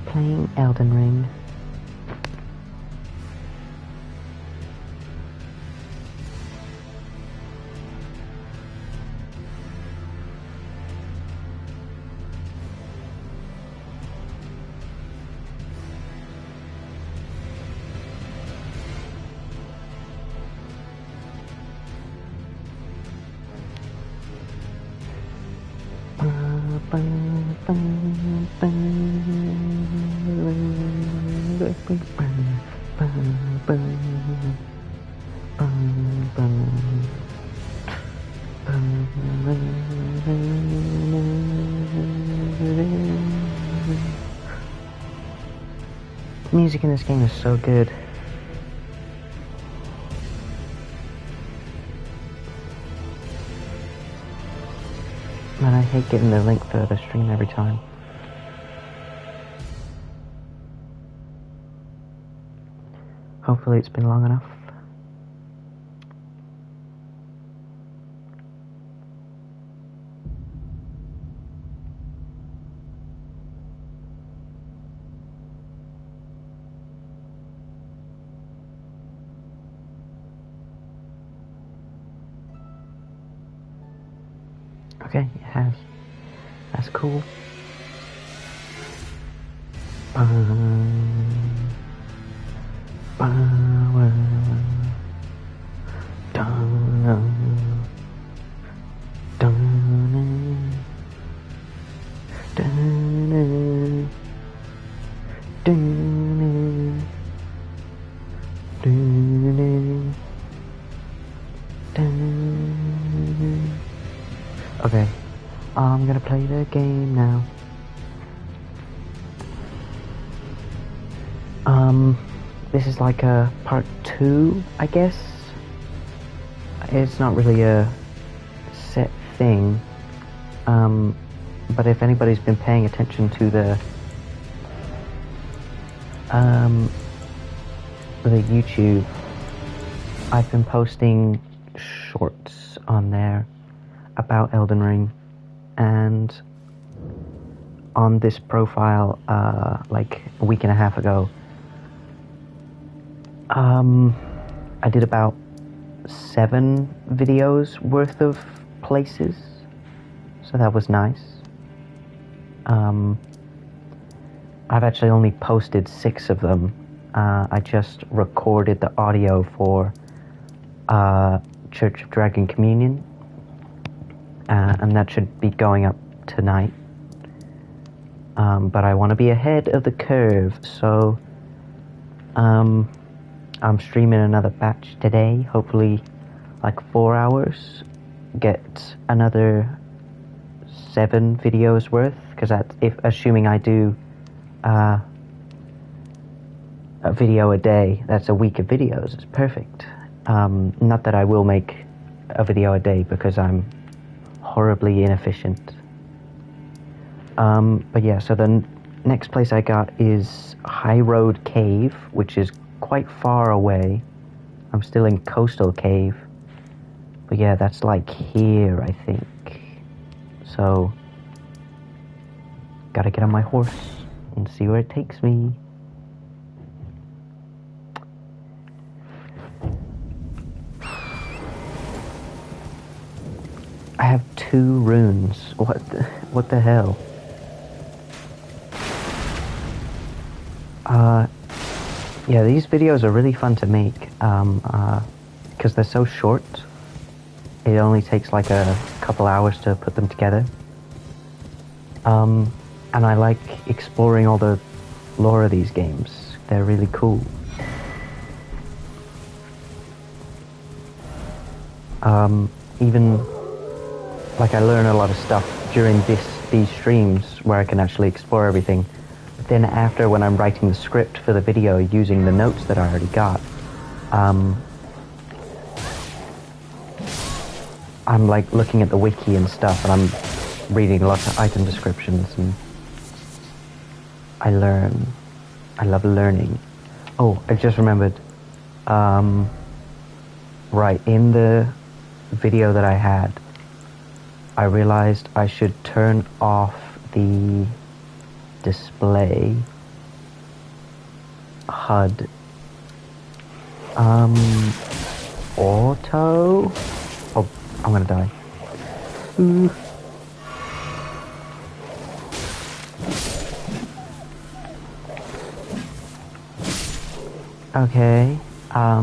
Playing Elden Ring. Music in this game is so good. Man, I hate getting the link for the stream every time. Hopefully it's been long enough. Okay, it has. That's cool. Okay, I'm gonna play the game now. This is like a part 2, I guess. It's not really a set thing. But if anybody's been paying attention to the YouTube, I've been posting shorts on there about Elden Ring, and on this profile, like a week and a half ago, I did about 7 videos worth of places, so that was nice. I've actually only posted 6 of them. I just recorded the audio for Church of Dragon Communion, and that should be going up tonight. But I want to be ahead of the curve, so I'm streaming another batch today, hopefully like 4 hours, get another 7 videos worth, because assuming I do a video a day, that's a week of videos. It's perfect. Not that I will make a video a day, because I'm horribly inefficient. But yeah, so the next place I got is High Road Cave, which is quite far away. I'm still in Coastal Cave, but yeah, that's like here, I think. So gotta get on my horse and see where it takes me. I have 2 runes. What the hell? Yeah, these videos are really fun to make, because they're so short. It only takes like a couple hours to put them together. And I like exploring all the lore of these games. They're really cool. Even, like, I learn a lot of stuff during these streams where I can actually explore everything. But then after, when I'm writing the script for the video using the notes that I already got, I'm like looking at the wiki and stuff, and I'm reading lots of item descriptions, and I learn. I love learning. Oh, I just remembered. Right, in the video that I had, I realized I should turn off the display HUD. Auto? Oh, I'm gonna die. Ooh. Okay, I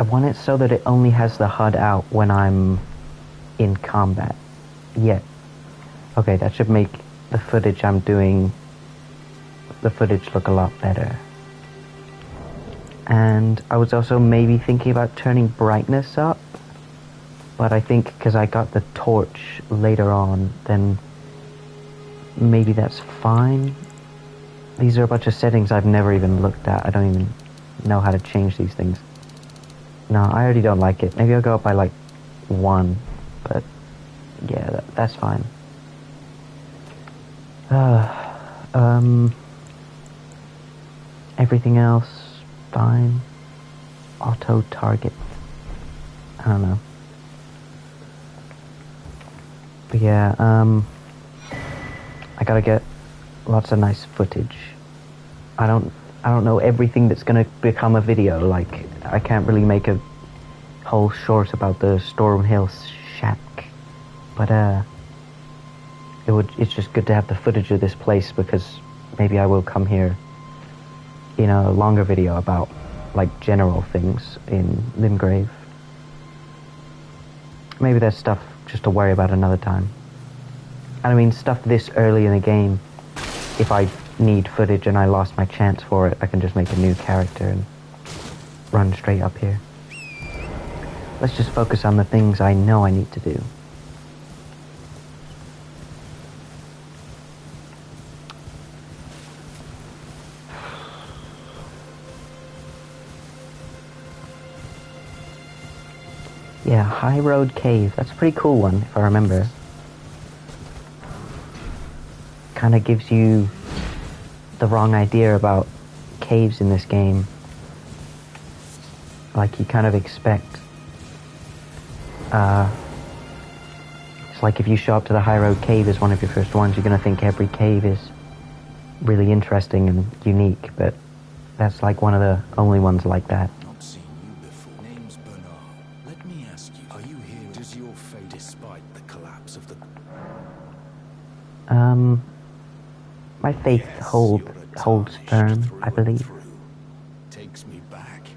want it so that it only has the HUD out when I'm in combat. Yeah. Okay, that should make the footage I'm doing, the footage look a lot better. And I was also maybe thinking about turning brightness up, but I think because I got the torch later on, then maybe that's fine. These are a bunch of settings I've never even looked at. I don't even know how to change these things. No, I already don't like it. Maybe I'll go up by like 1, but yeah, that's fine. Everything else, fine. Auto target. I don't know. But yeah, I gotta get lots of nice footage. I don't know everything that's gonna become a video. Like, I can't really make a whole short about the Storm Hill shack. But it's just good to have the footage of this place, because maybe I will come here in a longer video about like general things in Limgrave. Maybe there's stuff just to worry about another time. And I mean, stuff this early in the game, if I need footage and I lost my chance for it, I can just make a new character and run straight up here. Let's just focus on the things I know I need to do. Yeah, High Road Cave. That's a pretty cool one, if I remember. Kind of gives you the wrong idea about caves in this game. Like, you kind of expect... it's like if you show up to the High Road Cave as one of your first ones, you're going to think every cave is really interesting and unique, but that's like one of the only ones like that. Not seen you before. Name's Bernard. Let me ask you, are you here? Does your fate, despite the collapse of the... My faith holds firm, I believe. Takes me back.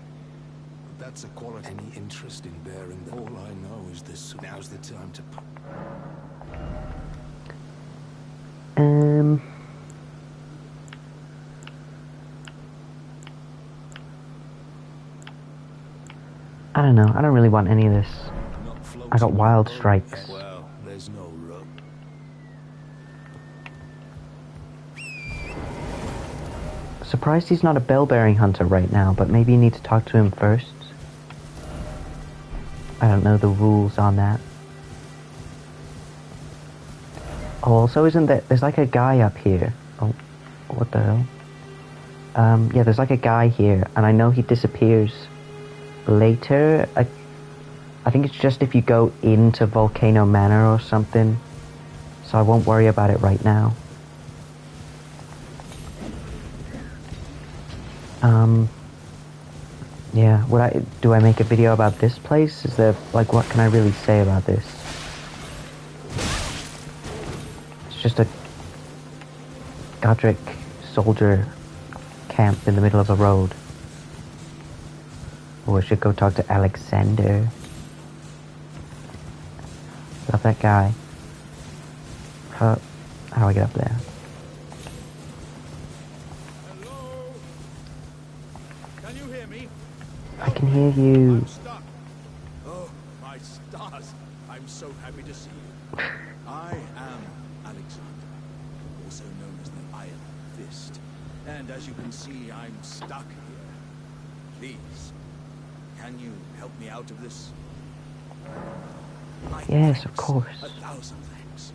But that's a quality. Any interest in bearing the... All I know is this. Now's the time to... I don't know. I don't really want any of this. I got wild strikes. Well, there's no room. Surprised he's not a bell-bearing hunter right now, but maybe you need to talk to him first. I don't know the rules on that. Oh, also isn't there's like a guy up here. Oh, what the hell? Yeah, there's like a guy here, and I know he disappears later. I think it's just if you go into Volcano Manor or something, so I won't worry about it right now. Yeah, do I make a video about this place? Is there, like, what can I really say about this? It's just a Godric soldier camp in the middle of a road. Oh, I should go talk to Alexander. Love that guy. How do I get up there? Hello? Can you hear me? I can hear you. I'm stuck. Oh, my stars. I'm so happy to see you. I am Alexander, also known as the Iron Fist. And as you can see, I'm stuck here. Please, can you help me out of this? Yes, of course. 1,000 thanks.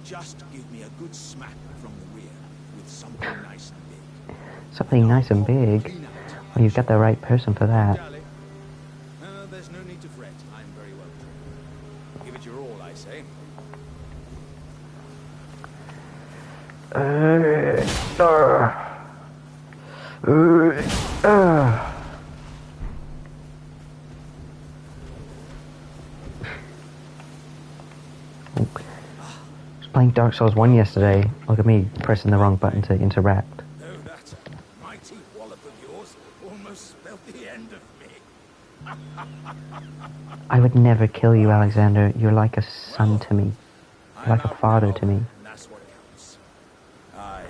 Just give me a good smack from the rear with something nice and big. Something nice and big? Well, you've got the right person for that. Darling. There's no need to fret. I'm very well trained. Give it your all, I say. I was playing Dark Souls 1 yesterday. Look at me pressing the wrong button to interact. No, that mighty wallop of yours almost spelled the end of me. I would never kill you, Alexander. You're like a son to me. You're like a father to me. And that's what counts. I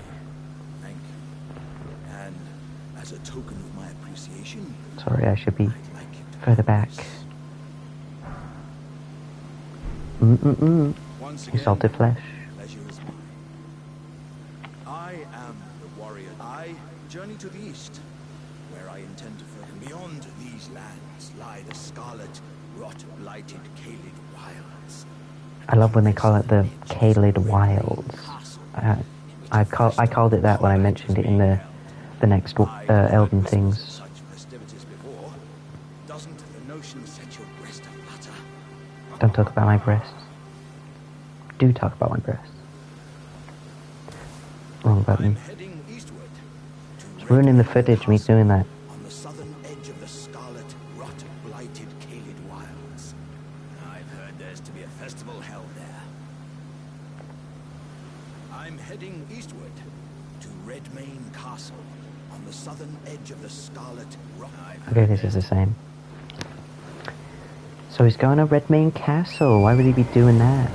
thank you. And as a token of my appreciation, Sorry, I should be I'd like you to further back. Once again, Salted flesh. pleasure is mine. I am the warrior. I journey to the east, where I intend to further. Beyond these lands lie the scarlet, rot-blighted Kaled wilds. I love when they call it the Kaled Wilds. I called it that when I mentioned it in the next Elden things. Such festivities before. Doesn't the notion set your breast aflutter? Don't talk about my breasts. Do talk about my breasts. Wrong I'm button. heading eastward to It's ruining the footage, me doing that. on the southern edge of the scarlet, rot-blighted Kaled wilds. I've heard there's to be a festival held there. I'm heading eastward to Redmane Castle on the southern edge of the scarlet rock. Okay, this is the same. So he's going to Redmane Castle. Why would he be doing that?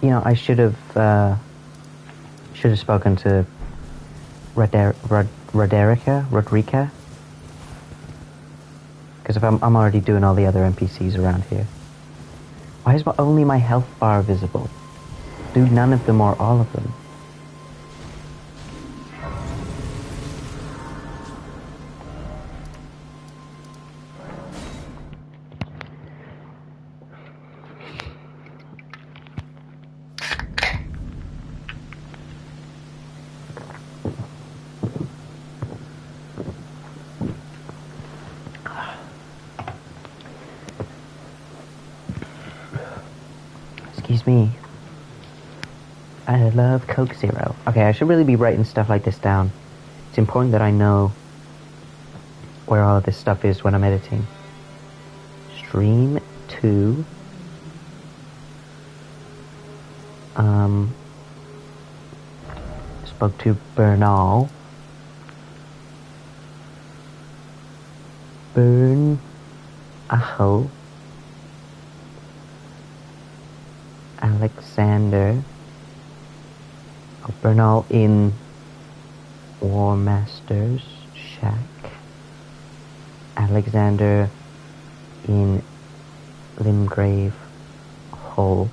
You know, I should have spoken to Roderica, because if I'm already doing all the other NPCs around here. Why is only my health bar visible? Do none of them or all of them? Excuse me. I love Coke Zero. Okay, I should really be writing stuff like this down. It's important that I know where all of this stuff is when I'm editing. Stream 2. Spoke to Bernal. Burn Aho. Alexander. Oh, Bernal in War Master's Shack. Alexander in Limgrave Hole.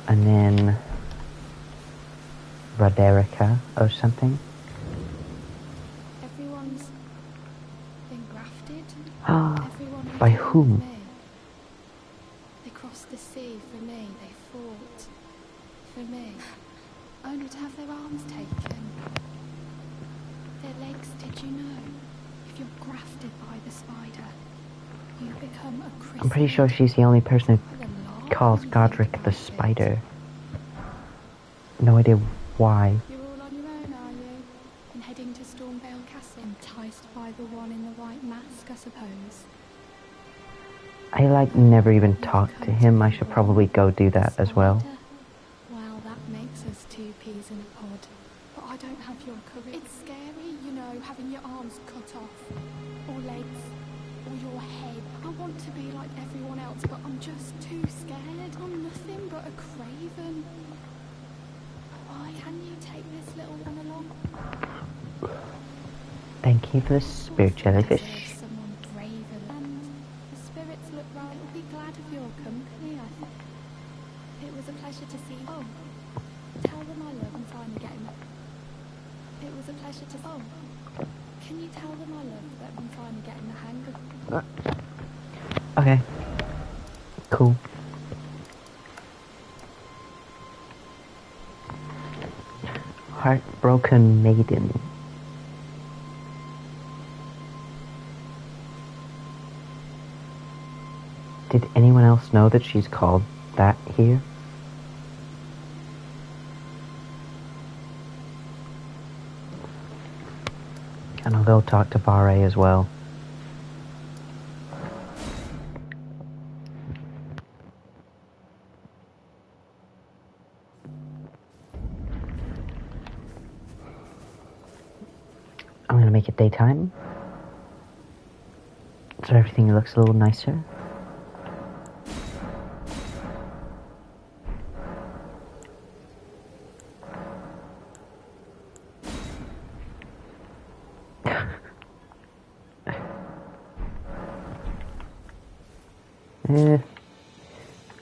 And then Roderica or something. Everyone's been grafted. Everyone who By came whom? with me. They crossed the sea for me. They fought for me. Only to have their arms taken. Their legs, did you know? If you're grafted by the spider, you become a chrysalid. I'm pretty sure she's the only person By the lark who calls when you Godric think the about it. spider. No idea why. You're all on your own, are you? And heading to Stormvale Castle? Enticed by the one in the white mask, I suppose. I never even talked to him. I should probably go do that as well. Well, that makes us two peas in a pod. But I don't have your courage. It's scary, you know, having your arms cut off. Or legs. Or your head. I want to be like everyone else, but I'm just too scared. I'm nothing but a craven. Why can you take this little one along? Thank you for the spirit jellyfish. Someone braver, and the spirits look right. Will be glad of your company, I think. It was a pleasure to see you. Oh, tell them I love and finally getting them. It was a pleasure to. Oh, can you tell them I love that I'm finally getting the hang of? Okay. Cool. Heartbroken Maiden. Did anyone else know that she's called that here? And I'll go talk to Vare as well. I'm gonna make it daytime, so everything looks a little nicer.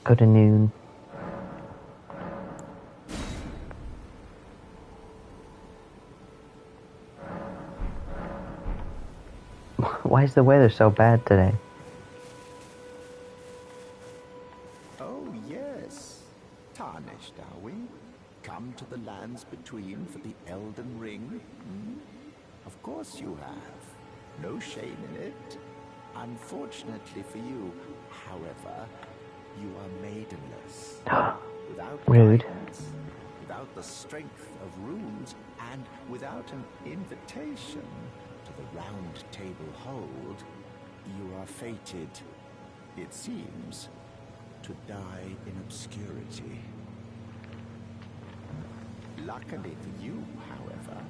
Go to noon. Why is the weather so bad today? Oh, yes. Tarnished, are we? Come to the lands between for the Elden Ring? Hmm? Of course you have. No shame in it. Unfortunately for you, however, you are maidenless. Without Rude. guidance, without the strength of runes, and without an invitation to the round table hold, you are fated, it seems, to die in obscurity. Luckily for you, however,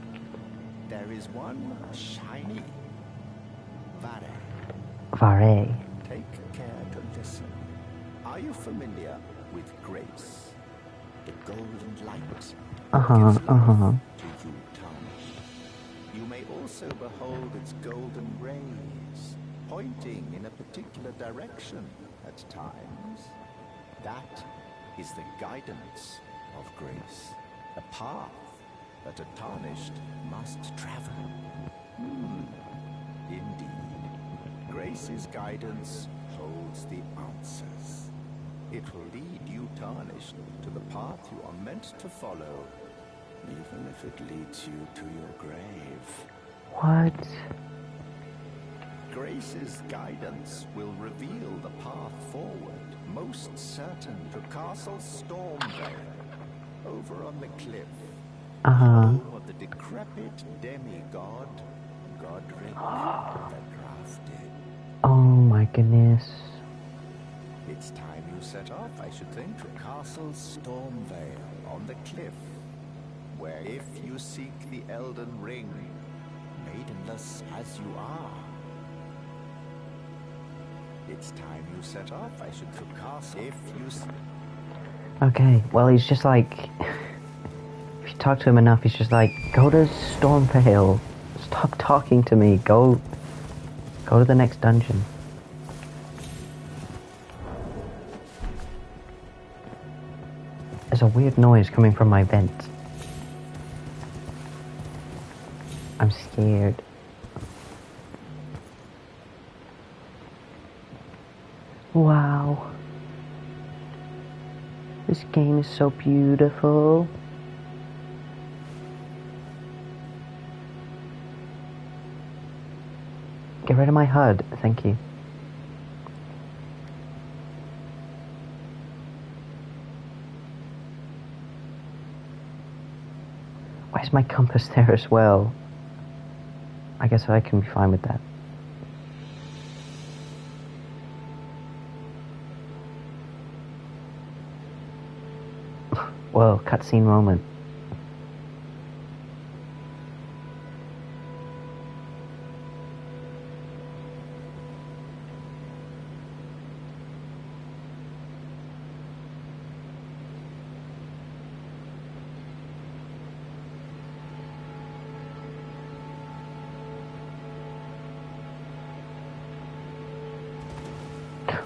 there is one shiny Vare. Take care to listen. Are you familiar with grace? The golden light Uh-huh, gives uh-huh. life to you, tarnished. You may also behold its golden rays, pointing in a particular direction at times. That is the guidance of grace, a path that a tarnished must travel. Indeed. Grace's guidance holds the answers. It will lead you, tarnished, to the path you are meant to follow, even if it leads you to your grave. What? Grace's guidance will reveal the path forward, most certain to Castle Stormvale, over on the cliff, home of the decrepit demigod, Godric the Drafted. Oh my goodness. It's time you set off, I should think, to Castle Stormvale on the cliff, where if you seek the Elden Ring, maidenless as you are, it's time you set off, I should think, Castle. If you... Okay, well he's just like... If you talk to him enough, he's just like, go to Stormvale. Stop talking to me. Go to the next dungeon. There's a weird noise coming from my vent. I'm scared. Wow. This game is so beautiful. Get rid of my HUD, thank you. Why is my compass there as well? I guess I can be fine with that. Whoa, cutscene moment.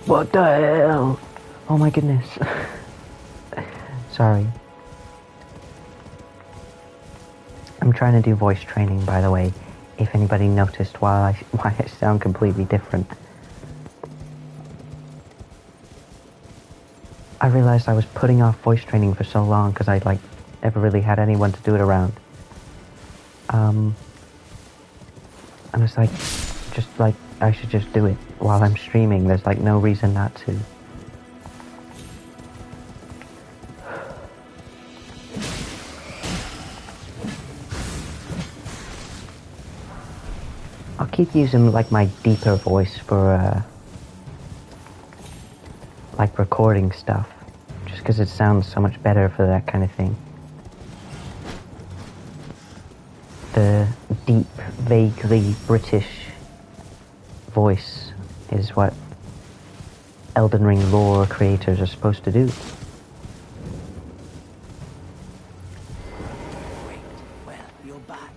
What the hell? Oh my goodness. Sorry. I'm trying to do voice training, by the way, if anybody noticed why I sound completely different. I realized I was putting off voice training for so long because I never really had anyone to do it around. And it's I should just do it while I'm streaming. There's no reason not to. keep using like my deeper voice for like recording stuff, just because it sounds so much better for that kind of thing. The deep, vaguely British voice is what Elden Ring lore creators are supposed to do. Great. Well, you're back.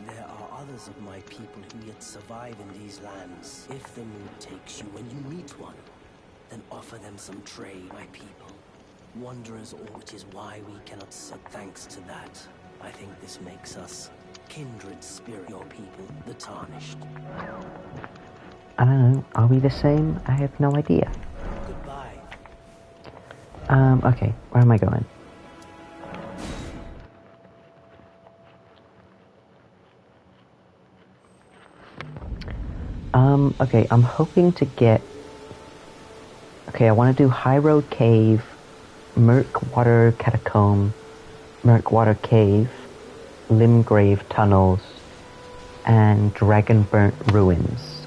There are others of my people who yet survive in these lands. If the mood takes you when you meet one, then offer them some trade, my people. Wanderers all, which is why we cannot set thanks to that. I think this makes us kindred spirit, your people, the Tarnished. I don't know, are we the same? I have no idea. Goodbye. Okay, where am I going? Okay, I'm hoping to get... Okay, I want to do High Road Cave, Murkwater Catacomb, Murkwater Cave, Limgrave Tunnels, and Dragonburnt Ruins.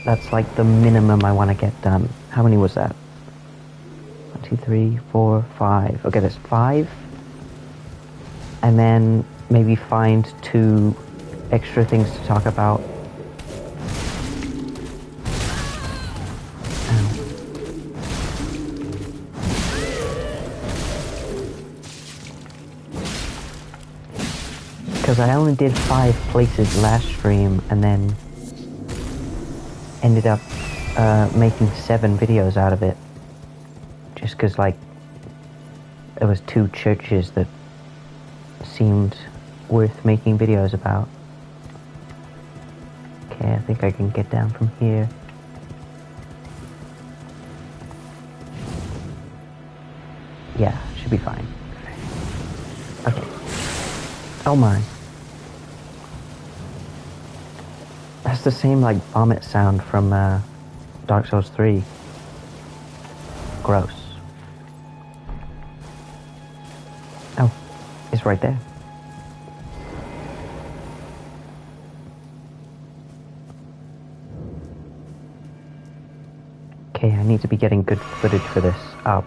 That's like the minimum I want to get done. How many was that? 1, 2, 3, 4, 5. Okay, that's 5. And then maybe find 2 extra things to talk about. Because I only did 5 places last stream and then ended up making 7 videos out of it. Just because, like, there was 2 churches that seemed worth making videos about. Okay, I think I can get down from here. Yeah, should be fine. Okay. Oh my. That's the same, like, vomit sound from Dark Souls 3. Gross. Oh, it's right there. Okay, I need to be getting good footage for this. Oh.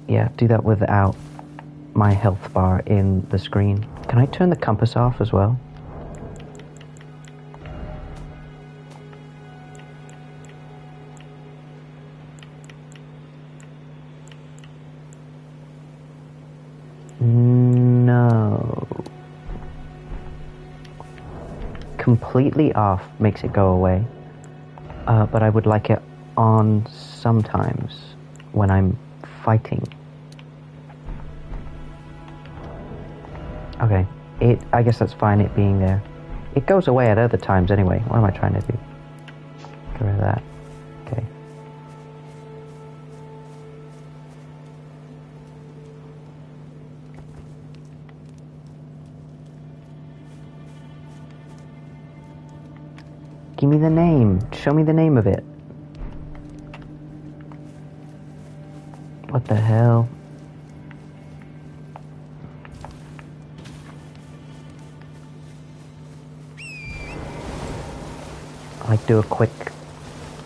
Yeah, do that without my health bar in the screen. Can I turn the compass off as well? No. Completely off makes it go away. But I would like it on sometimes when I'm fighting. Okay, I guess that's fine, it being there. It goes away at other times anyway. What am I trying to do? Get rid of that. Okay. Give me the name. Show me the name of it. What the hell? Like, do a quick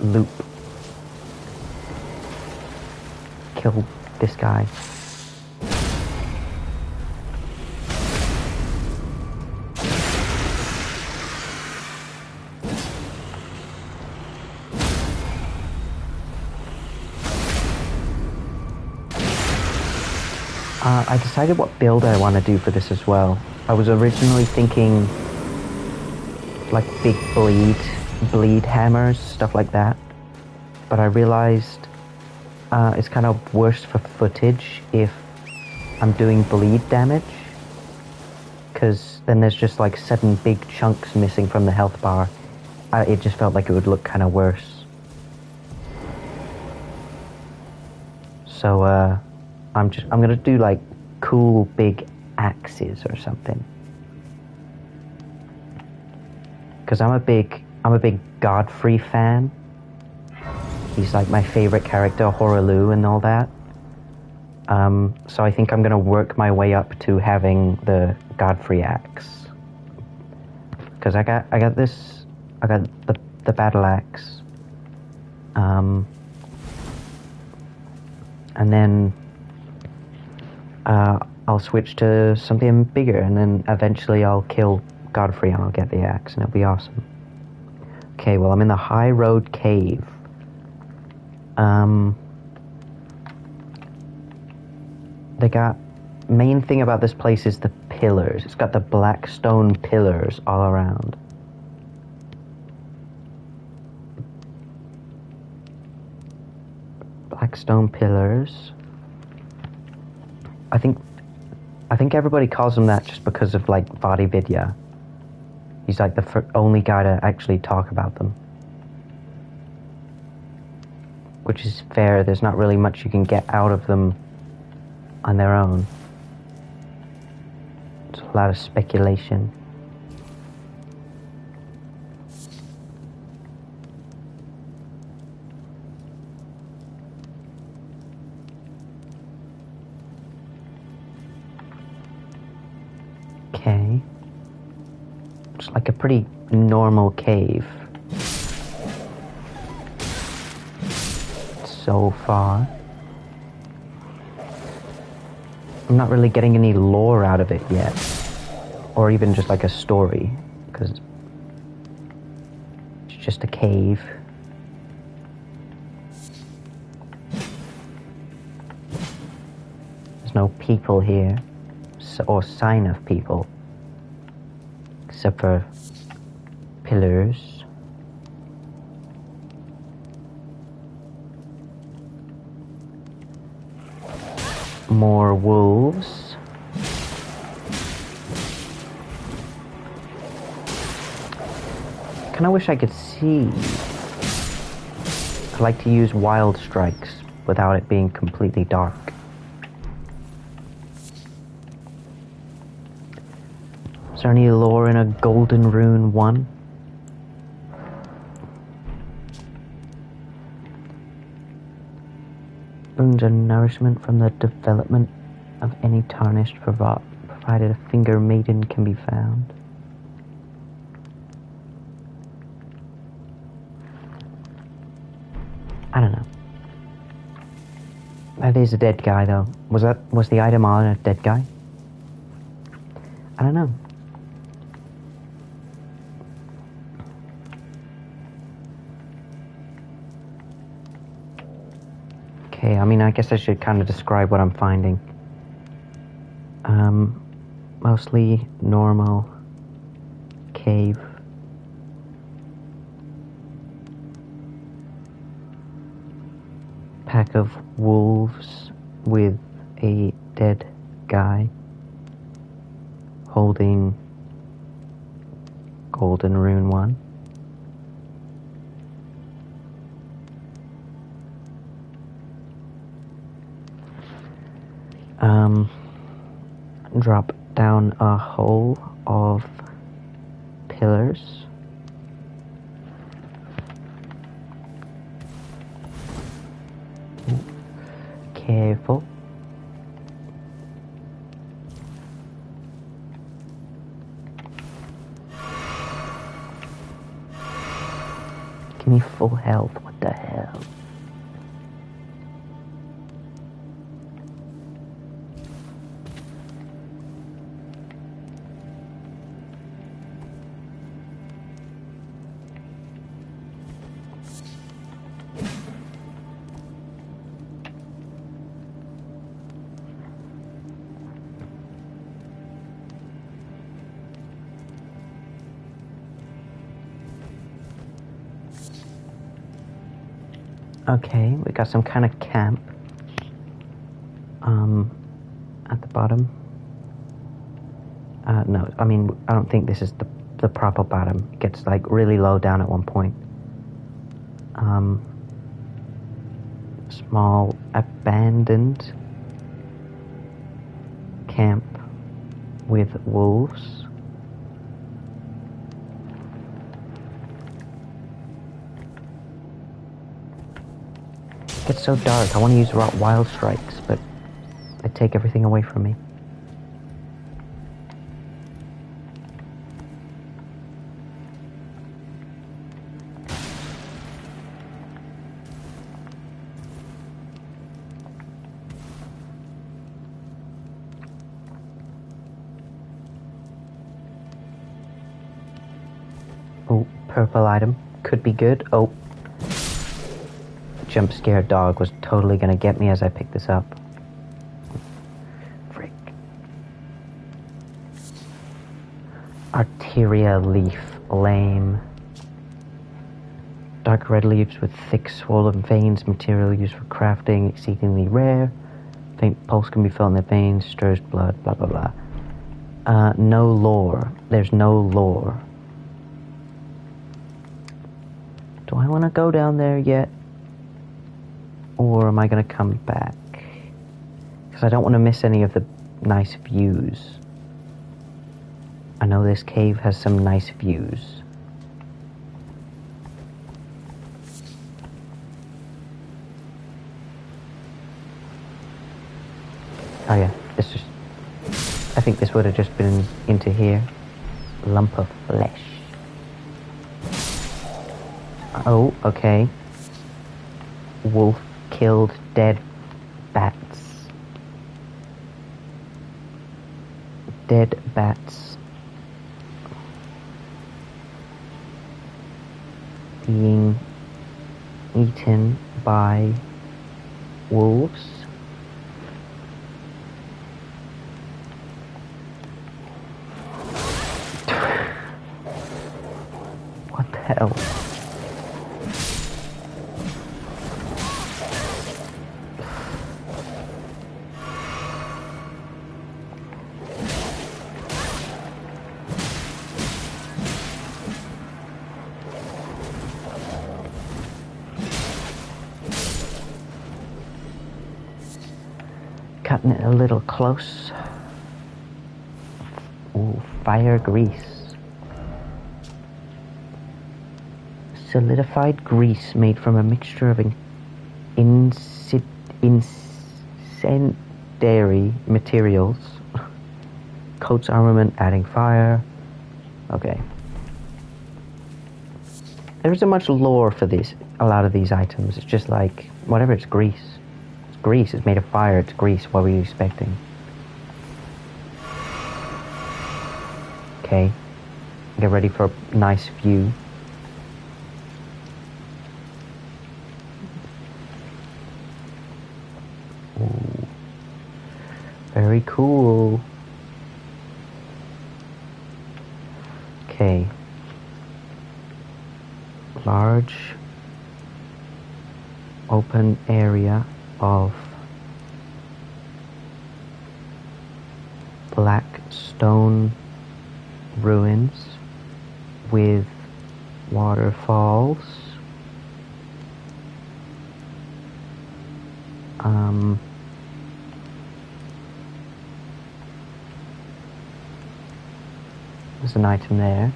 loop. Kill this guy. I decided what build I want to do for this as well. I was originally thinking like big bleed hammers, stuff like that. But I realized it's kind of worse for footage if I'm doing bleed damage. Because then there's just like 7 big chunks missing from the health bar. It just felt like it would look kind of worse. So I'm gonna do like cool big axes or something. Because I'm a big Godfrey fan. He's like my favorite character, Horaloo and all that. So I think I'm gonna work my way up to having the Godfrey axe. Because I got the battle axe. And then I'll switch to something bigger, and then eventually I'll kill Godfrey and I'll get the axe, and it'll be awesome. Okay, well, I'm in the High Road Cave. Main thing about this place is the pillars. It's got the black stone pillars all around. Black stone pillars. I think everybody calls him that just because of, like, Vidya. He's like the only guy to actually talk about them. Which is fair, there's not really much you can get out of them on their own. It's a lot of speculation. Okay. It's like a pretty normal cave. So far. I'm not really getting any lore out of it yet. Or even just like a story. Because it's just a cave. There's no people here. Or sign of people. Except for pillars. More wolves. Kinda wish I could see. I'd like to use wild strikes without it being completely dark. Is there any lore in a Golden Rune 1? Runes are nourishment from the development of any tarnished provided a finger maiden can be found. I don't know. That is a dead guy, though. Was the item on a dead guy? I don't know. Okay, I mean, I guess I should kind of describe what I'm finding. Mostly normal cave. Pack of wolves with a dead guy holding Golden Rune 1. Drop down a hole of pillars. Careful. Give me full health, what the hell? Okay, we got some kind of camp at the bottom. No, I mean, I don't think this is the proper bottom. It gets like really low down at one point. Small abandoned camp with wolves. It's so dark. I want to use wild strikes, but take everything away from me. Oh, purple item. Could be good. Oh. Jump scare dog was totally gonna get me as I picked this up. Frick. Arteria leaf. Lame. Dark red leaves with thick swollen veins. Material used for crafting. Exceedingly rare. Faint pulse can be felt in the veins. Stirs blood. Blah blah blah. No lore. There's no lore. Do I want to go down there yet? Or am I going to come back? Because I don't want to miss any of the nice views. I know this cave has some nice views. Oh yeah, it's just... I think this would have just been into here. Lump of flesh. Oh, okay. Wolf killed dead bats. Dead bats being eaten by wolves. What the hell? Cutting it a little close. Ooh, fire grease. Solidified grease made from a mixture of incendiary materials. Coats armament, adding fire. Okay. There isn't much lore for these. A lot of these items. It's just like, whatever, it's grease. Grease is made of fire, it's grease. What were you expecting? Okay. Get ready for a nice view. Ooh. Very cool. Okay. Large open area of black stone ruins with waterfalls. There's an item there.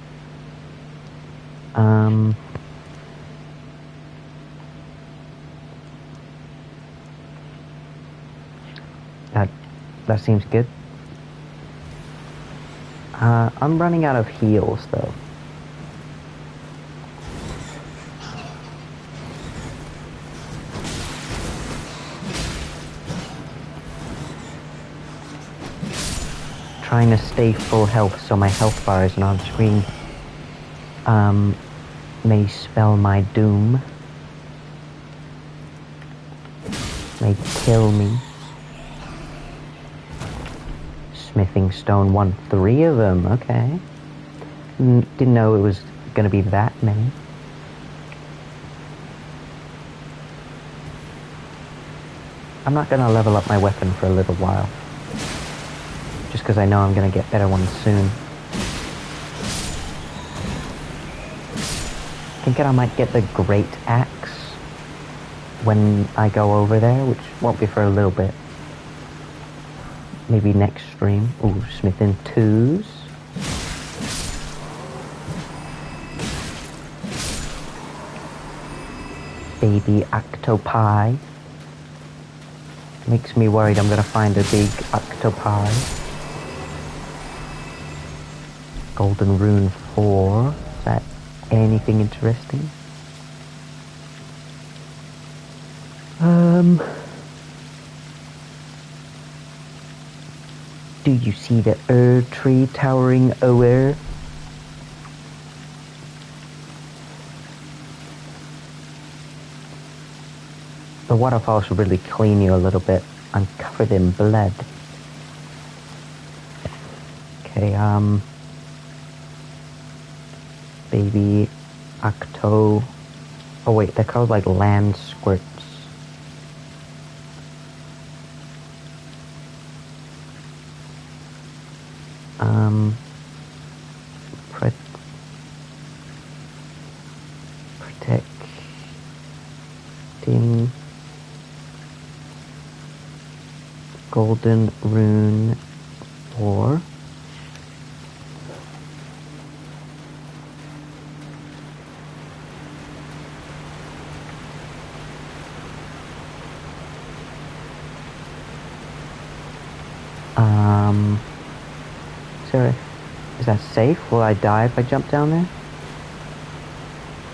That seems good. I'm running out of heals though. Trying to stay full health so my health bar isn't on screen may spell my doom. May kill me. Smithing stone 1. 3 of them, okay. Didn't know it was gonna be that many. I'm not gonna level up my weapon for a little while. Just because I know I'm gonna get better ones soon. Thinking I might get the great axe when I go over there, which won't be for a little bit. Maybe next stream. Ooh, smithing 2s. Baby octopi. Makes me worried I'm gonna find a big octopi. Golden Rune 4. Is that anything interesting? Do you see the tree towering over? The waterfall should really clean you a little bit. I'm covered in blood. Okay, baby octo. Oh wait, they're called like land squirts. Protecting Golden Rune 4. Is that safe? Will I die if I jump down there?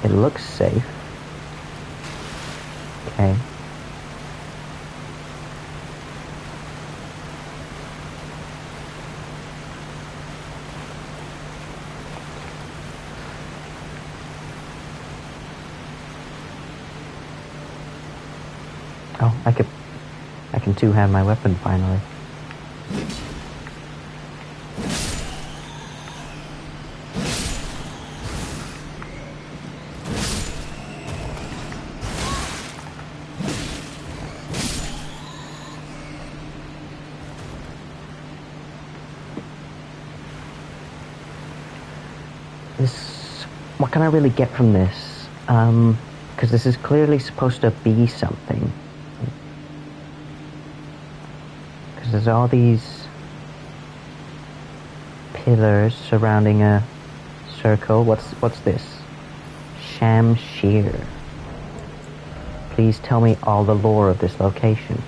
It looks safe. Okay. Oh, I can two-hand my weapon finally. What can I really get from this? Because this is clearly supposed to be something. Because there's all these pillars surrounding a circle. What's this? Shamshir. Please tell me all the lore of this location.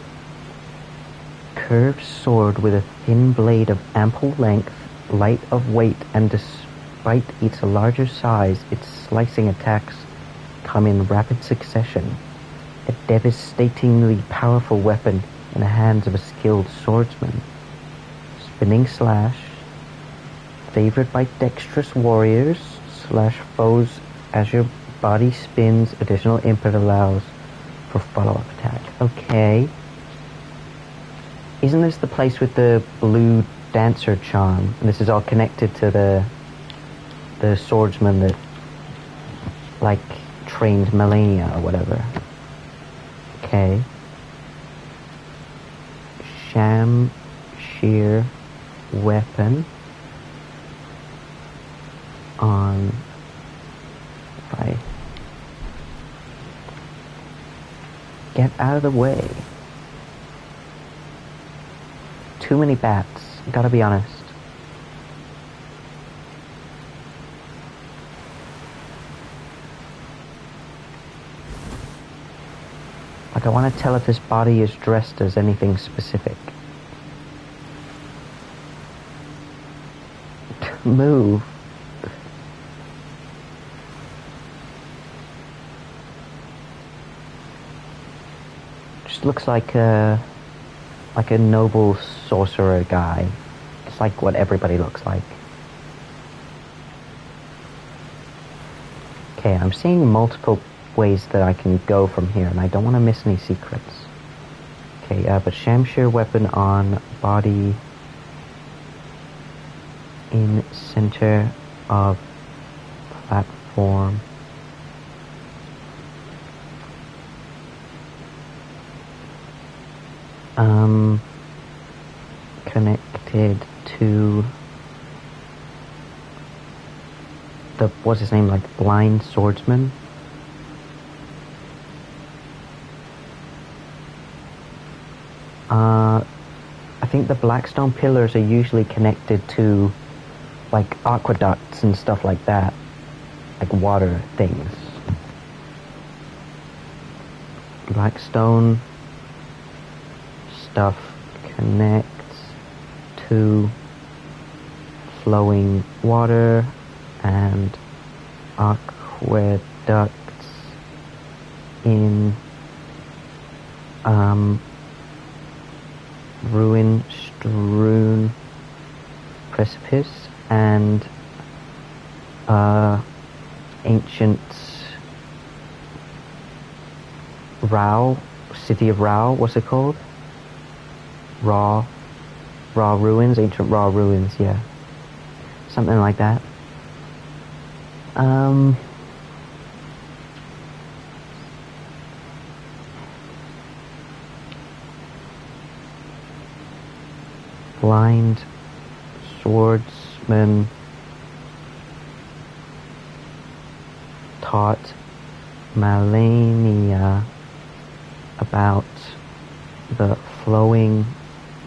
Curved sword with a thin blade of ample length, light of weight, and despite its larger size, its slicing attacks come in rapid succession. A devastatingly powerful weapon in the hands of a skilled swordsman. Spinning slash, favored by dexterous warriors / foes as your body spins, additional input allows for follow-up attack. Okay. Isn't this the place with the blue dancer charm? And this is all connected to the swordsman that, like, trained Melania or whatever. Okay. Shamshir weapon on... Right. Get out of the way. Too many bats, gotta be honest. Like, I want to tell if this body is dressed as anything specific. Move. Just looks like a noble sorcerer guy. It's like what everybody looks like. Okay, I'm seeing multiple ways that I can go from here, and I don't want to miss any secrets. Okay, but Shamshir weapon on body in center of platform. Connected to the, what's his name, like blind swordsman? I think the blackstone pillars are usually connected to like aqueducts and stuff like that, like water things. Blackstone stuff connects to flowing water and aqueducts in ruin-strewn precipice and ancient city of Rao, what's it called? Raw ruins, ancient raw ruins, yeah. Something like that. Blind swordsman taught Malenia about the flowing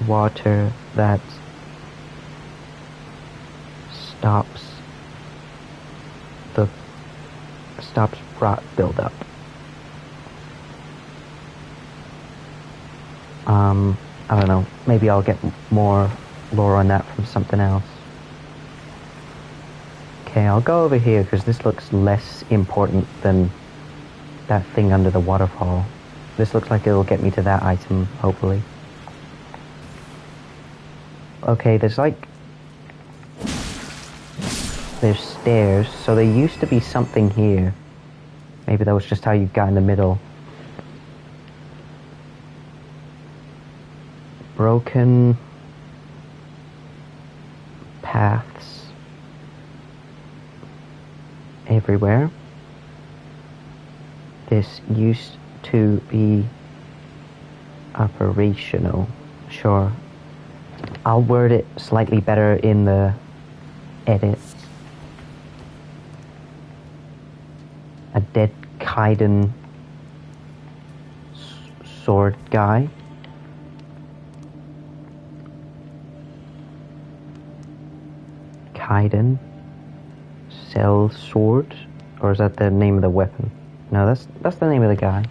water that stops rot buildup. I don't know. Maybe I'll get more lore on that from something else. Okay, I'll go over here because this looks less important than that thing under the waterfall. This looks like it'll get me to that item, hopefully. Okay, there's stairs, so there used to be something here. Maybe that was just how you got in the middle. Broken paths everywhere. This used to be operational. Sure. I'll word it slightly better in the edit. A dead Kaiden sword guy. Kaiden Cell Sword, or is that the name of the weapon? No, that's the name of the guy.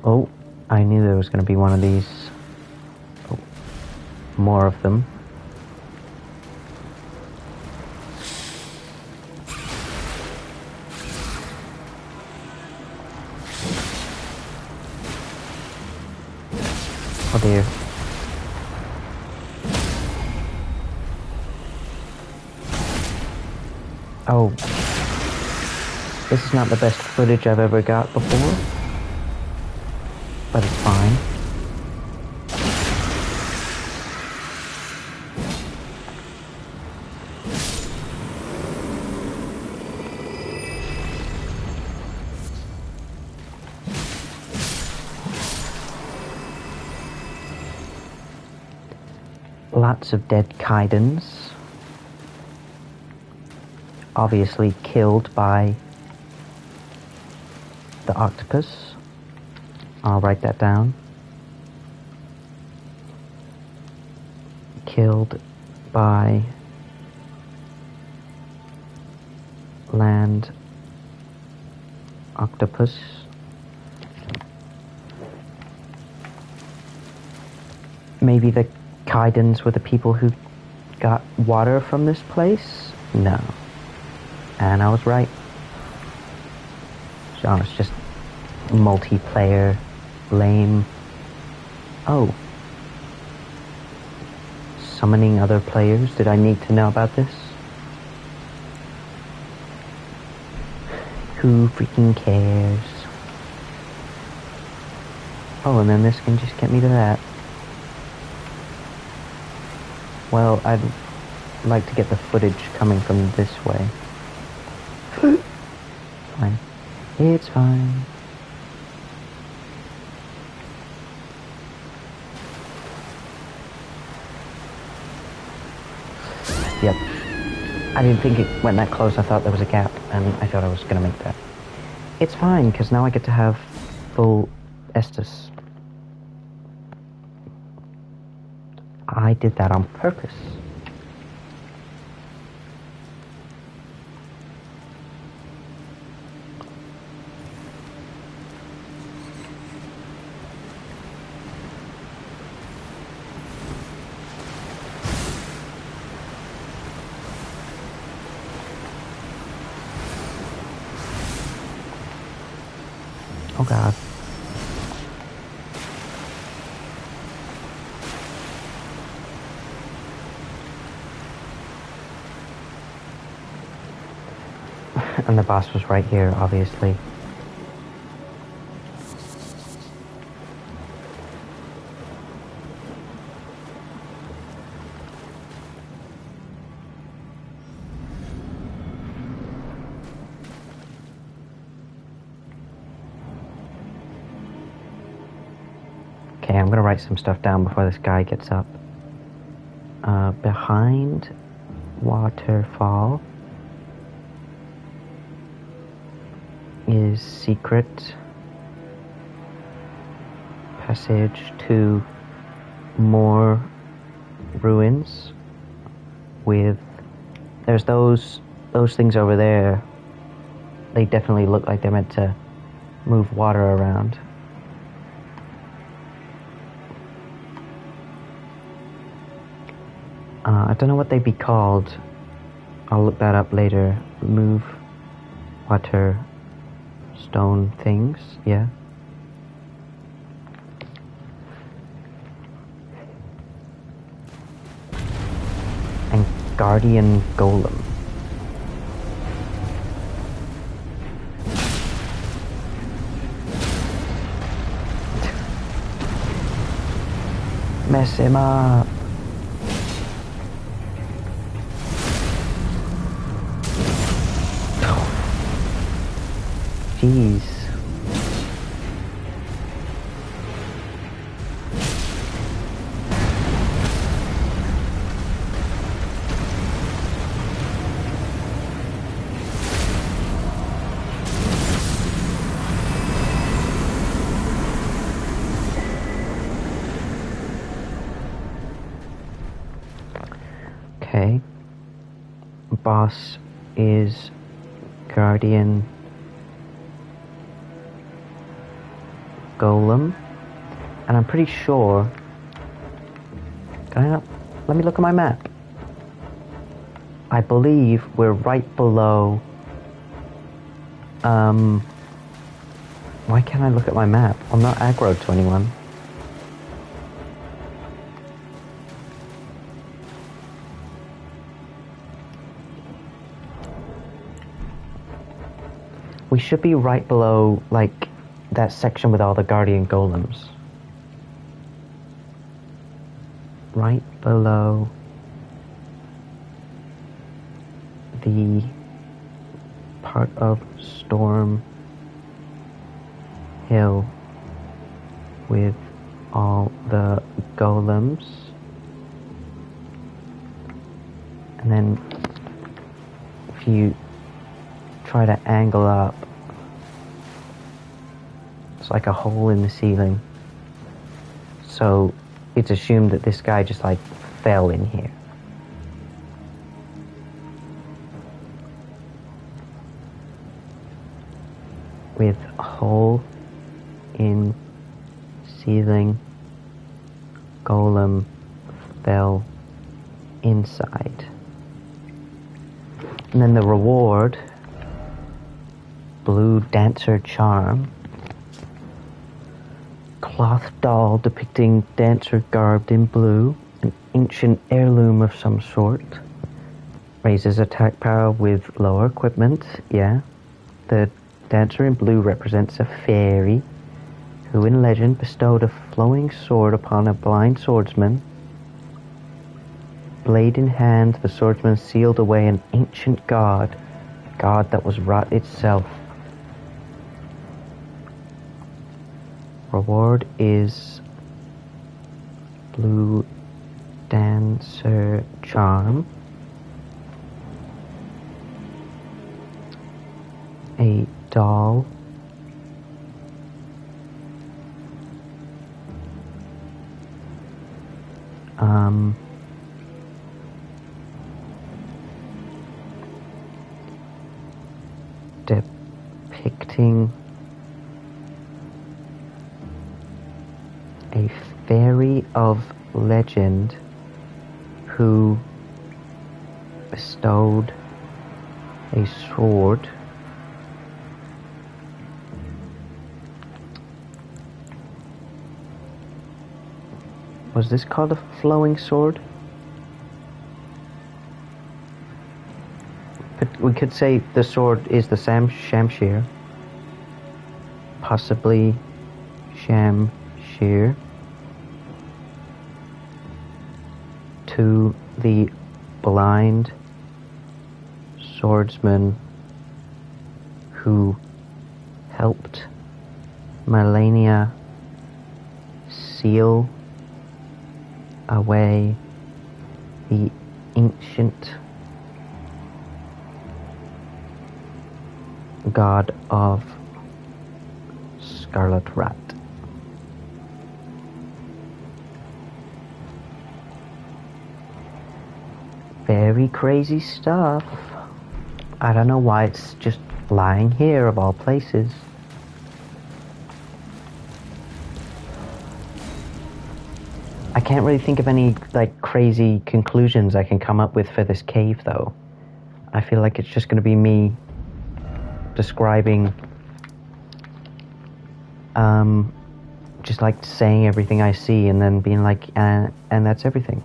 Oh, I knew there was going to be one of these. Oh, more of them. Oh dear. Oh, this is not the best footage I've ever got before, but it's fine. Lots of dead Kaidens. Obviously killed by the octopus. I'll write that down. Killed by land octopus. Maybe the Kaidens were the people who got water from this place? No. And I was right. So it's just multiplayer, lame. Oh. Summoning other players? Did I need to know about this? Who freaking cares? Oh, and then this can just get me to that. Well, I'd like to get the footage coming from this way. Fine. It's fine. Yep. I didn't think it went that close. I thought there was a gap, and I thought I was going to make that. It's fine, because now I get to have full Estus. I did that on purpose. Oh god. And the boss was right here, obviously. Okay, I'm gonna write some stuff down before this guy gets up. Behind waterfall is secret passage to more ruins with there's those things over there. They definitely look like they're meant to move water around. I don't know what they'd be called. I'll look that up later. Move water stone things, yeah. And guardian golem. Mess him up. Jeez. Okay. Boss is guardian golem, and I'm pretty sure. Can I not? Let me look at my map. I believe we're right below. Why can't I look at my map? I'm not aggroed to anyone. We should be right below, like, that section with all the guardian golems. Right below the part of Storm Hill with all the golems. And then if you try to angle up, it's like a hole in the ceiling. So it's assumed that this guy just like fell in here. With a hole in ceiling, golem fell inside. And then the reward, blue dancer charm, cloth doll depicting dancer garbed in blue, an ancient heirloom of some sort, raises attack power with lower equipment, yeah. The dancer in blue represents a fairy who in legend bestowed a flowing sword upon a blind swordsman. Blade in hand, the swordsman sealed away an ancient god, a god that was rot itself. Reward is blue dancer charm, a doll, depicting a fairy of legend who bestowed a sword Was this called a flowing sword? We could say the sword is the Shamshir. Possibly Shamshir. To the blind swordsman who helped Melania seal away the ancient god of Scarlet Rat. Very crazy stuff. I don't know why it's just lying here of all places. I can't really think of any like crazy conclusions I can come up with for this cave though. I feel like it's just going to be me describing just like saying everything I see and then being like and that's everything.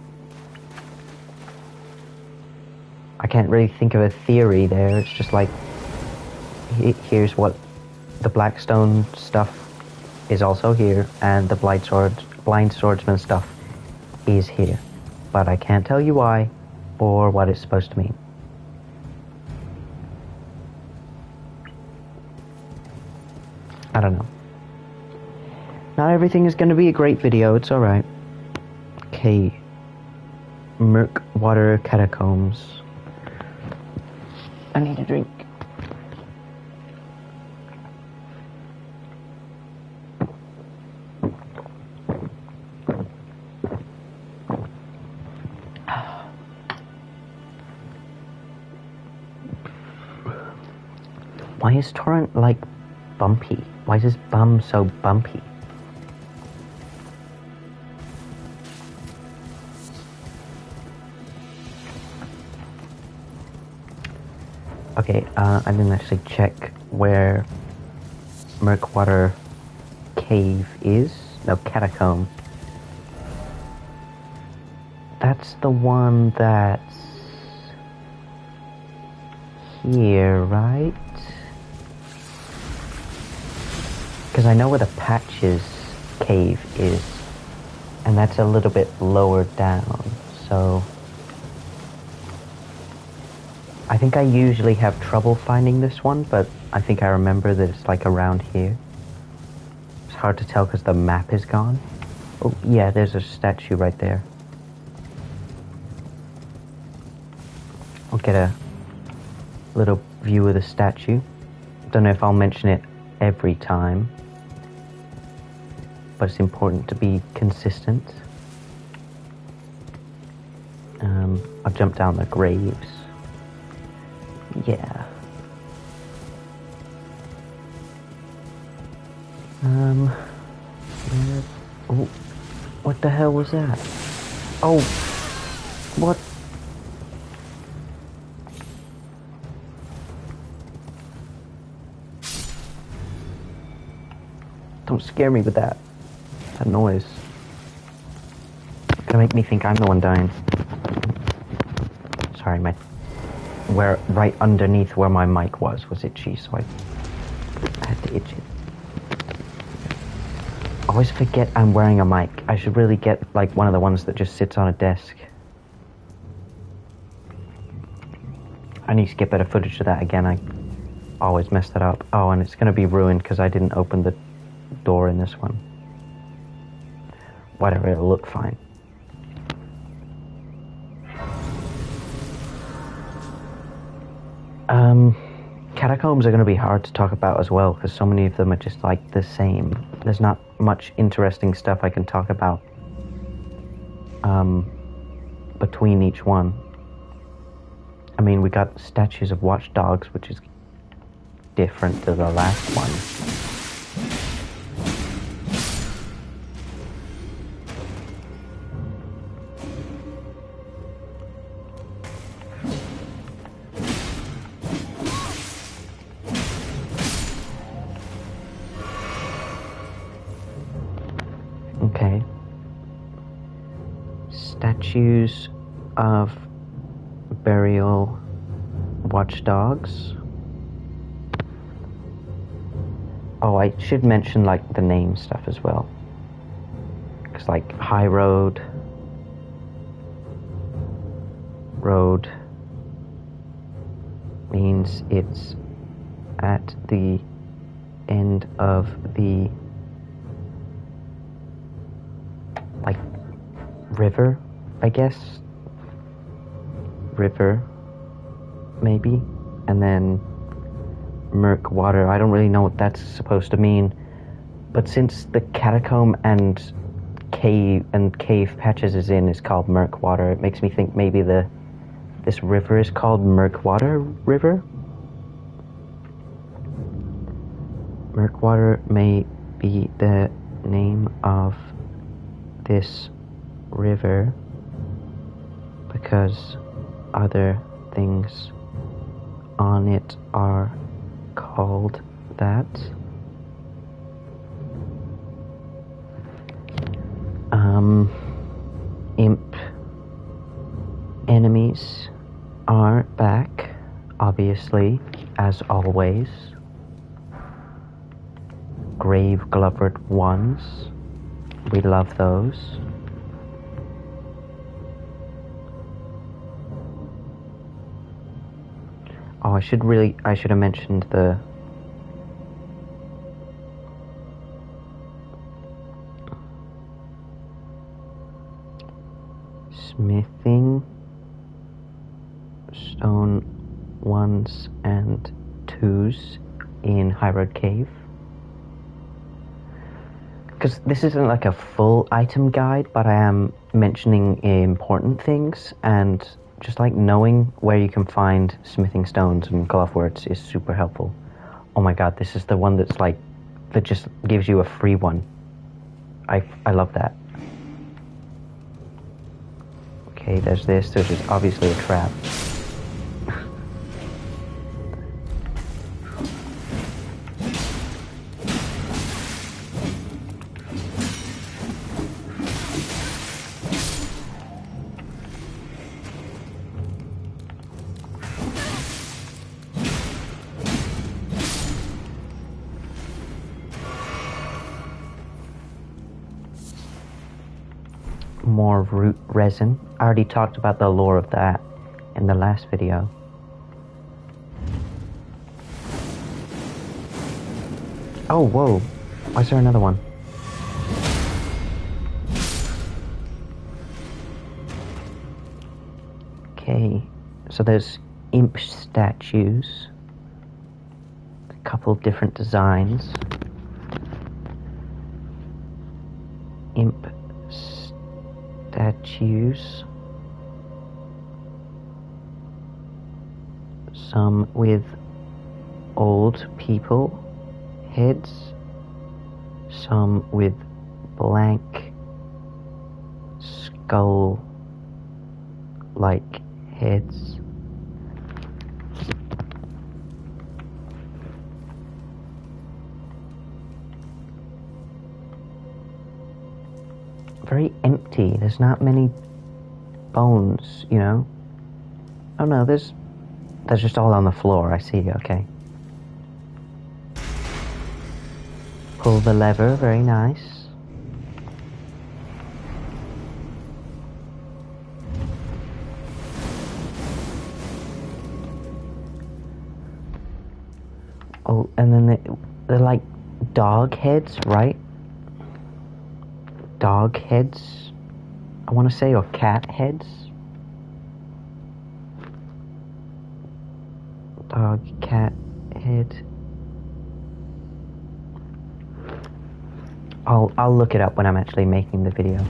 I can't really think of a theory there. It's just like here's what the Blackstone stuff is also here and the blind swordsman stuff is here, but I can't tell you why or what it's supposed to mean. I don't know. Not everything is going to be a great video, it's alright. Okay. Murkwater Catacombs. I need a drink. Why is Torrent like bumpy? Why is his bum so bumpy? Okay, I didn't actually check where Murkwater Cave is. No, Catacomb. That's the one that's here, right? Because I know where the Patches Cave is, and that's a little bit lower down, so I think I usually have trouble finding this one, but I think I remember that it's like around here. It's hard to tell because the map is gone. Oh yeah, there's a statue right there. I'll get a little view of the statue. Don't know if I'll mention it every time, but it's important to be consistent. I'll jump down the graves. Yeah. Oh, what the hell was that? Oh, what? Don't scare me with that noise. It's gonna make me think I'm the one dying. Sorry, where right underneath where my mic was itchy, so I had to itch it. I always forget I'm wearing a mic. I should really get like one of the ones that just sits on a desk. I need to get better footage of that again. I always mess that up. Oh, and it's gonna be ruined because I didn't open the door in this one. Whatever, it'll look fine. Catacombs are going to be hard to talk about as well because so many of them are just like the same. There's not much interesting stuff I can talk about between each one. I mean, we got statues of watchdogs, which is different to the last one. Okay. statues of burial watchdogs. Oh, I should mention like the name stuff as well. Because like High Road means it's at the end of the like river, I guess. River, maybe. And then murk water. I don't really know what that's supposed to mean. But since the catacomb and cave Patches is in is called murk water, it makes me think maybe this river is called Murkwater River. Murkwater may be the name of this river because other things on it are called that. Imp enemies are back, obviously, as always. Grave glovered ones. We love those. Oh, I should have mentioned the smithing stone 1s and 2s in High Road Cave. Because this isn't like a full item guide, but I am mentioning important things, and just like knowing where you can find smithing stones and gloveworts is super helpful. Oh my god, this is the one that's like, that just gives you a free one. I love that. Okay, there's this. There's just obviously a trap. More root resin. I already talked about the lore of that in the last video. Oh, whoa. Why is there another one? Okay, so there's imp statues. A couple different designs. Imp statues. Some with old people heads. Some with blank skull-like heads. Very empty. There's not many bones, you know? Oh no, there's just all on the floor. I see, okay. Pull the lever, very nice. Oh, and then they're like dog heads, right? Dog heads, I want to say, or cat heads. Dog, cat, head. I'll look it up when I'm actually making the video.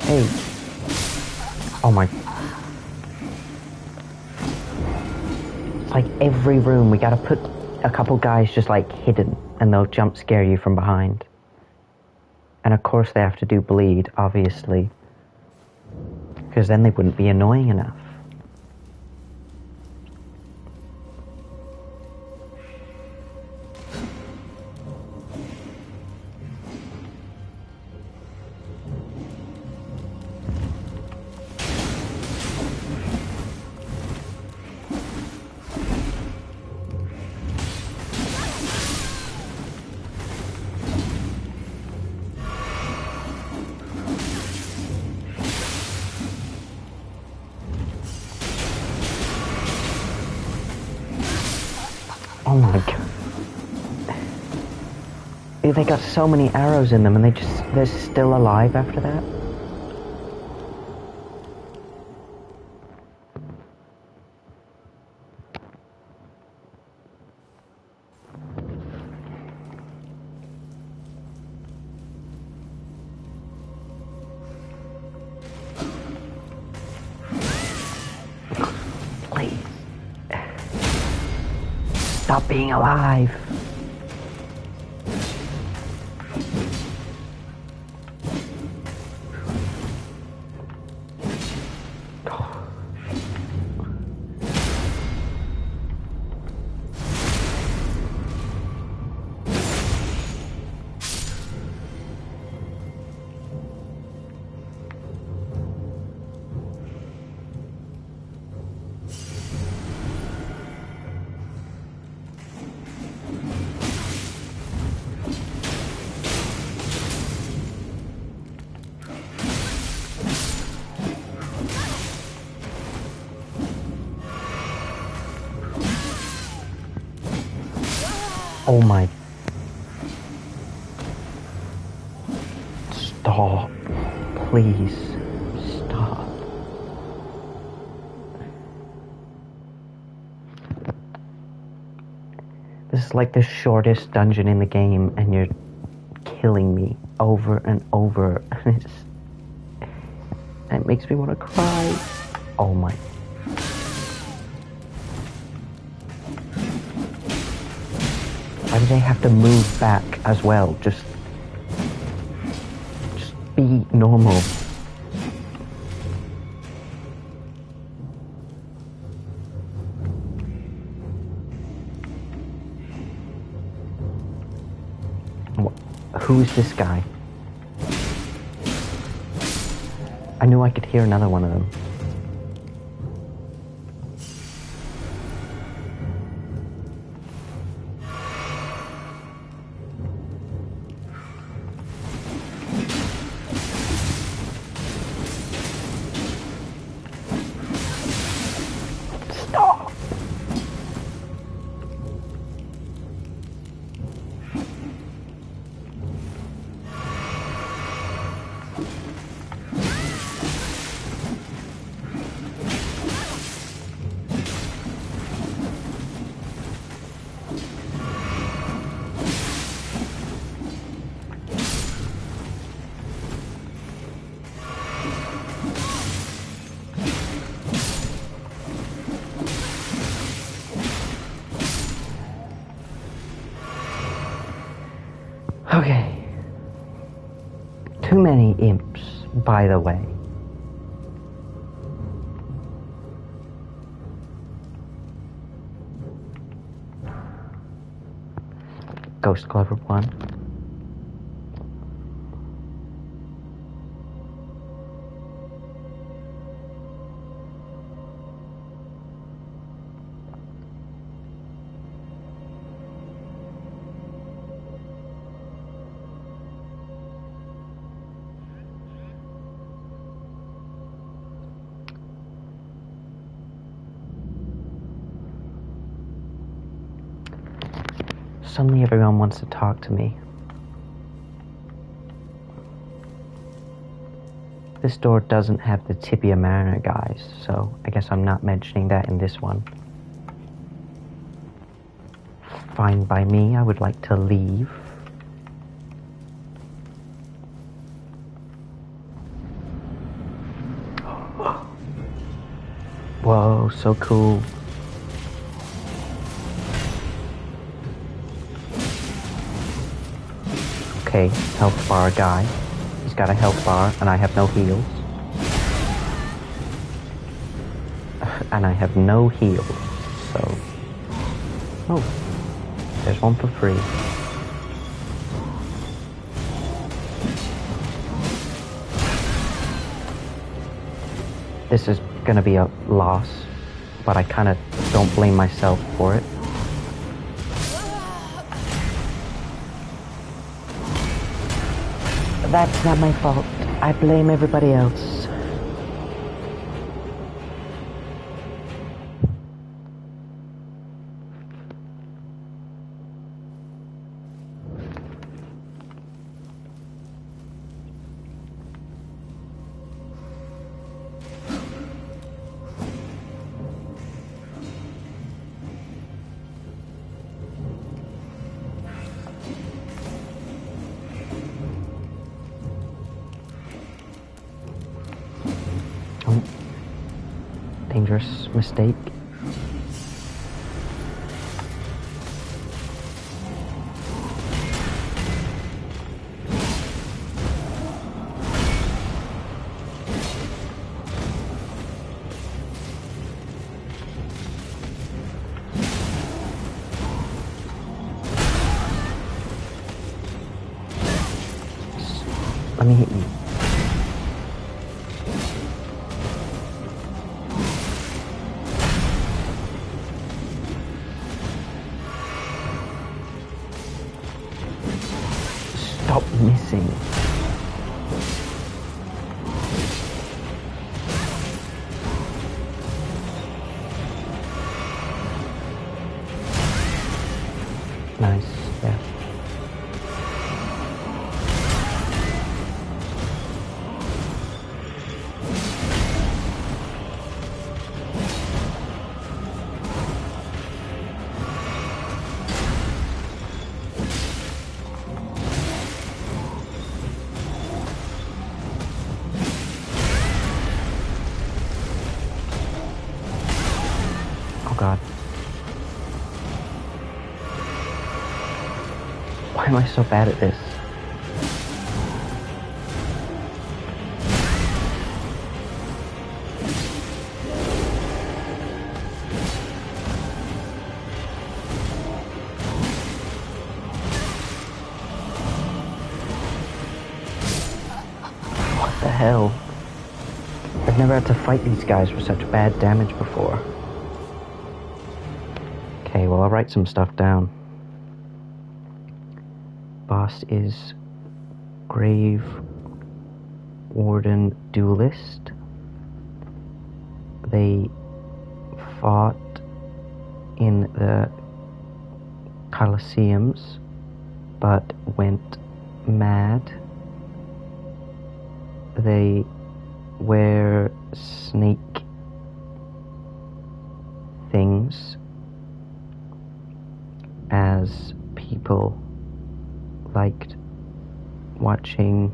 Hey. Oh my. It's like every room we gotta put a couple guys just like hidden, and they'll jump scare you from behind. And of course they have to do bleed, obviously. Because then they wouldn't be annoying enough. Oh my god. They got so many arrows in them and they're still alive after that? Please. Stop being alive. Oh my. Stop. Please. Stop. This is like the shortest dungeon in the game and you're killing me over and over. And it makes me want to cry. Oh my. Why do they have to move back as well? Just be normal. Who's this guy? I knew I could hear another one of them. Okay. Too many imps, by the way. Ghost Clover 1. Suddenly everyone wants to talk to me. This door doesn't have the tibia mariner, guys, so I guess I'm not mentioning that in this one. Fine by me, I would like to leave. Whoa, so cool. Okay, health bar guy. He's got a health bar, and I have no heals. And I have no heals, so... Oh, there's one for free. This is gonna be a loss, but I kinda don't blame myself for it. That's not my fault. I blame everybody else. dangerous mistake. Let me hit you. Stop missing. Nice, yeah. Oh god. Why am I so bad at this? What the hell? I've never had to fight these guys with such bad damage before. Okay, well, I'll write some stuff down. Boss is Grave Warden Duelist. They fought in the Colosseums, but went mad. They wear snake things as people liked watching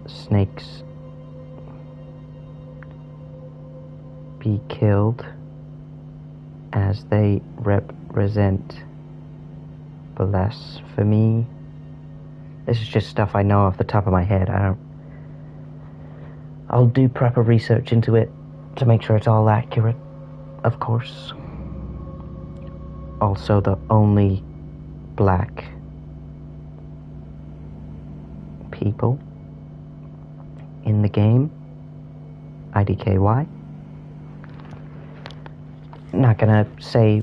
snakes be killed, as they represent blasphemy. This is just stuff I know off the top of my head. I'll do proper research into it to make sure it's all accurate, of course. Also, the only black people in the game, IDKY. Not gonna say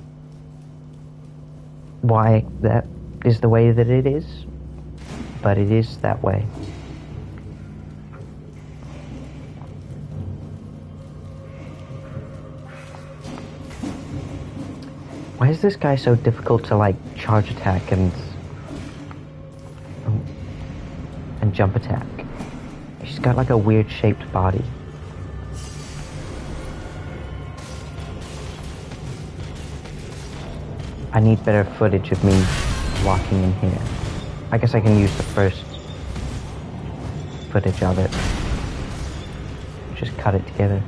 why that is the way that it is, but it is that way. Why is this guy so difficult to, like, charge attack and jump attack? She's got, like, a weird shaped body. I need better footage of me walking in here. I guess I can use the first footage of it. Just cut it together.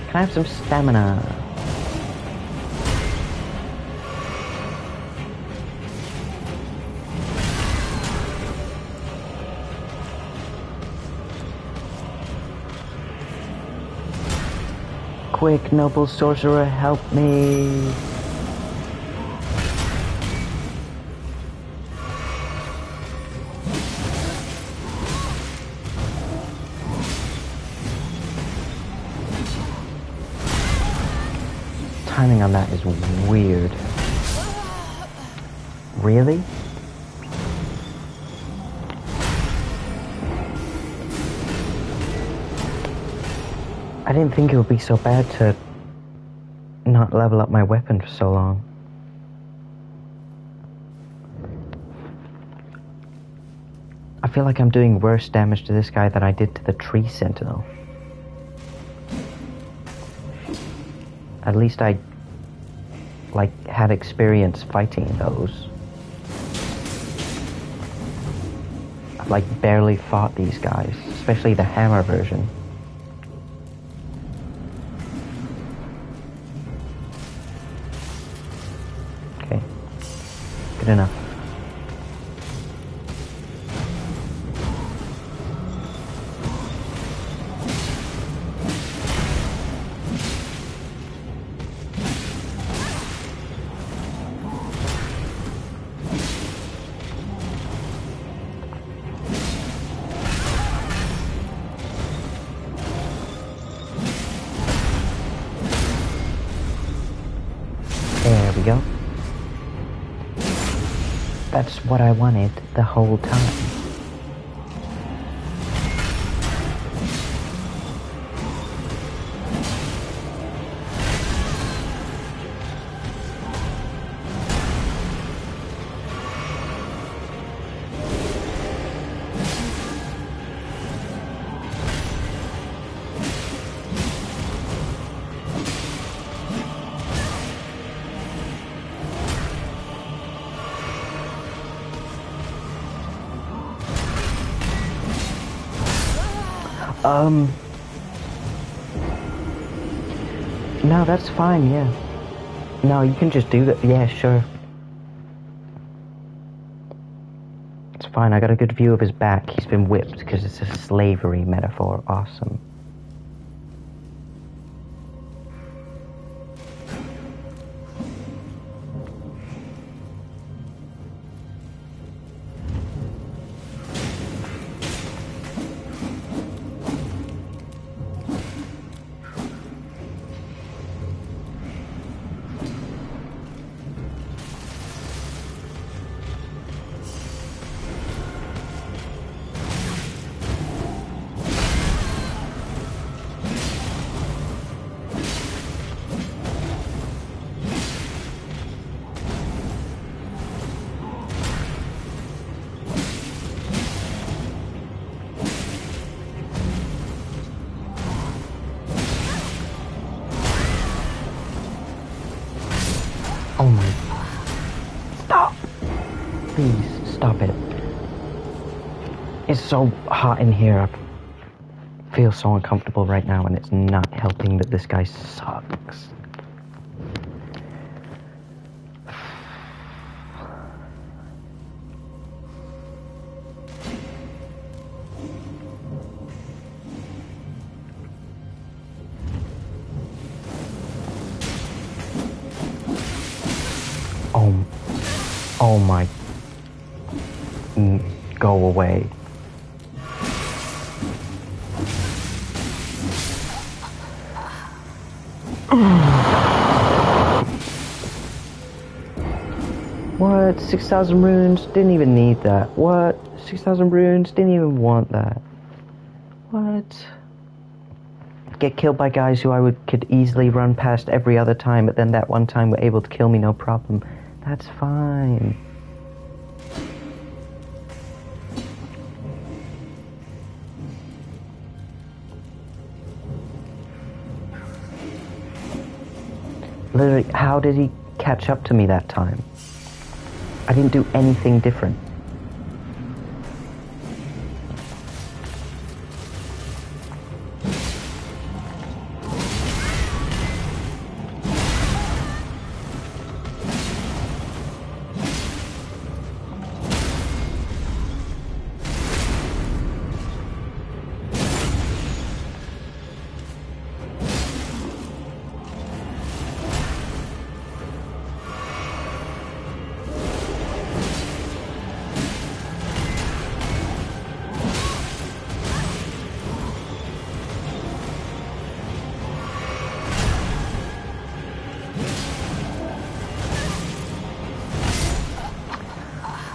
Can I have some stamina? Quick, noble sorcerer, help me! Timing on that is weird. Really? I didn't think it would be so bad to not level up my weapon for so long. feel like I'm doing worse damage to this guy than I did to the tree sentinel. At least I, like, had experience fighting those. I've, like, barely fought these guys, especially the hammer version. Okay. Good enough. There we go. That's what I wanted the whole time. No, that's fine, yeah. No, you can just do that. Yeah, sure. It's fine, I got a good view of his back. He's been whipped because it's a slavery metaphor. Awesome. Oh my... Stop! Please, stop it. It's so hot in here. I feel so uncomfortable right now, and it's not helping that this guy sucks. Oh my... Go away. What? 6,000 runes? Didn't even need that. What? 6,000 runes? Didn't even want that. What? Get killed by guys who could easily run past every other time, but then that one time were able to kill me no problem. That's fine. Literally, how did he catch up to me that time? I didn't do anything different.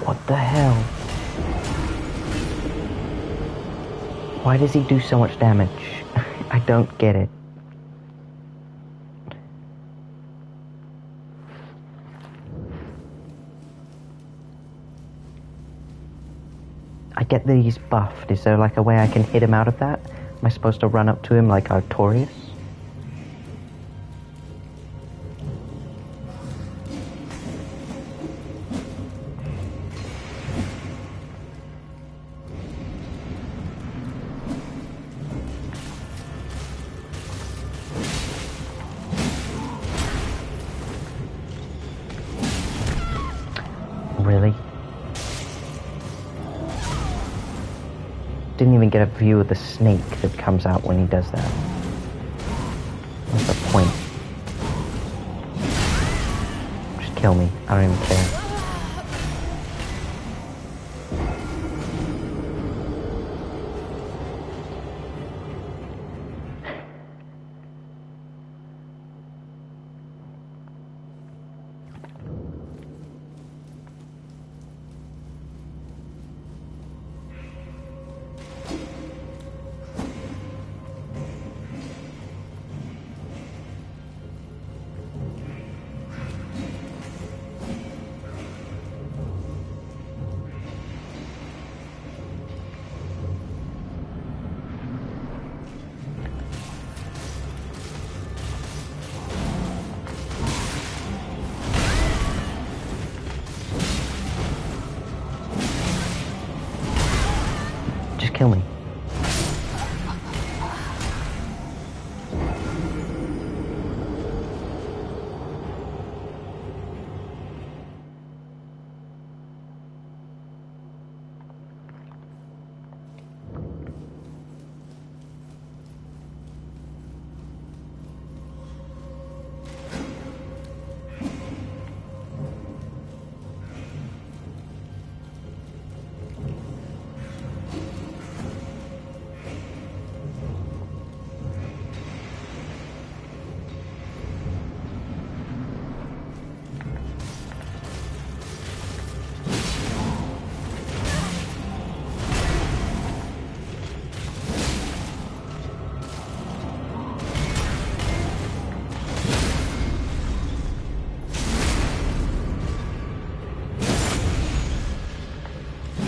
What the hell? Why does he do so much damage? I don't get it. I get that he's buffed. Is there like a way I can hit him out of that? Am I supposed to run up to him like Artorias? Really? Didn't even get a view of the snake that comes out when he does that. What's the point? Just kill me. I don't even care. Just kill me.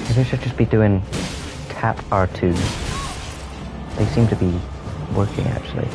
Maybe I should just be doing tap R2. They seem to be working actually.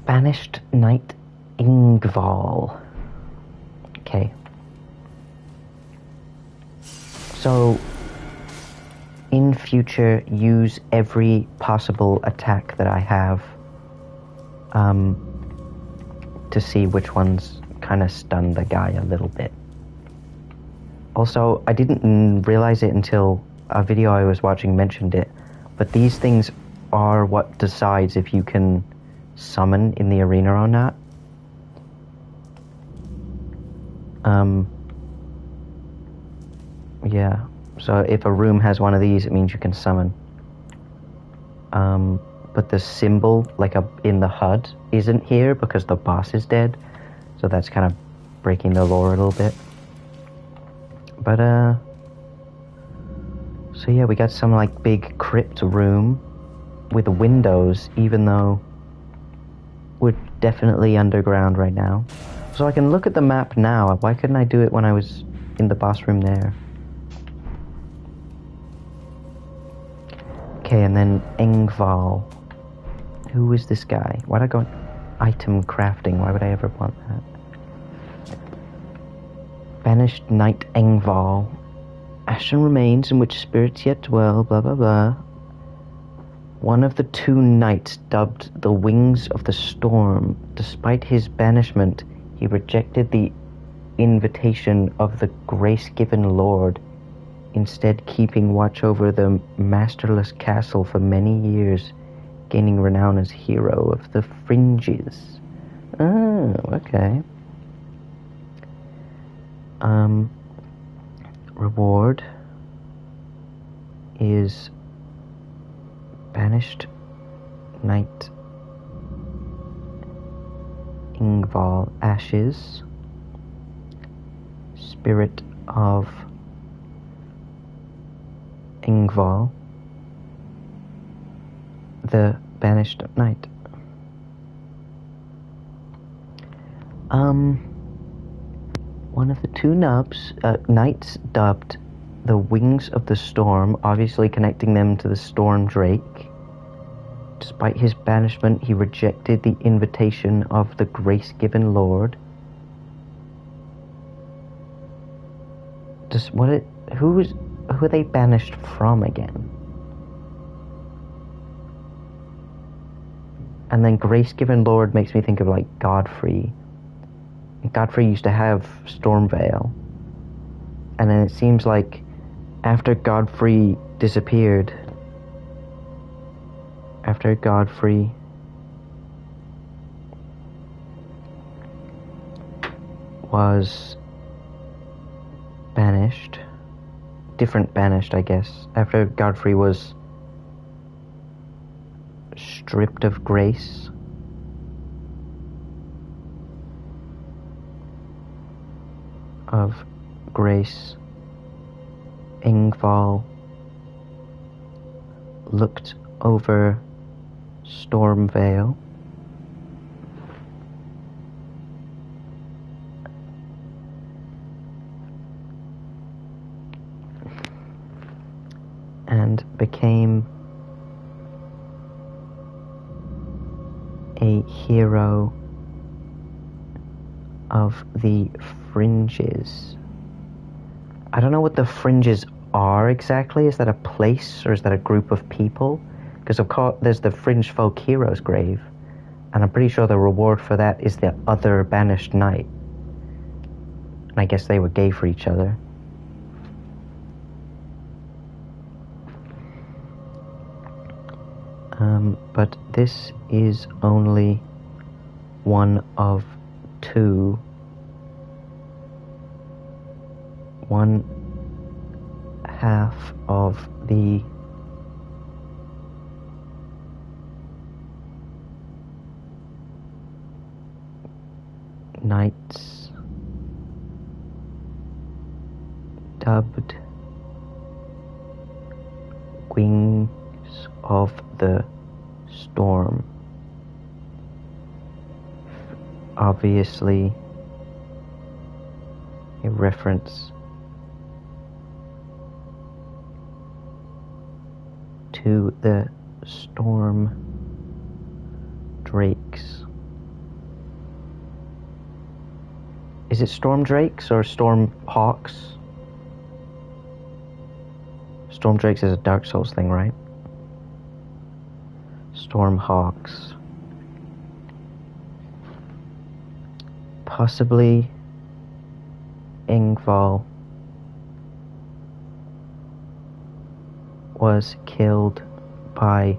Banished Knight Ingval. Okay. So, in future, use every possible attack that I have to see which ones kind of stun the guy a little bit. Also, I didn't realize it until a video I was watching mentioned it, but these things are what decides if you can summon in the arena or not. Yeah, so if a room has one of these, it means you can summon. But the symbol, like in the HUD, isn't here because the boss is dead, so that's kind of breaking the lore a little bit. But, so yeah, we got some, like, big crypt room with windows, even though we're definitely underground right now. So I can look at the map now. Why couldn't I do it when I was in the boss room there? Okay, and then Engval. Who is this guy? Why'd I go item crafting? Why would I ever want that? Banished Knight Engval. Ashen remains in which spirits yet dwell, blah blah blah. One of the two knights dubbed the Wings of the Storm. Despite his banishment, he rejected the invitation of the grace-given Lord, instead keeping watch over the masterless castle for many years. gaining renown as hero of the fringes. Oh, okay. Reward is banished knight Ingval ashes, spirit of Ingval, the banished knight. One of the two knights dubbed the Wings of the Storm, obviously connecting them to the Storm Drake. Despite his banishment, he rejected the invitation of the grace-given Lord. Who are they banished from again? And then grace-given Lord makes me think of like Godfrey. Godfrey used to have Stormveil. And then it seems like after Godfrey disappeared, after Godfrey was banished, different banished, I guess, after Godfrey was stripped of grace, Ingval looked over Stormveil and became a hero of the fringes. I don't know what the fringes are exactly. Is that a place or is that a group of people? Because of course there's the Fringe Folk Hero's grave, and I'm pretty sure the reward for that is the other banished knight. And I guess they were gay for each other. But this is only one of two. One half of the knights dubbed Wings of the Storm. Obviously a reference to the Storm Drakes. Is it Storm Drakes or Storm Hawks? Storm Drakes is a Dark Souls thing, right? Storm Hawks. Possibly Ingval was killed by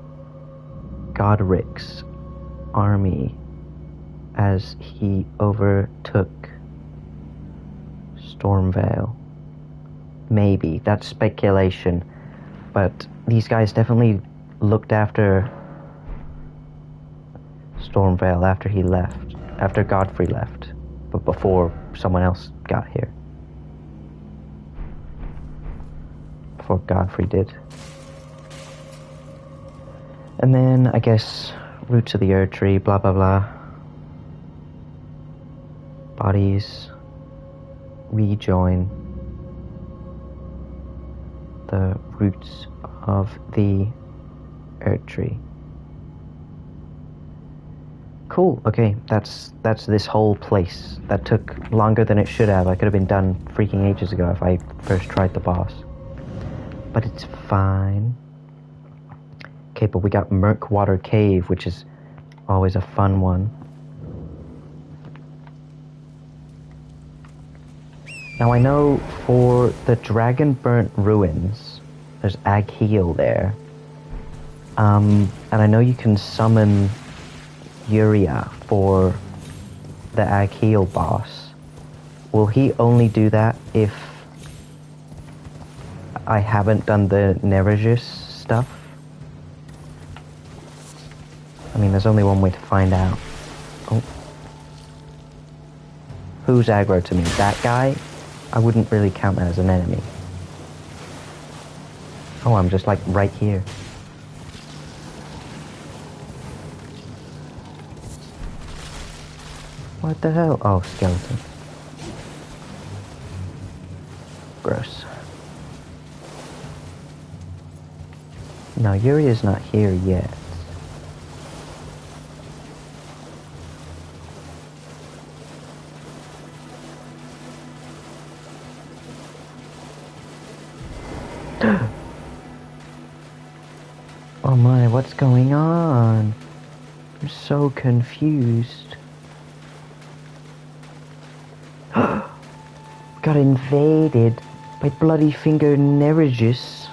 Godric's army as he overtook Stormveil. Maybe, that's speculation, but these guys definitely looked after Stormveil after he left, after Godfrey left, but before someone else got here. Before Godfrey did. And then, I guess, roots of the Erd Tree, blah blah blah. Bodies rejoin the roots of the Erd Tree. Cool, okay, that's this whole place. That took longer than it should have. I could have been done freaking ages ago if I first tried the boss. But it's fine. Okay, but we got Murkwater Cave, which is always a fun one. Now I know for the Dragon Burnt Ruins, there's Agheel there. And I know you can summon Yuria for the Akhil boss. Will he only do that if I haven't done the Nereus stuff? I mean, there's only one way to find out. Oh. Who's aggro to me? That guy? I wouldn't really count that as an enemy. Oh, I'm just like right here. What the hell? Oh, skeleton. Gross. No, Yuri is not here yet. Oh my, what's going on? I'm so confused. Got invaded by Bloody Finger Nereus.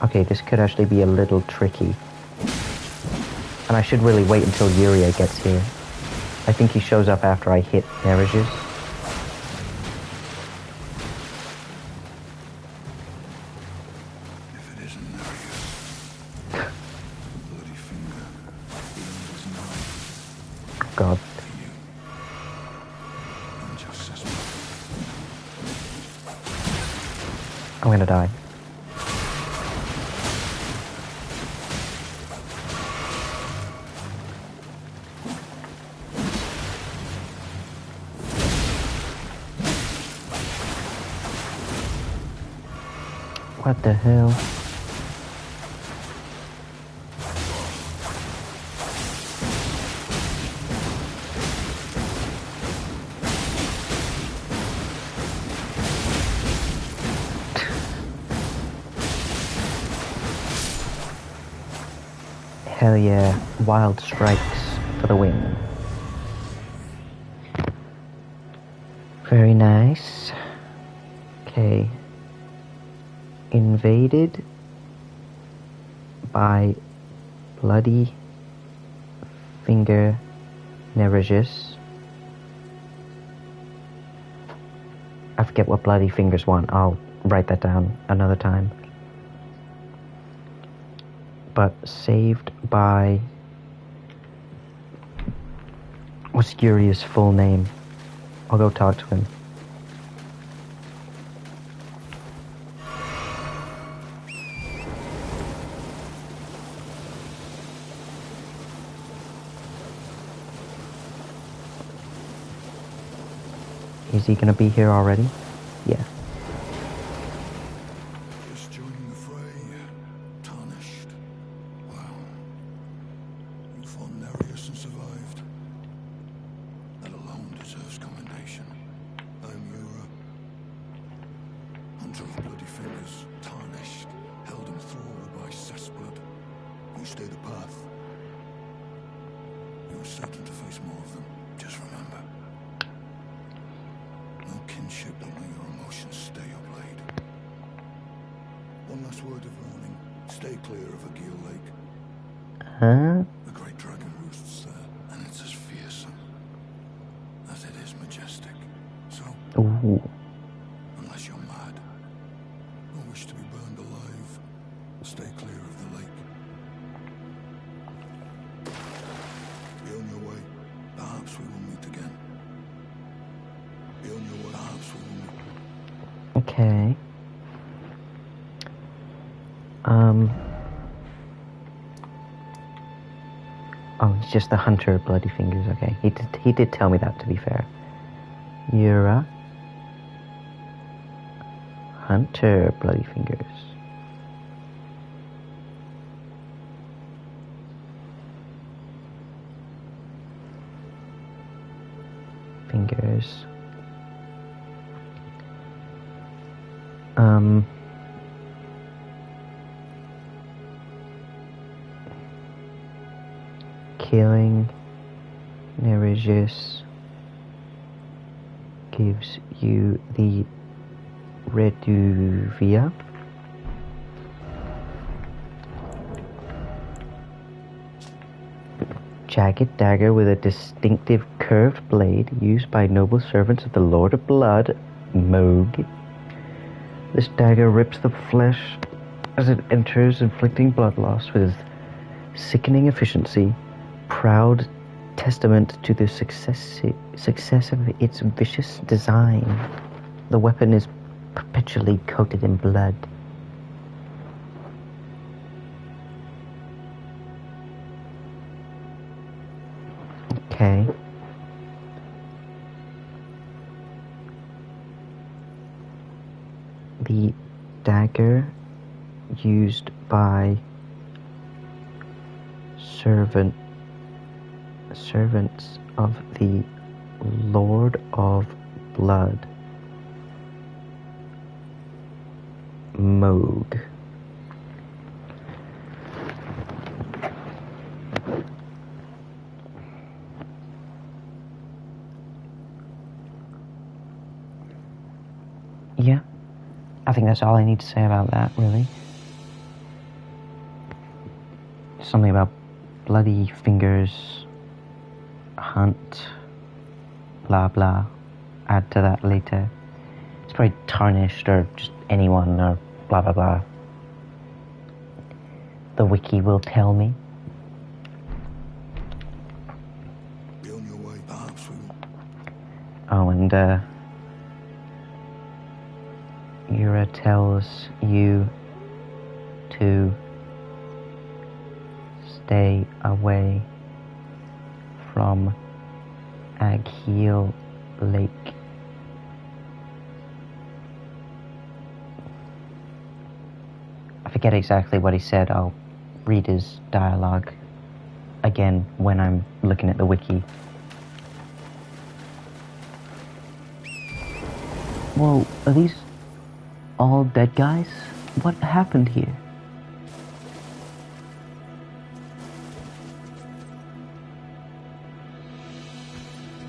Okay, this could actually be a little tricky. And I should really wait until Yuria gets here. I think he shows up after I hit Nereus. God. I'm gonna die. What the hell? Hell yeah, wild strikes for the win. Very nice. Okay. Invaded by Bloody Finger Nereus. I forget what Bloody Fingers want. I'll write that down another time. But saved by... What's Yuri's full name? I'll go talk to him. Is he gonna be here already? Yeah. Just joining the fray, tarnished. Wow. You fought Nereus and survived. That alone deserves commendation. I'm Yura. Hunter of Bloody Fingers, tarnished, held in thrall by Cessblood. You stay the path. You're certain to face more of them. Just remember. No kinship, don't let your emotions stay up late. One last word of warning. Stay clear of Agheel Lake. Huh? The great dragon roosts there, and it's as fearsome as it is majestic. So, Ooh. unless you're mad, or wish to be burned alive, stay clear of the lake. Be on your way. Perhaps we will meet again. Be on your way. Perhaps we will meet. Okay. Oh, he's just the hunter of Bloody Fingers. Okay, he did tell me that, to be fair. Yura, hunter of Bloody Fingers. Fingers. Killing Nereus gives you the Reduvia. Jagged dagger with a distinctive curved blade used by noble servants of the Lord of Blood, Moog. This dagger rips the flesh as it enters, inflicting blood loss with sickening efficiency, proud testament to the success of its vicious design. The weapon is perpetually coated in blood. Okay. The dagger used by servants of the Lord of Blood, Moog. Yeah, I think that's all I need to say about that, really. Something about bloody fingers, hunt, blah blah. Add to that later. It's probably tarnished or just anyone or blah blah blah. The wiki will tell me. Be on your way, perhaps we will. Oh, and Yura tells you to stay away from Agheel Lake. I forget exactly what he said. I'll read his dialogue again when I'm looking at the wiki. Whoa, are these all dead guys? What happened here?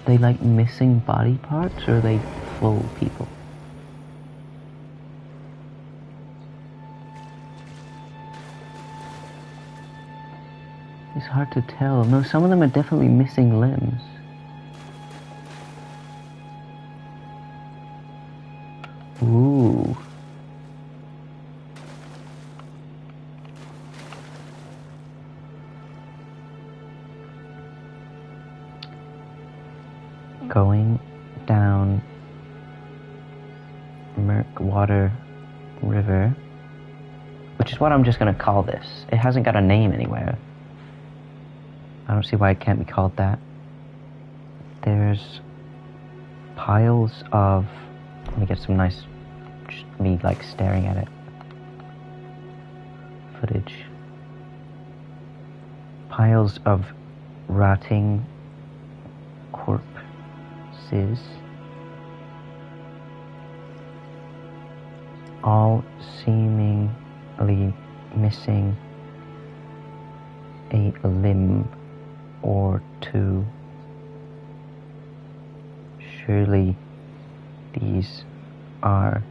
They like missing body parts, or are they full people? It's hard to tell. No, some of them are definitely missing limbs. Ooh. Going down Mirkwater River, which is what I'm just going to call this. It hasn't got a name anywhere. I don't see why it can't be called that. There's piles of... Let me get some nice... just me, like, staring at it. Footage. Piles of rotting corpses. All seemingly missing a limb or two. Surely these are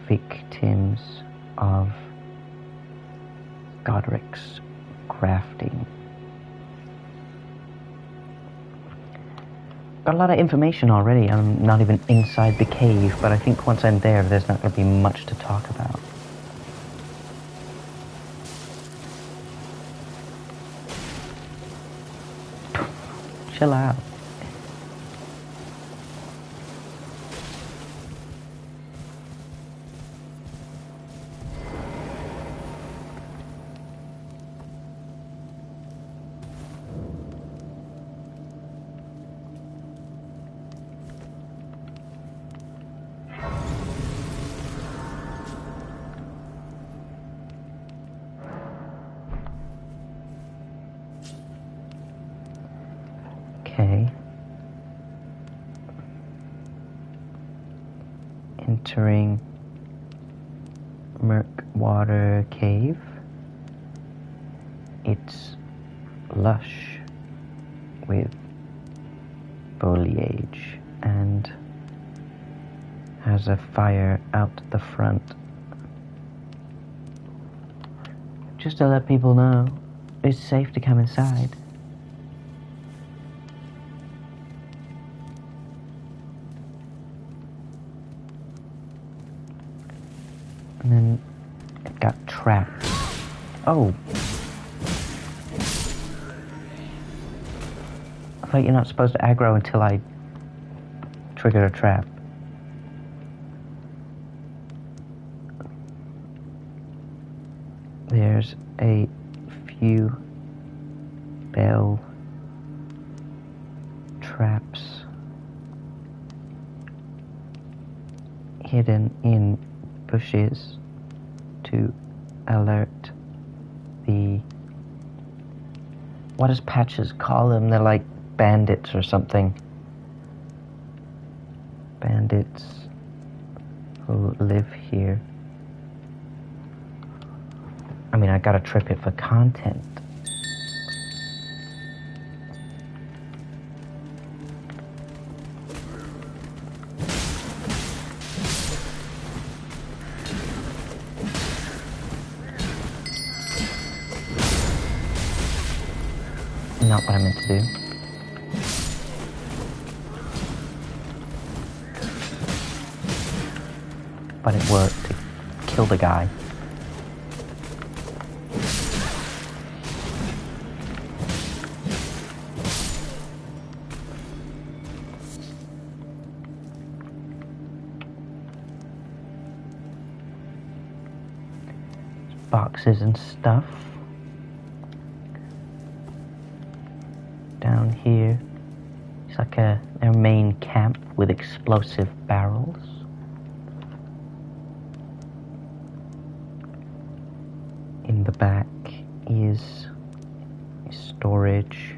victims of Godric's crafting. Got a lot of information already. I'm not even inside the cave, but I think once I'm there, there's not going to be much to talk about. Chill out. Okay. Entering Mirkwater Cave. It's lush with foliage and has a fire out the front. Just to let people know, it's safe to come inside. And then it got trapped. Oh! I thought you're not supposed to aggro until I trigger a trap. There's a few bell traps hidden in bushes to alert the... What does Patches call them? They're like bandits or something. Bandits who live here. I mean, I gotta trip it for content. Not what I meant to do. But it worked to kill the guy. Boxes and stuff. Down here, it's like their main camp with explosive barrels. In the back is a storage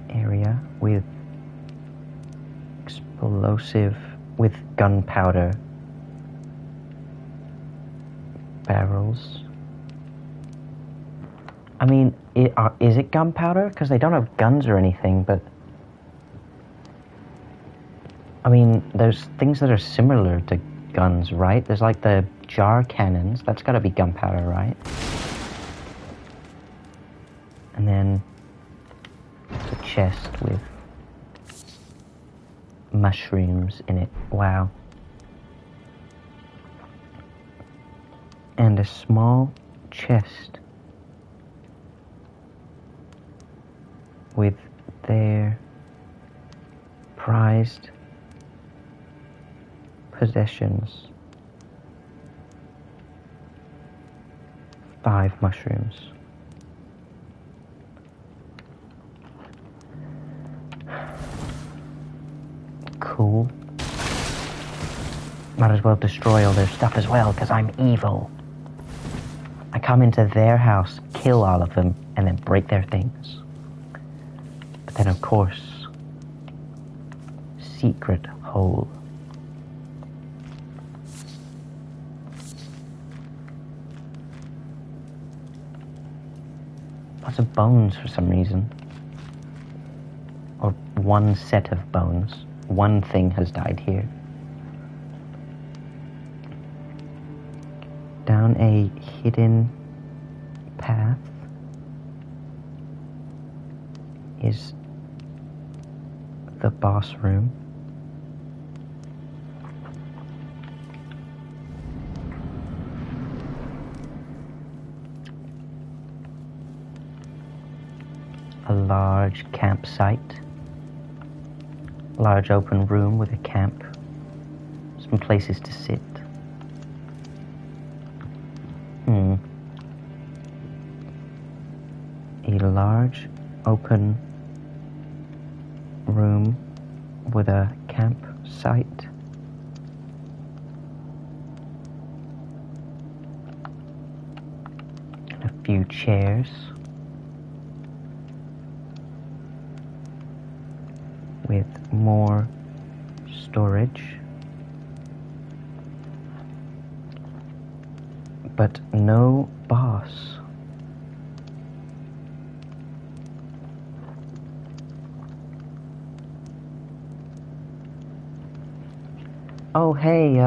area with with gunpowder barrels. I mean, is it gunpowder? Because they don't have guns or anything, but... I mean, there's things that are similar to guns, right? There's like the jar cannons. That's gotta be gunpowder, right? And then... a chest with... mushrooms in it. Wow. And a small chest with their prized possessions. 5 mushrooms. Cool. Might as well destroy all their stuff as well, because I'm evil. I come into their house, kill all of them, and then break their things. But then, of course, secret hole. Lots of bones for some reason. Or one set of bones. One thing has died here. Down a hidden path is the boss room. A large campsite. Large open room with a camp. Some places to sit. A large open room with a campsite. And a few chairs. With more storage. But no boss. Oh, hey,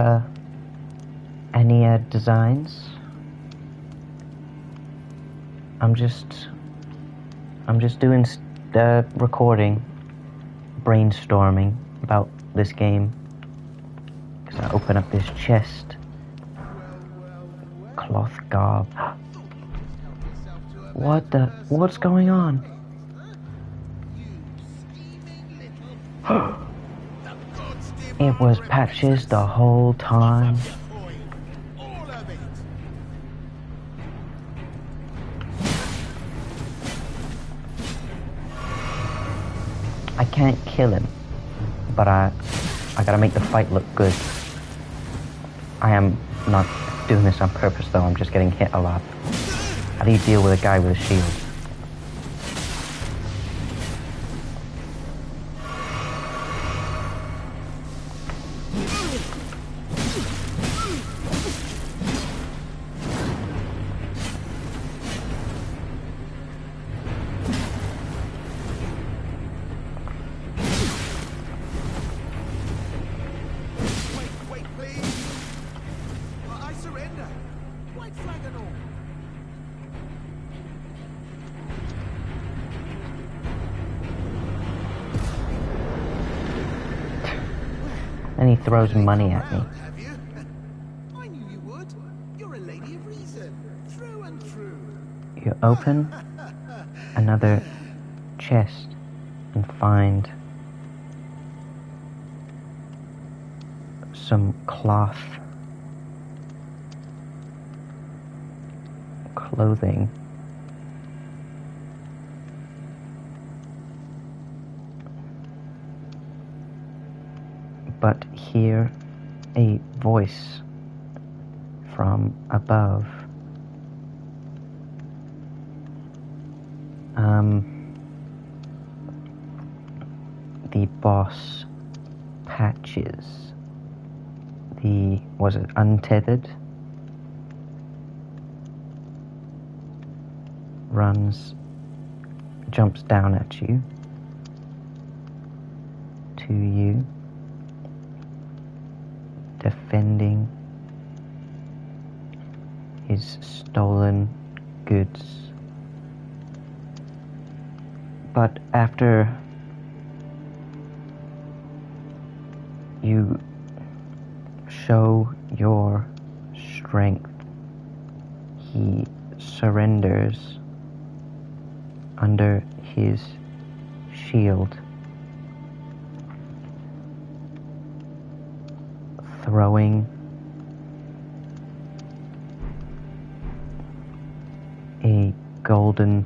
any, designs? I'm just doing, recording, brainstorming about this game. Because I open up this chest. Cloth garb. What's going on? It was Patches the whole time. I can't kill him, but I gotta make the fight look good. I am not doing this on purpose though, I'm just getting hit a lot. How do you deal with a guy with a shield? Wait, please. I surrender. White flag and all. And he throws money at me. Have you? I knew you would. You're a lady of reason, through and through. You open another chest and find some cloth clothing. But hear a voice from above. The boss Patches. Was it untethered? Jumps down at you. To you. Defending his stolen goods. But after you show your strength, he surrenders under his shield, throwing a golden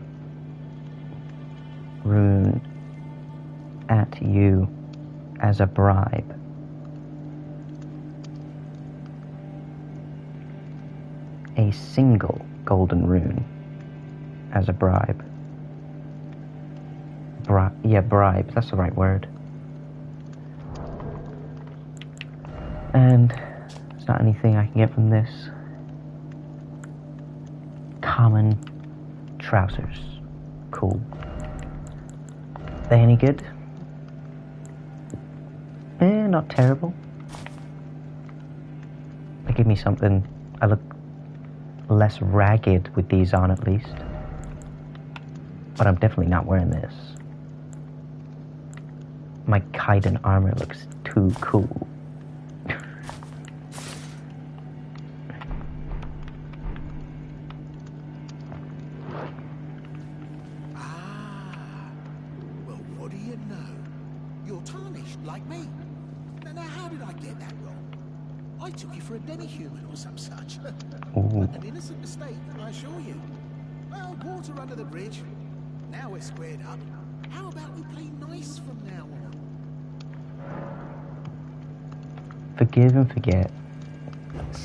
rune at you as a bribe. A single golden rune as a bribe. Bribe, that's the right word. And there's not anything I can get from this. Common trousers. Cool. They any good? Not terrible. They give me something. I look less ragged with these on at least. But I'm definitely not wearing this. My Kaiden armor looks too cool. Well, what do you know? You're tarnished, like me. Now, how did I get that wrong? I took you for a demi-human or some such. Ooh. An innocent mistake, I assure you. Well, water under the bridge. Now we're squared up. How about we play nice from now on? Forgive and forget.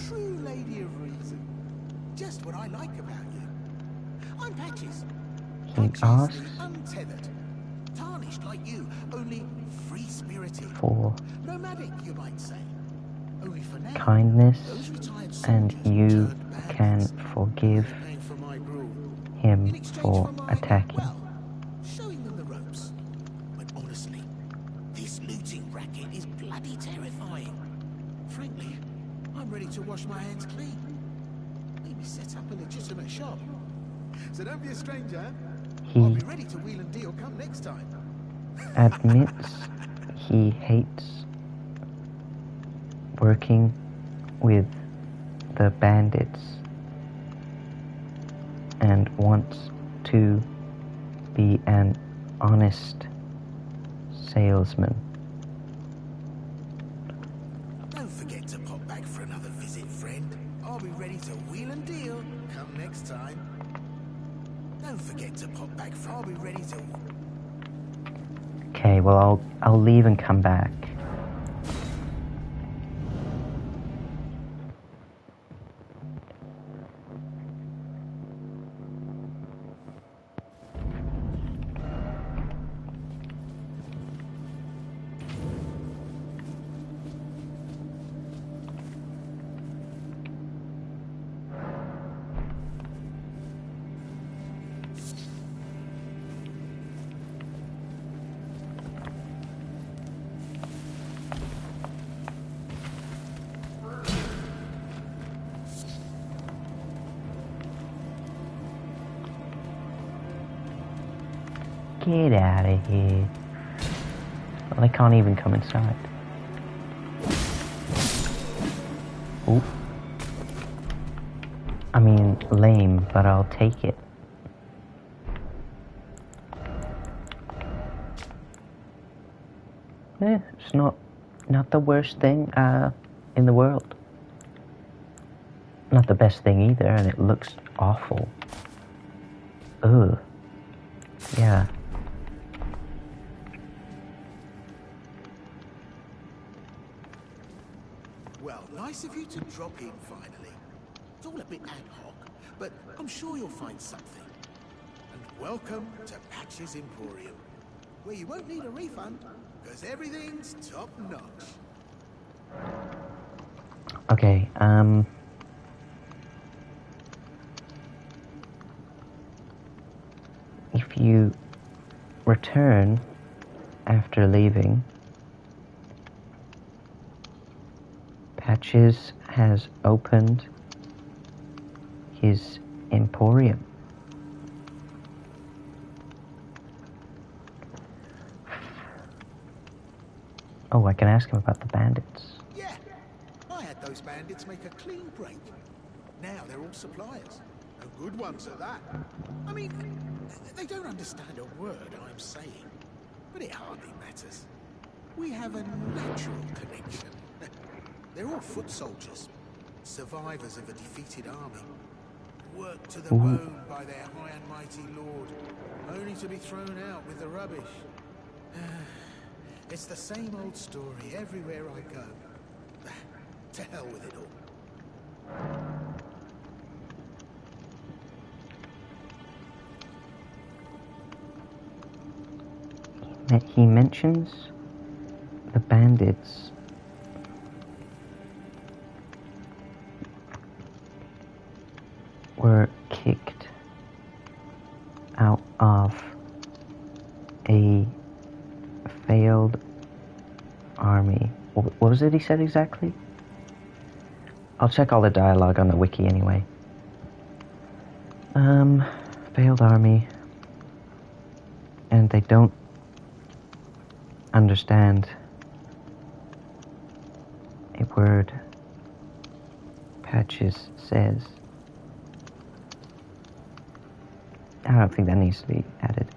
True lady of reason. Just what I like about you. I'm Patches. He asks Untethered. Tarnished like you, only free-spirited. for Nomadic, you might say. Only for now. kindness, Those retired and soldiers you turned bad can guys. forgive Paying for my gruel. him In exchange for my, attacking. well, showing them the ropes. But honestly, this looting racket is bloody terrifying. Frankly, I'm ready to wash my hands clean. Maybe set up a legitimate shop. So don't be a stranger. I'll He be ready to wheel and deal come next time. admits he hates working with the bandits and wants to be an honest salesman. Don't forget to pop back for another visit, friend. I'll be ready to wheel and deal come next time. Don't forget to pop back for... I'll be ready to... Okay, well I'll leave and come back. Get out of here. Well, they can't even come inside. Ooh. I mean, lame, but I'll take it. It's not the worst thing in the world. Not the best thing either, and it looks awful. Ugh. Yeah. Well, nice of you to drop in finally. It's all a bit ad hoc, but I'm sure you'll find something. And welcome to Patch's Emporium, where you won't need a refund, because everything's top-notch. Okay, if you return after leaving, Patches has opened his emporium. Oh, I can ask him about the bandits. Yeah, I had those bandits make a clean break. Now they're all suppliers, and good ones at that. I mean, they don't understand a word I'm saying, but it hardly matters. We have a natural connection. They're all foot soldiers, survivors of a defeated army, worked to the bone by their high and mighty lord, only to be thrown out with the rubbish. It's the same old story everywhere I go. To hell with it all. He mentions the bandits were kicked out of a failed army. What was it he said exactly? I'll check all the dialogue on the wiki anyway. Failed army. And they don't understand a word Patches says. I don't think that needs to be added.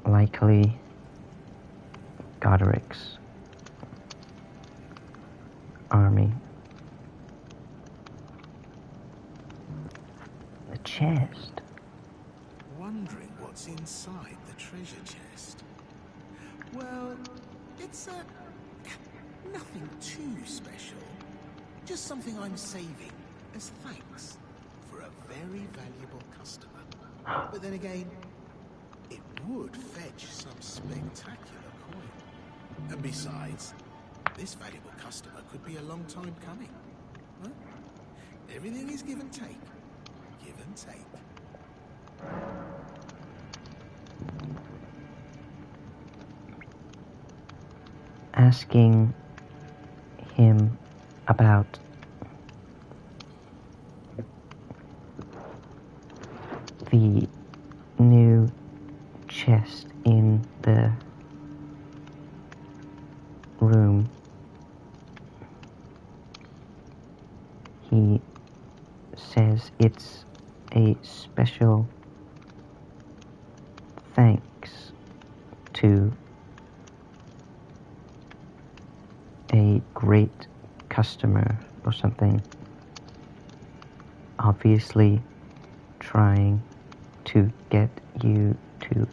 Likely Godric's army. The chest. Wondering what's inside the treasure chest. Well, it's nothing too special. Just something I'm saving as thanks for a very valuable customer. But then again, it would fetch some spectacular coin. And besides, this valuable customer could be a long time coming. Huh? Everything is give and take. Give and take. asking him about the new chest in the room. He says it's a special thanks to a great customer or something. Obviously trying to get you to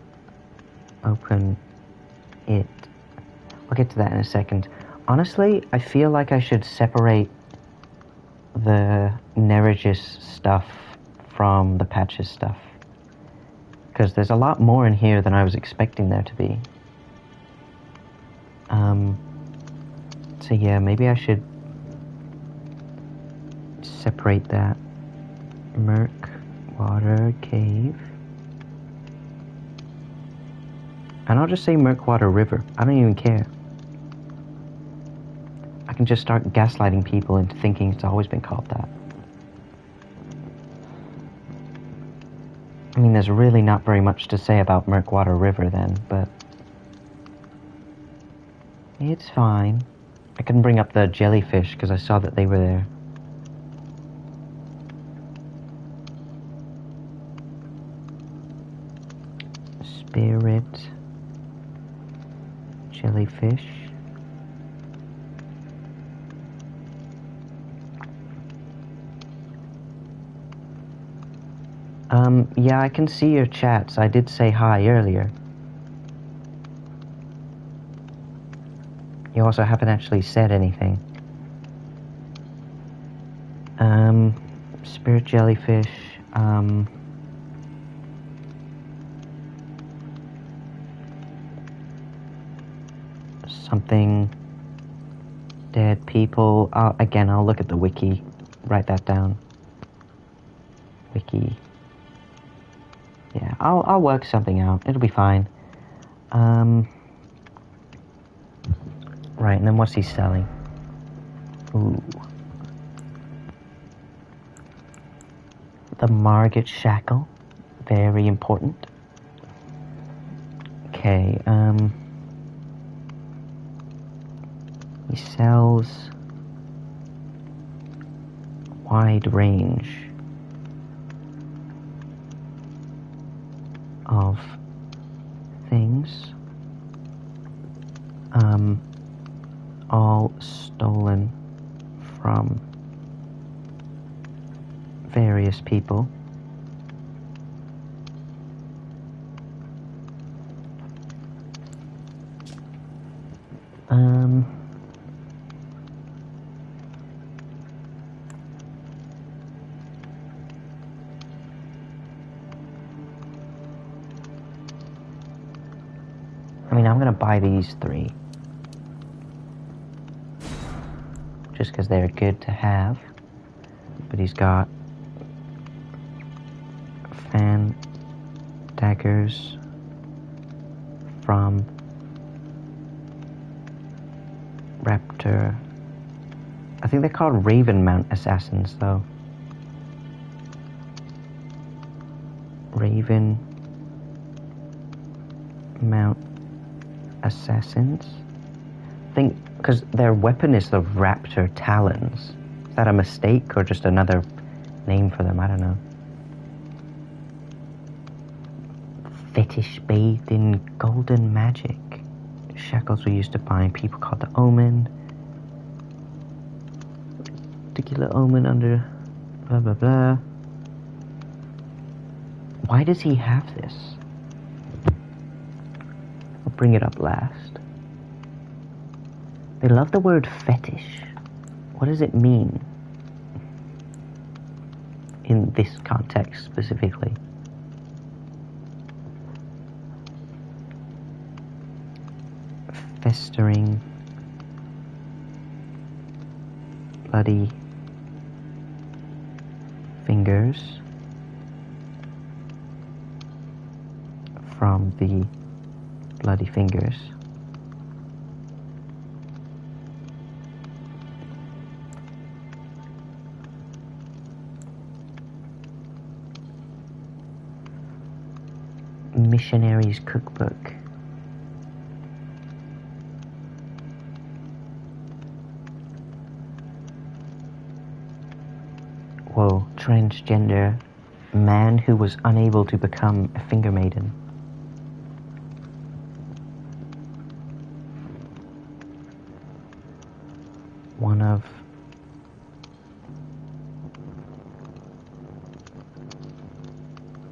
open it. I'll get to that in a second. Honestly, I feel like I should separate the Neregis stuff from the Patches stuff, because there's a lot more in here than I was expecting there to be. So yeah, maybe I should separate that. Murkwater Cave. And I'll just say Murkwater River. I don't even care. I can just start gaslighting people into thinking it's always been called that. I mean, there's really not very much to say about Murkwater River then, but it's fine. I couldn't bring up the jellyfish because I saw that they were there. Spirit jellyfish. Yeah, I can see your chats. I did say hi earlier. You also haven't actually said anything. Spirit jellyfish, something, dead people. Again, I'll look at the wiki, write that down. Wiki. Yeah, I'll work something out. It'll be fine. Right, and then what's he selling? Ooh. The Margate Shackle. Very important. Okay, he sells wide range of things, all stolen from various people. I mean, I'm gonna buy these 3. Just because they're good to have. But he's got fan daggers from Raptor. I think they're called Raven Mount Assassins, though. Raven Mount Assassins? I think because their weapon is the Raptor Talons. Is that a mistake or just another name for them? I don't know. Fetish bathed in golden magic. Shackles were used to bind people called the Omen. Particular omen under blah blah blah. Why does he have this? I'll bring it up last. They love the word fetish. What does it mean? In this context specifically. Festering bloody fingers from the bloody fingers. missionary's cookbook. Whoa, transgender man who was unable to become a finger maiden. One of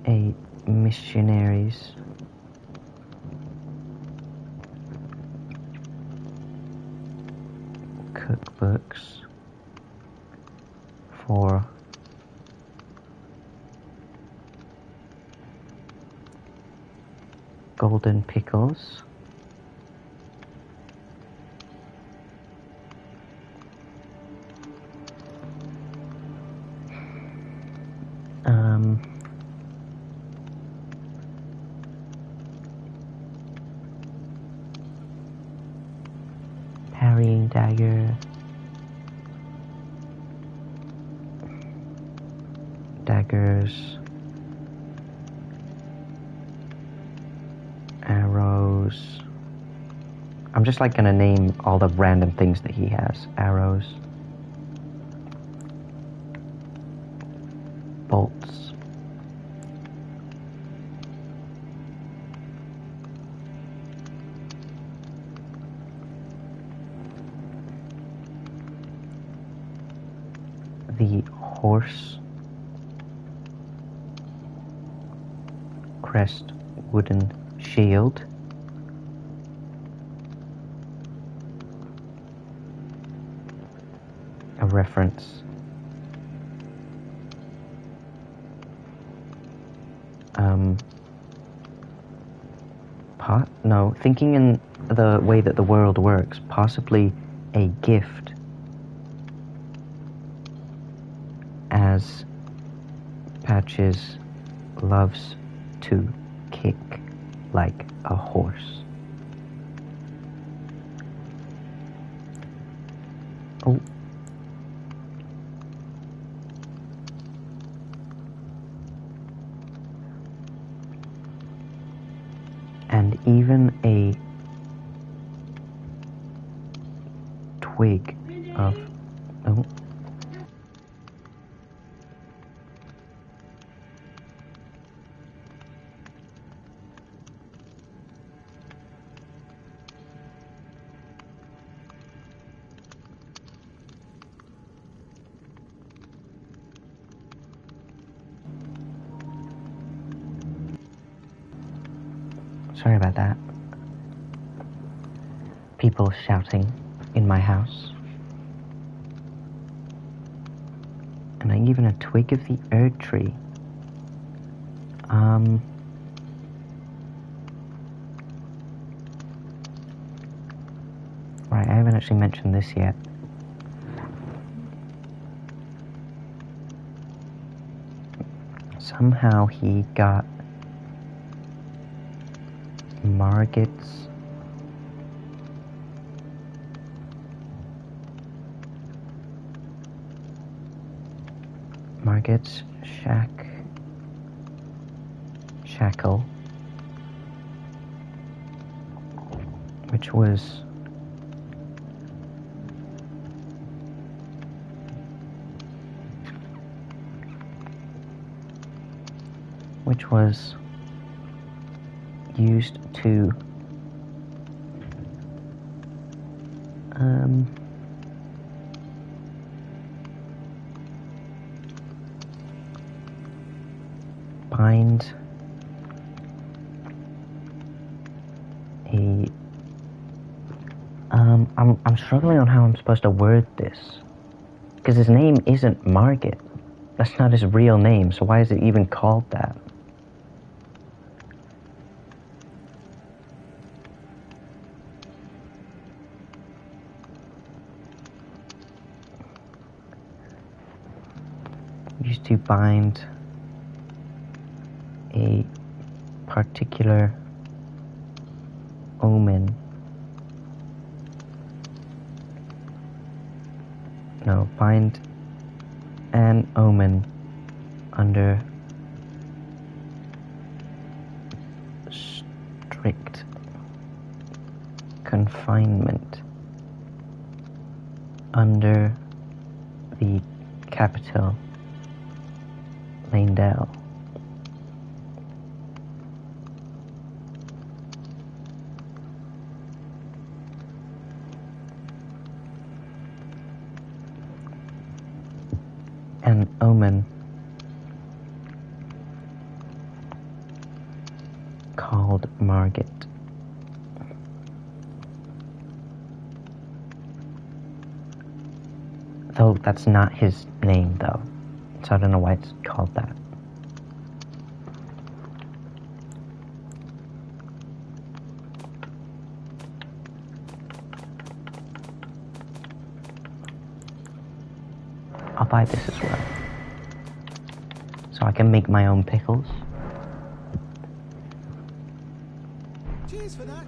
a missionary's cookbooks for golden pickles. Parrying dagger. Daggers. Arrows. I'm just like gonna name all the random things that he has. Arrows. Bolts. The horse crest wooden shield. A reference. No, thinking in the way that the world works, possibly a gift, as Patches loves to kick like a horse. Oh. And even a twig of... Oh. Sorry about that. People shouting in my house. And even a twig of the Erd tree. Right, I haven't actually mentioned this yet. Somehow he got Margit's shackle, which was used to bind a I'm struggling on how I'm supposed to word this, because his name isn't Margit. That's not his real name, so why is it even called that? Used to bind a particular omen. No, bind an omen under confinement under the capital, Landell. An omen called Margit. Though that's not his name, though. So I don't know why it's called that. I'll buy this as well. So I can make my own pickles. Cheers for that.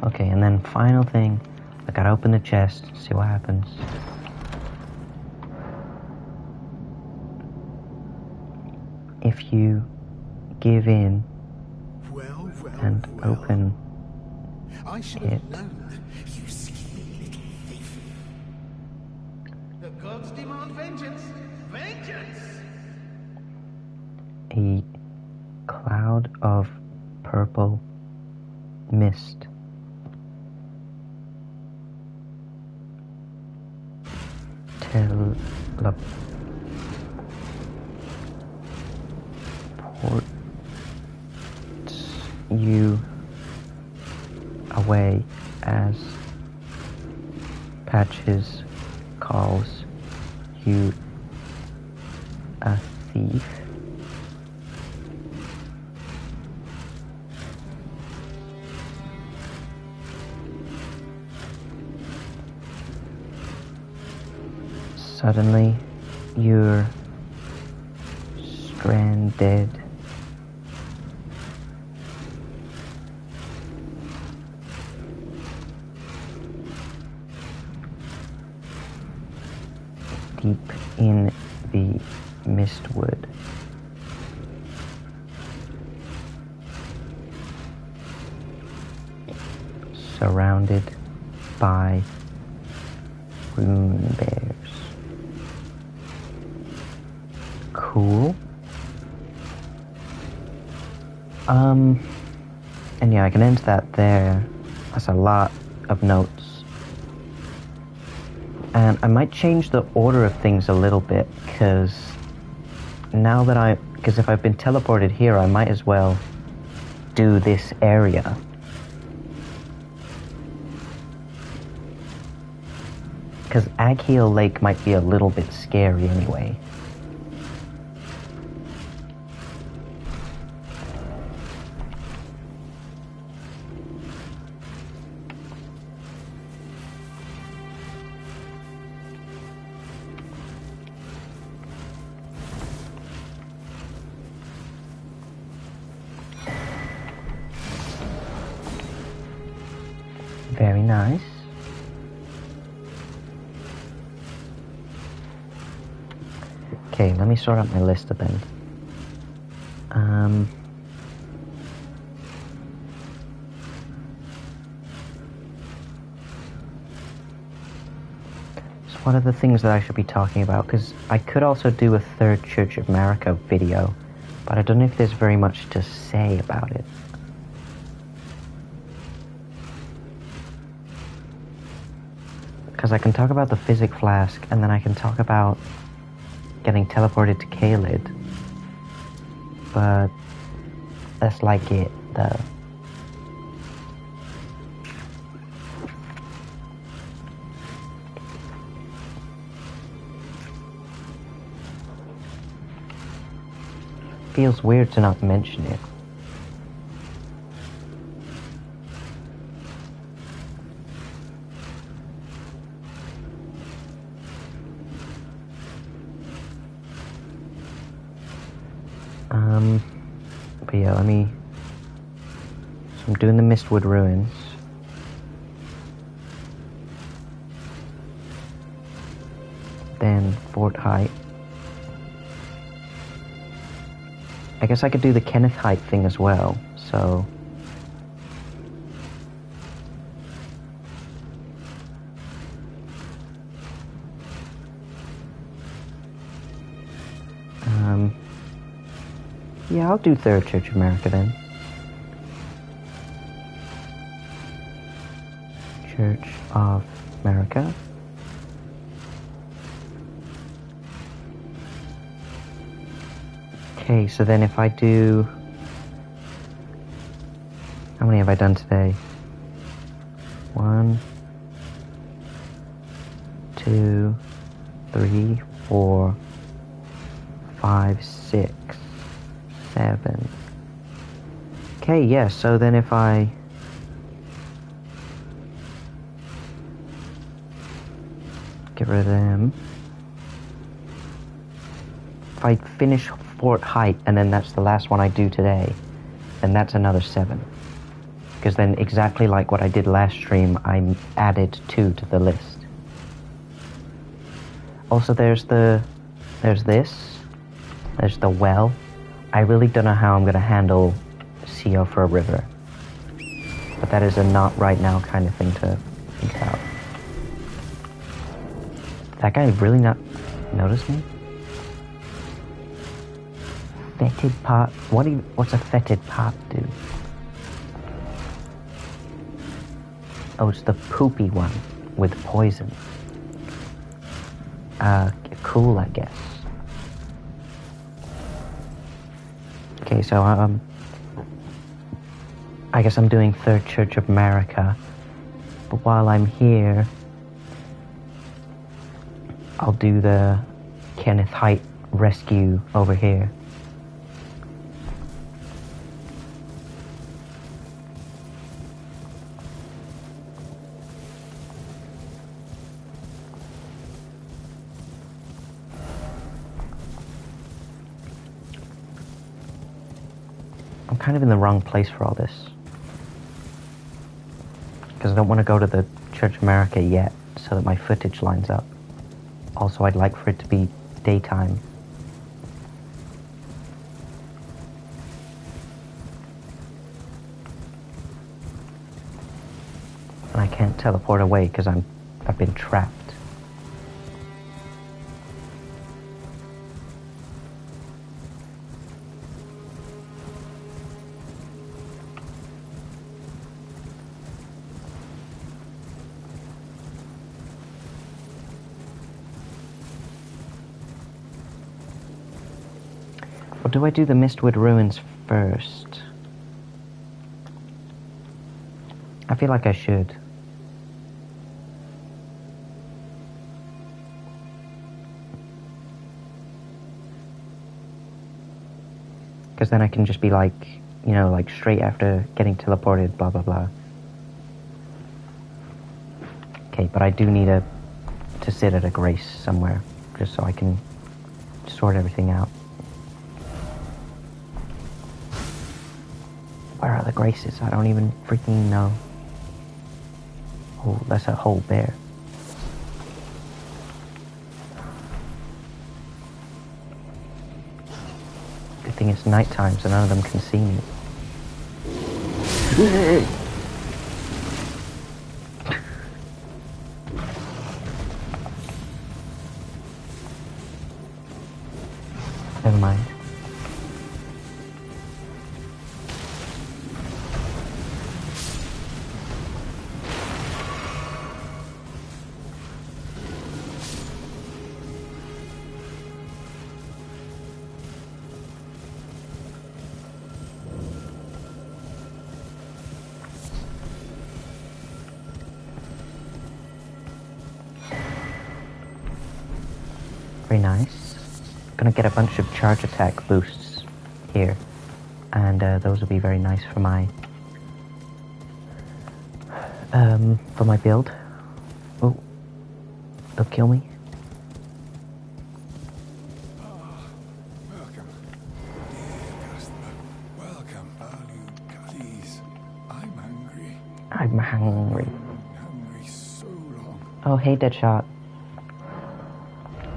Okay, and then final thing, I gotta open the chest, see what happens. If you give in Well, and open I should it, have known that, you skinny little thief. The gods demand vengeance. Vengeance! a cloud of purple mist teleports you away as Patches calls you a thief. Suddenly, you're stranded. Deep in the mistwood. Surrounded by rune bears. Cool. And yeah, I can end that there. That's a lot of notes. And I might change the order of things a little bit, because if I've been teleported here, I might as well do this area. Because Agheel Lake might be a little bit scary anyway. Very nice. Okay, let me sort out my list a bit. So what are the things that I should be talking about? Because I could also do a third Church of Marika video, but I don't know if there's very much to say about it. Because I can talk about the physic flask, and then I can talk about getting teleported to Caelid. But that's like it, though. Feels weird to not mention it. But yeah, so I'm doing the Mistwood Ruins. Then Fort Height. I guess I could do the Kenneth Height thing as well, so... Yeah, I'll do Third Church of America then. Church of America. Okay, so then if I do... How many have I done today? 1, 2, 3, 4, 5, 6, 7. Okay, yeah, so then if I... Get rid of them. If I finish Fort Height, and then that's the last one I do today, then that's another 7. Because then, exactly like what I did last stream, I added 2 to the list. Also, there's this. There's the well. I really don't know how I'm going to handle CO for a river. But that is a not right now kind of thing to think about. That guy really not notice me? Fetid pot? What's a fetid pot do? Oh, it's the poopy one with poison. Cool, I guess. Okay, so I guess I'm doing Third Church of America. But while I'm here, I'll do the Kenneth Height rescue over here. I'm kind of in the wrong place for all this. Because I don't want to go to the Church of America yet, so that my footage lines up. Also, I'd like for it to be daytime. And I can't teleport away because I've been trapped. Or do I do the Mistwood Ruins first? I feel like I should. Because then I can just be like, you know, like straight after getting teleported, blah blah blah. Okay, but I do need to sit at a grace somewhere, just so I can sort everything out. Where are the graces? I don't even freaking know. Oh, that's a whole bear. Good thing it's nighttime, so none of them can see me. Never mind. Very nice. Gonna get a bunch of charge attack boosts here, and those will be very nice for my build. Oh, they'll kill me. Welcome, dear customer. Welcome, please. I'm hungry. I'm hungry. Hungry so long. Oh, hey, Deadshot.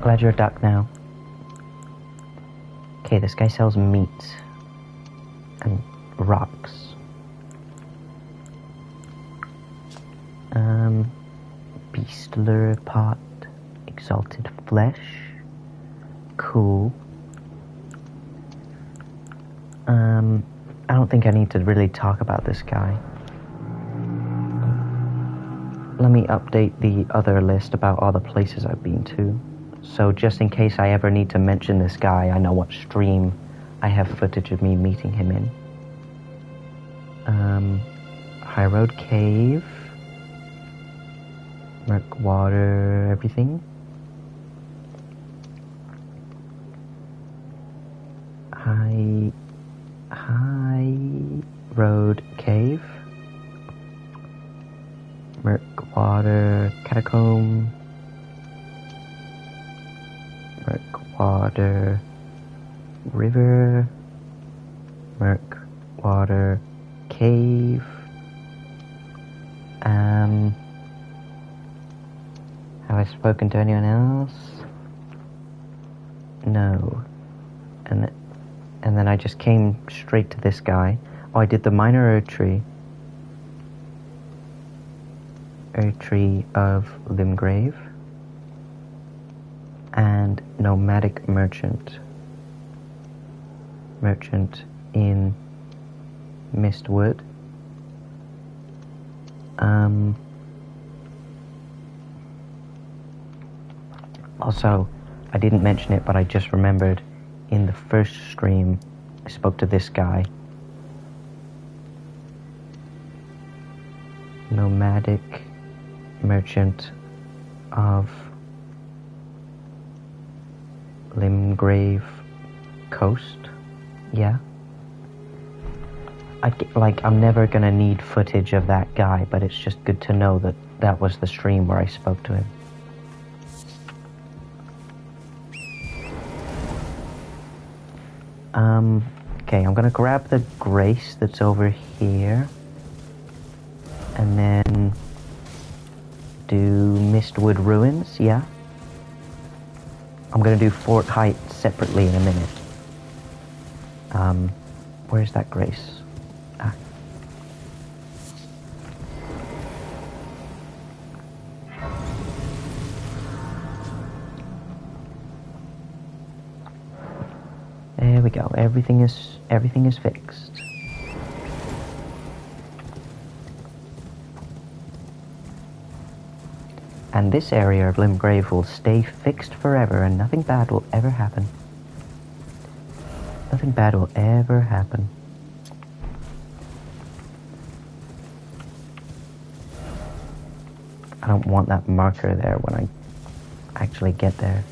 Glad you're a duck now. Okay, this guy sells meat. and rocks. Beastler pot, exalted flesh, cool. I don't think I need to really talk about this guy. Let me update the other list about all the places I've been to. So just in case I ever need to mention this guy, I know what stream I have footage of me meeting him in. High Road Cave. Murk Water, everything. High Road Cave. Murk Water Catacomb. Murk Water River. Murk Water Cave. Have I spoken to anyone else? No. And then I just came straight to this guy. Oh, I did the minor Erd Tree of Limgrave. And Nomadic Merchant in Mistwood. Also, I didn't mention it, but I just remembered in the first stream, I spoke to this guy. Nomadic Merchant of Limgrave Coast. Yeah. I'm never gonna need footage of that guy, but it's just good to know that that was the stream where I spoke to him. Okay, I'm gonna grab the Grace that's over here, and then do Mistwood Ruins, yeah? I'm gonna do Fort Heights separately in a minute. Where's that Grace? Ah. There we go. Everything is fixed. And this area of Limgrave will stay fixed forever, and nothing bad will ever happen. Nothing bad will ever happen. I don't want that marker there when I actually get there.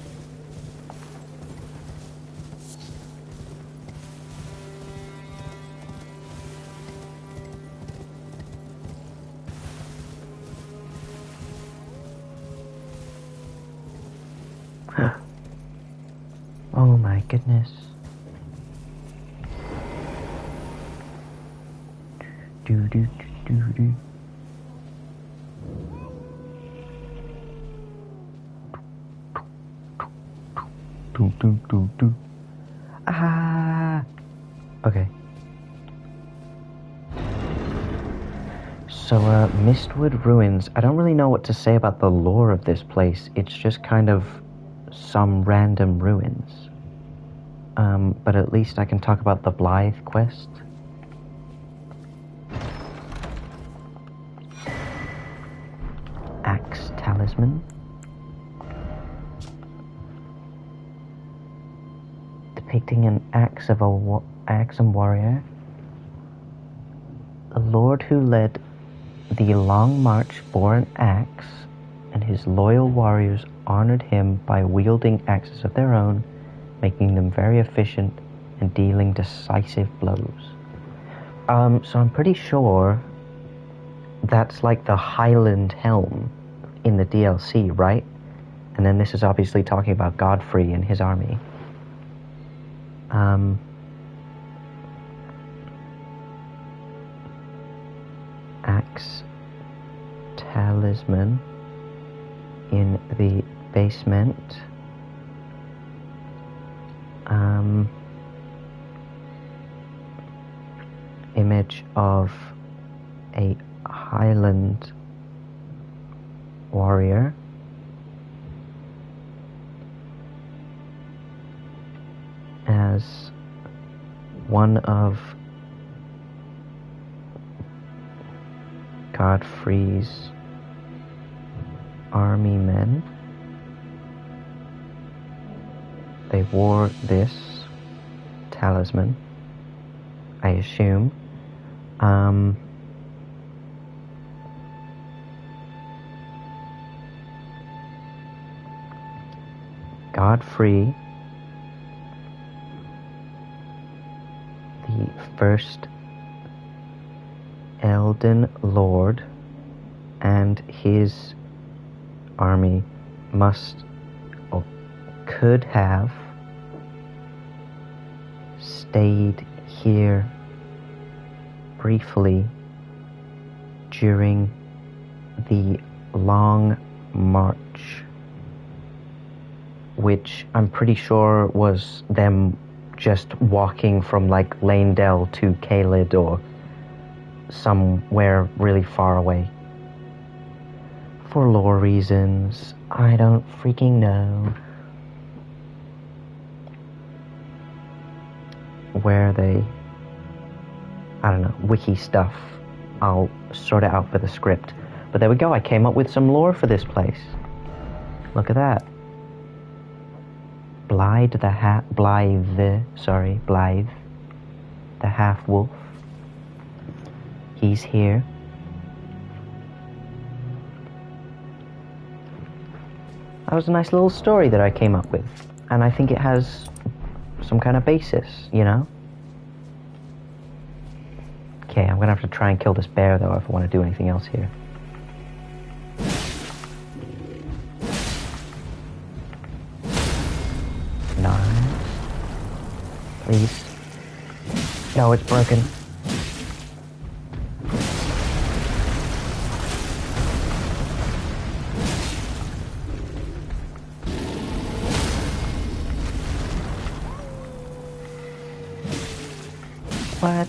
Oh my goodness. Do do do do. Do do do do. Ah. Okay. So, Mistwood Ruins. I don't really know what to say about the lore of this place. It's just kind of some random ruins. But at least I can talk about the Blythe quest. Axe Talisman. Depicting an Axum warrior. The lord who led the long march bore an axe, and his loyal warriors honored him by wielding axes of their own, making them very efficient and dealing decisive blows. So I'm pretty sure that's like the Highland Helm in the DLC, right? And then this is obviously talking about Godfrey and his army. Axe Talisman in the basement. image of a Highland warrior as one of Godfrey's army men. They wore this talisman, I assume. Godfrey, the first Elden Lord, and his army must or could have stayed here briefly during the Long March, which I'm pretty sure was them just walking from like Lanedell to Caelid or somewhere really far away. For lore reasons, I don't freaking know. Where they, I don't know, wiki stuff. I'll sort it out for the script. But there we go, I came up with some lore for this place. Look at that. Blythe, the half-wolf. He's here. That was a nice little story that I came up with. And I think it has some kind of basis, you know? Okay, I'm gonna have to try and kill this bear, though, if I want to do anything else here. Nice. Please. No, it's broken. What?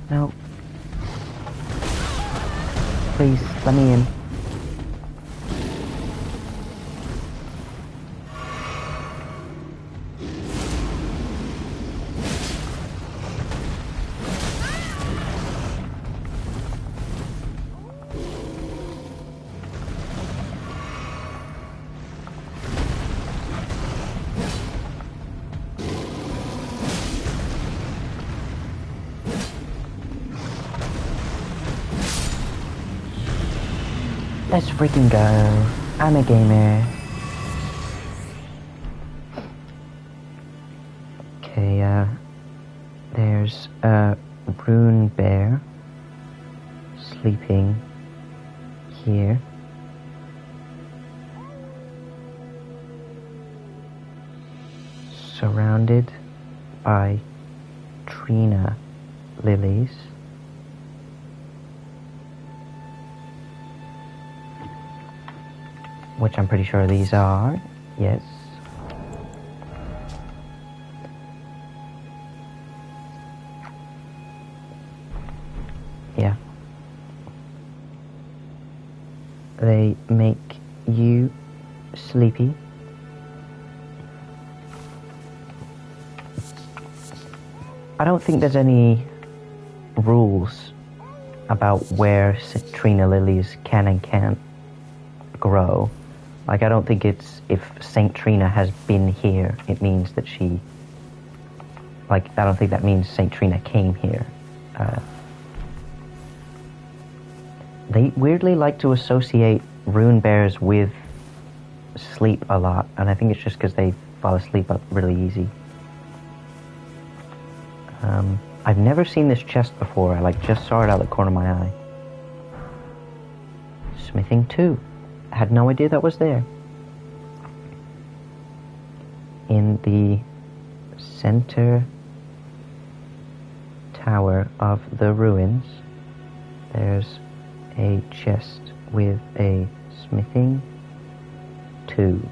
No. Please, let me in. Let's freaking go. I'm a gamer. Okay, there's a rune bear sleeping here. Surrounded by Trina lilies. Which I'm pretty sure these are. Yes. Yeah. They make you sleepy. I don't think there's any rules about where citrina lilies can and can't grow. Like, I don't think it's, if Saint Trina has been here, it means that she, like, I don't think that means Saint Trina came here. They weirdly like to associate rune bears with sleep a lot, and I think it's just because they fall asleep up really easy. I've never seen this chest before. I, like, just saw it out of the corner of my eye. Smithing 2. I had no idea that was there. In the center tower of the ruins, there's a chest with a smithing 2.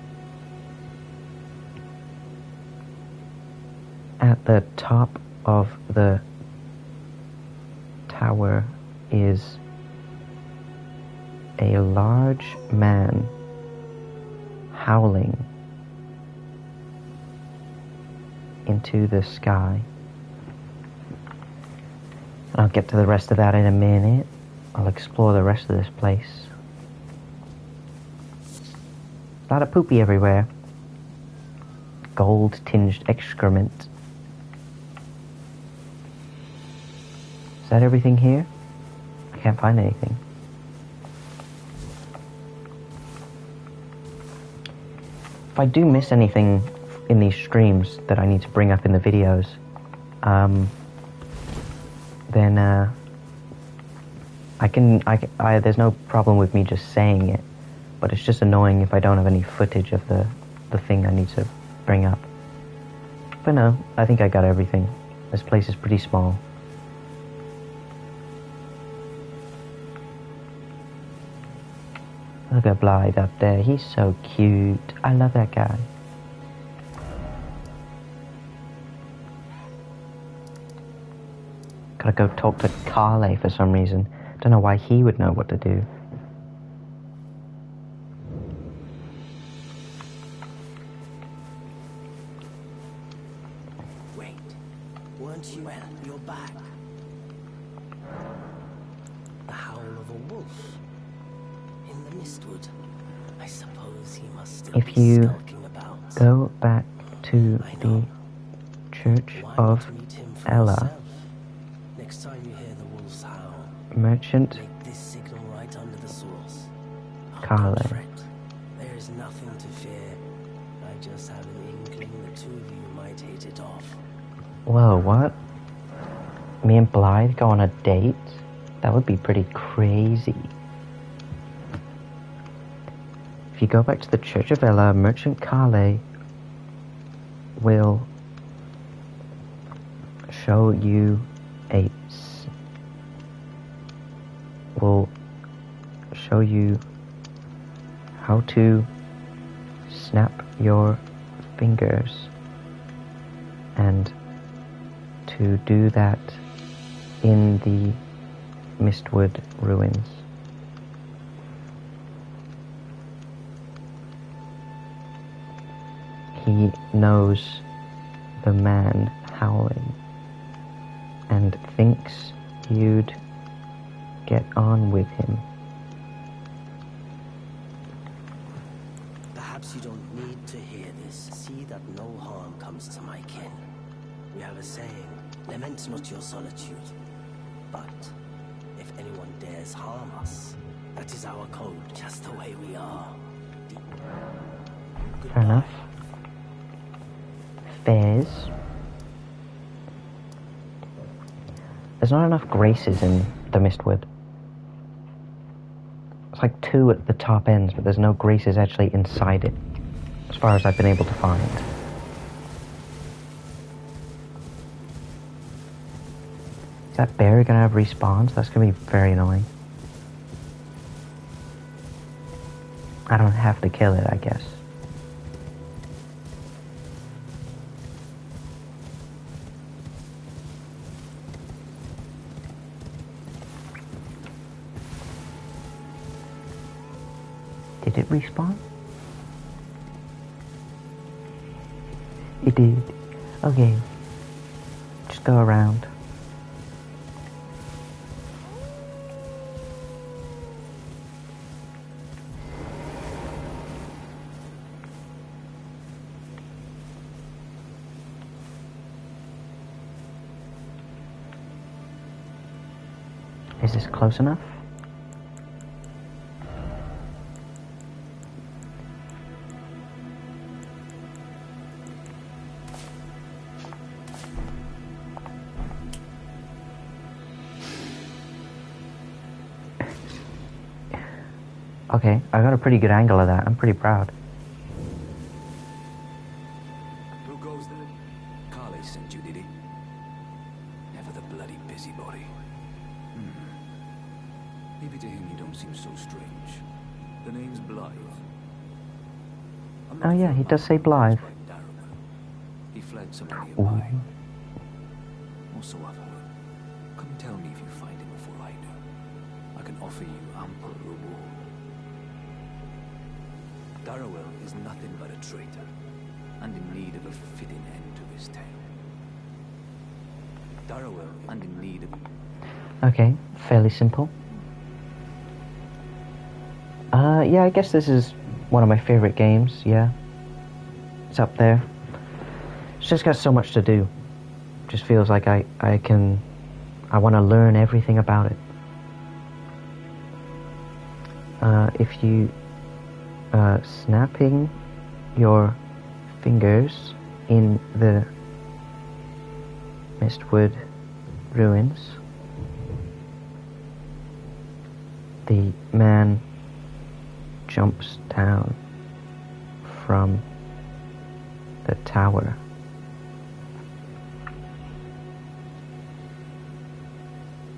At the top of the tower is a large man howling into the sky. I'll get to the rest of that in a minute. I'll explore the rest of this place. A lot of poopy everywhere. Gold-tinged excrement. Is that everything here? I can't find anything. If I do miss anything in these streams that I need to bring up in the videos, then there's no problem with me just saying it, but it's just annoying if I don't have any footage of the thing I need to bring up. But no, I think I got everything. This place is pretty small. Look at Blythe up there. He's so cute. I love that guy. Gotta go talk to Carle for some reason. Don't know why he would know what to do. Wait, weren't you? Well, you're back. The howl of a wolf in the mistwood. I suppose he must still If be you skulking about. go back to the Church Why of not meet him for Ella, yourself? Next time you hear the wolf's howl, Merchant make this signal right under the source. Oh, Carle. don't fret. There is nothing to fear. I just have an inkling the two of you might hit it off. Whoa, what? Me and Blythe go on a date? That would be pretty crazy. If you go back to the Church of Ella, Merchant Carle will show you how to snap your fingers, and to do that in the Mistwood ruins. He knows the man howling and thinks you'd get on with him. Perhaps you don't need to hear this. See that no harm comes to my kin. We have a saying, lament not your solitude. But if anyone dares harm us, that is our code, just the way we are. Fair enough. Fairs. There's not enough graces in the Mistwood. It's like 2 at the top ends, but there's no graces actually inside it, as far as I've been able to find. Is that bear gonna have respawns? That's gonna be very annoying. I don't have to kill it, I guess. Did it respawn? It did. Okay. Just go around. Is this close enough? Okay, I got a pretty good angle of that. I'm pretty proud. Who goes there? Carle sent you, did he? Never the bloody busybody. He Maybe to him you don't seem so strange. The name's Blythe. Oh yeah, he does say Blythe. He fled somewhere Ooh. nearby. Or so I've heard. Come tell me if you find him before I do. I can offer you ample reward. Darrowell is nothing but a traitor, and in need of a fitting end to his tale. Darrowell, and in need of... Okay, fairly simple. Yeah, I guess this is one of my favorite games, yeah. It's up there. It's just got so much to do. Just feels like I want to learn everything about it. If you snapping your fingers in the Mistwood ruins, the man jumps down from the tower.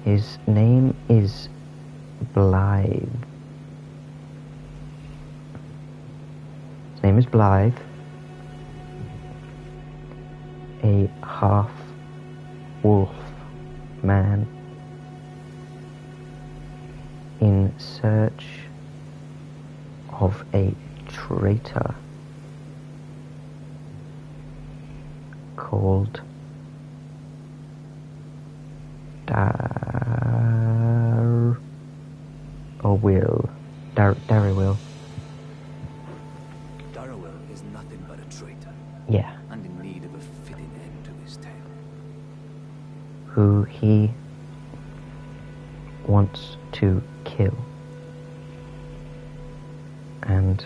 His name is Blythe. His name is Blythe. A half-wolf man in search of a traitor called Darrowell. Darrowell is nothing but a traitor, Yeah. and in need of a fitting end to his tale. Who he wants to kill. And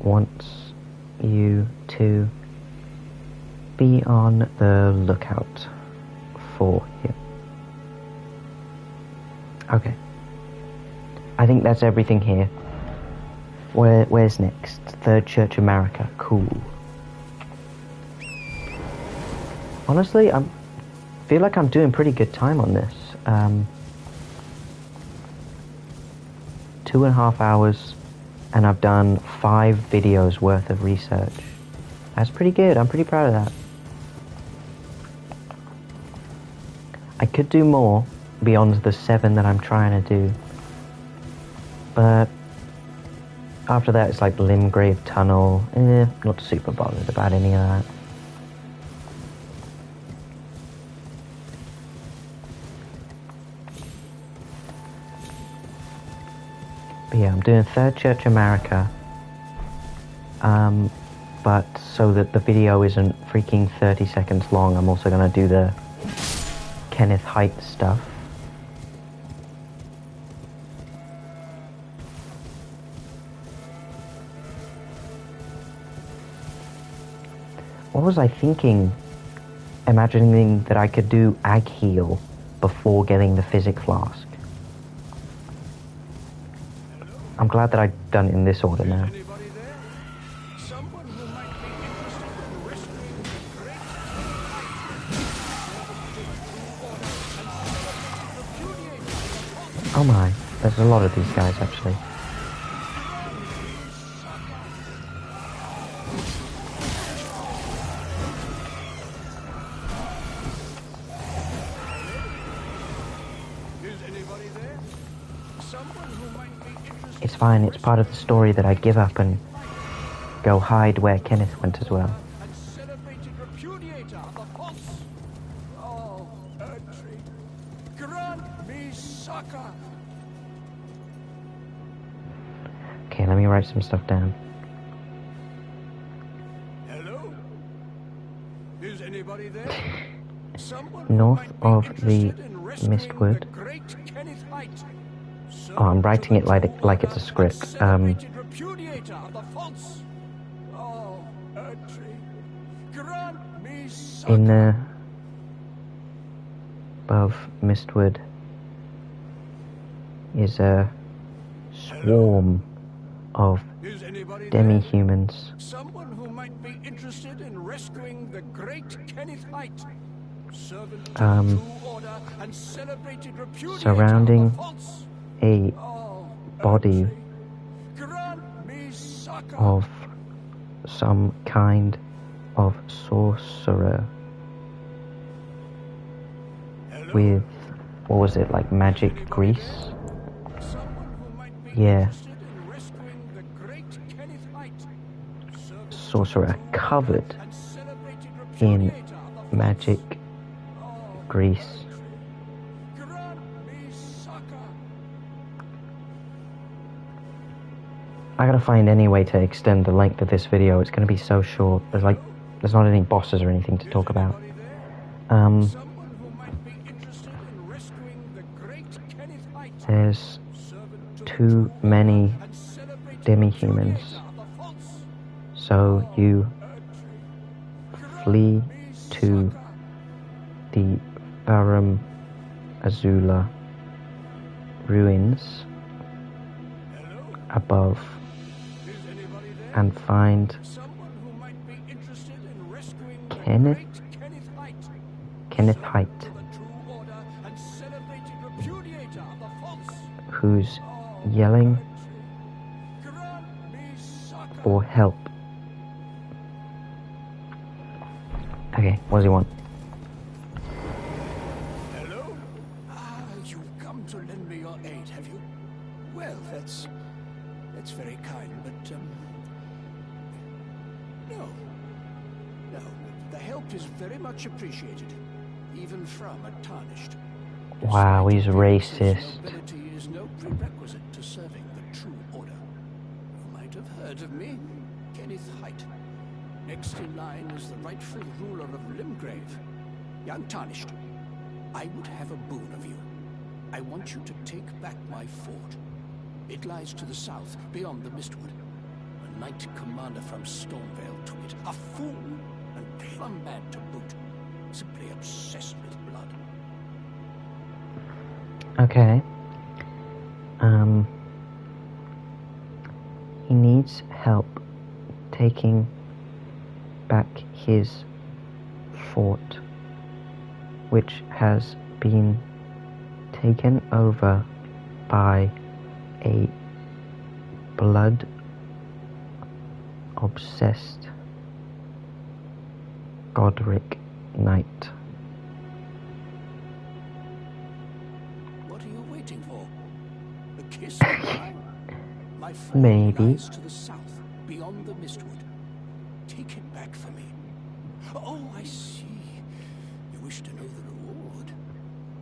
wants you to be on the lookout for him. Okay. I think that's everything here. Where's next? Third Church America. Cool. Honestly, I feel like I'm doing pretty good time on this. 2.5 hours, and I've done 5 videos worth of research. That's pretty good. I'm pretty proud of that. I could do more beyond the 7 that I'm trying to do, but after that it's like Limgrave Tunnel. Not super bothered about any of that. But yeah, I'm doing Third Church America, but so that the video isn't freaking 30 seconds long, I'm also going to do the Kenneth Haight stuff. What was I thinking? Imagining that I could do Ag Heal before getting the Physic Flask. I'm glad that I've done it in this order now. Anybody there? Someone who might be interested in rescuing the great Oh my, there's a lot of these guys actually. Is anybody there? Someone who might be interested. It's fine, it's part of the story that I give up and go hide where Kenneth went as well. And celebrated repudiator of the false. Oh, Erdtree, grant me succor. Okay, let me write some stuff down. Hello? Is anybody there? Someone North who might be of the interested in rescuing Mistwood. the great Kenneth Haight. Oh, I'm writing it like it's a script. Celebrated repudiator of the false. Oh, Erdtree, grant me succor. In above Mistwood is a swarm of Is anybody there? demi-humans. Someone who might be interested in rescuing the great Kenneth Haight. Servant to the true order and and celebrated repudiator surrounding of the false. a Oh, body Earthly, grant me succor. of some kind of sorcerer Hello? with, what was it, like magic Anybody grease? there? Someone who might be Yeah. interested in rescuing the great Kenneth Height, servant to Sorcerer the true covered order and celebrated in repudiator of the false. magic Oh, grease. Earthly, grant me succor. I gotta find any way to extend the length of this video. It's gonna be so short. There's not any bosses or anything to talk about. Anybody there? Someone who might be interested in rescuing the great Kenneth Height, There's servant to the too true many order and celebrated demi-humans. repudiator of the false. So you Earthly, flee grant me to succor. the Varum Azula ruins Hello? above Is anybody there? and find Someone who might be interested in rescuing the Kenneth? great Kenneth Height, Kenneth servant Height, to the true order and celebrated repudiator of the false. who's Oh, yelling Earthly, grant me succor. for help. Okay, what does he want? Hello? Ah, you've come to lend me your aid, have you? Well, that's very kind, but no. The help is very much appreciated, even from a tarnished. Wow, he's racist. Nobility is no prerequisite to serving the true order. You might have heard of me, Kenneth Height. Next in line is the rightful ruler of Limgrave, young Tarnished. I would have a boon of you. I want you to take back my fort. It lies to the south, beyond the Mistwood. A knight commander from Stormvale took it. A fool and plumb mad to boot. Simply obsessed with blood. Okay. He needs help taking back his fort, which has been taken over by a blood-obsessed Godric knight. What are you waiting for? The kiss goodbye? My fort Maybe. lies to the south, beyond the Mistwood. Take it back for me. Oh, I see. You wish to know the reward.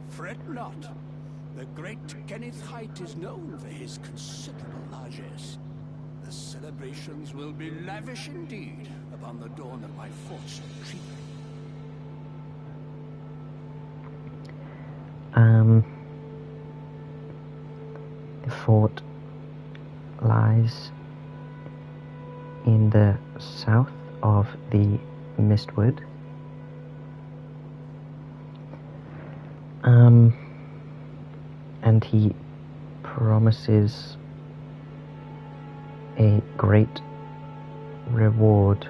Fret not. The great Kenneth Height is known for his considerable largesse. The celebrations will be lavish indeed upon the dawn of my fort's retrieval. The fort lies in the south of the Mistwood. And he promises a great reward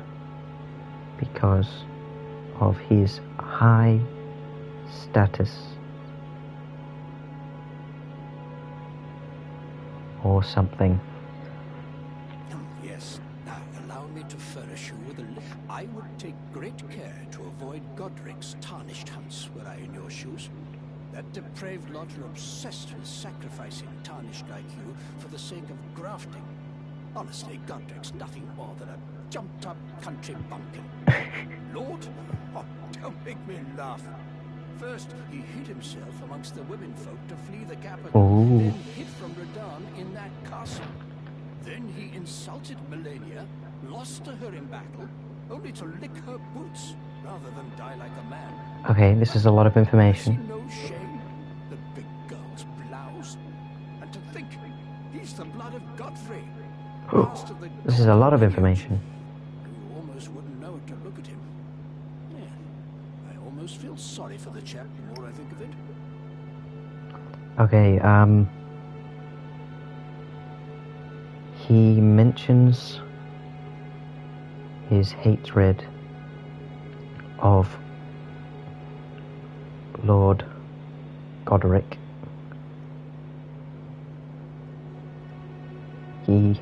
because of his high status or something. Yes. Now, allow me to furnish you with a list. I would take great care to avoid Godric's tarnished hunts were I in your shoes. That depraved lot are obsessed with sacrificing tarnished like you for the sake of grafting. Honestly, Godric's nothing more than a jumped-up country bumpkin. Lord? Oh, don't make me laugh. First, he hid himself amongst the womenfolk to flee the capital, Ooh. then hid from Redan in that castle. Then he insulted Melania, lost to her in battle, only to lick her boots rather than die like a man. Okay, this is a lot of Has he information. no shame? The big girl's blouse. And to think, he's the blood of Godfrey. last of the This is a lot of lineage. information. You almost wouldn't know it to look at him. Yeah, I almost feel sorry for the chap the more I think of it. Okay, he mentions his hatred of Lord Godric. He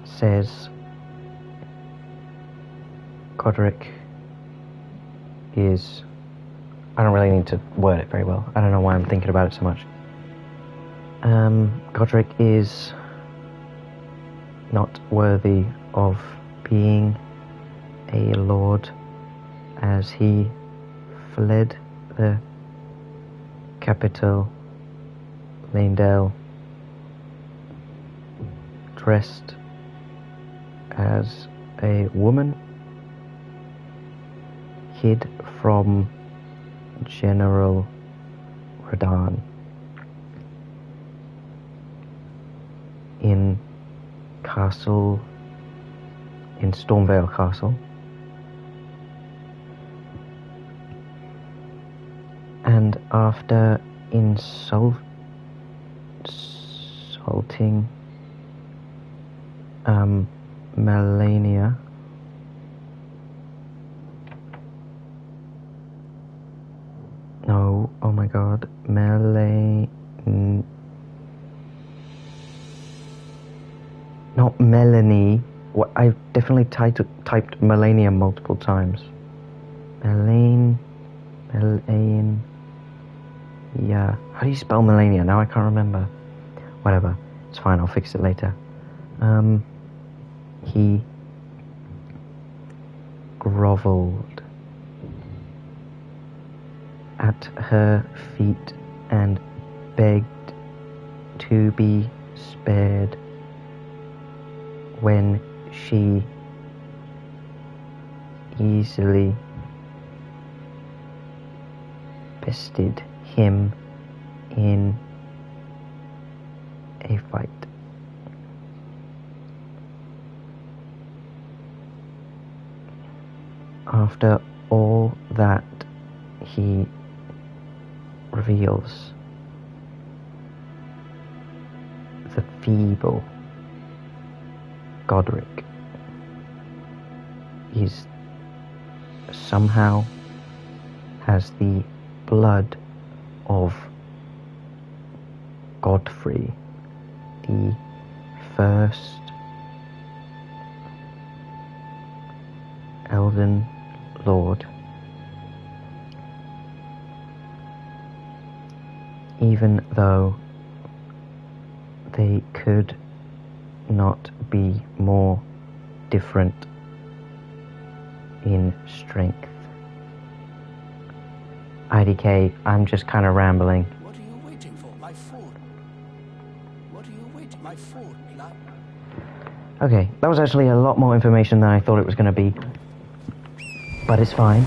says Godric is... I don't really need to word it very well. I don't know why I'm thinking about it so much. Godric is not worthy of being a lord, as he fled the capital, Leyndell, dressed as a woman, hid from General Radahn in Stormvale Castle, and after insulting Melania, no, oh my god, not Melanie. What, I've definitely typed Melania multiple times. Melaine, yeah. How do you spell Melania? Now I can't remember. Whatever, it's fine. I'll fix it later. He groveled at her feet and begged to be spared when she easily bested him in a fight. After all that, he reveals the feeble Godric is somehow has the blood of Godfrey, the first Elden Lord. Even though they could not be more different in strength. IDK, I'm just kind of rambling. What are you waiting for? My food. What are you waiting? My food, love. Okay, that was actually a lot more information than I thought it was going to be. But it's fine,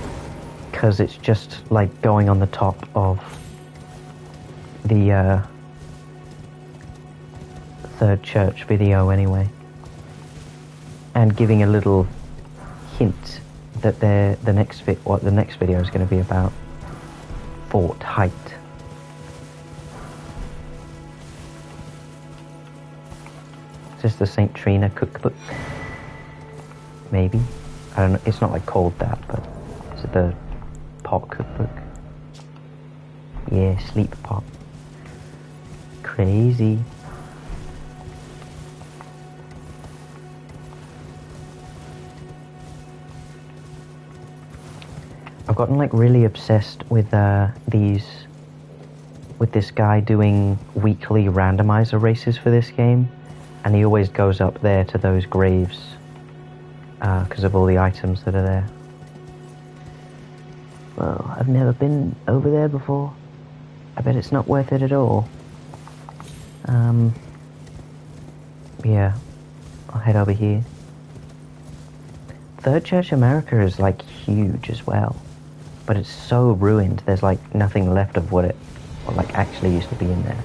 because it's just like going on the top of the third church video anyway. And giving a little hint that the next video is going to be about Fort Height. Is this the St. Trina cookbook? Maybe. I don't know. It's not like called that, but is it the pot cookbook? Yeah, sleep pot. Crazy. I've gotten like really obsessed with this guy doing weekly randomizer races for this game, and he always goes up there to those graves because of all the items that are there. Well, I've never been over there before. I bet it's not worth it at all. Yeah, I'll head over here. Third Church America is like huge as well, but it's so ruined. There's like nothing left of what like actually used to be in there.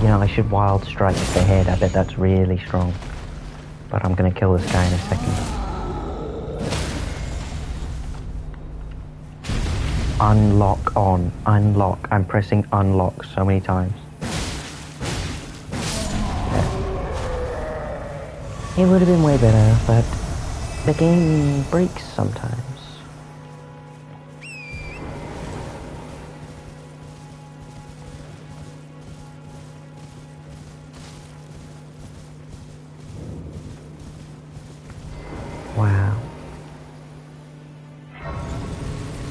You know, I should wild strike the head. I bet that's really strong. But I'm gonna kill this guy in a second. unlock on. Unlock. I'm pressing unlock so many times. It would have been way better, but the game breaks sometimes. Wow.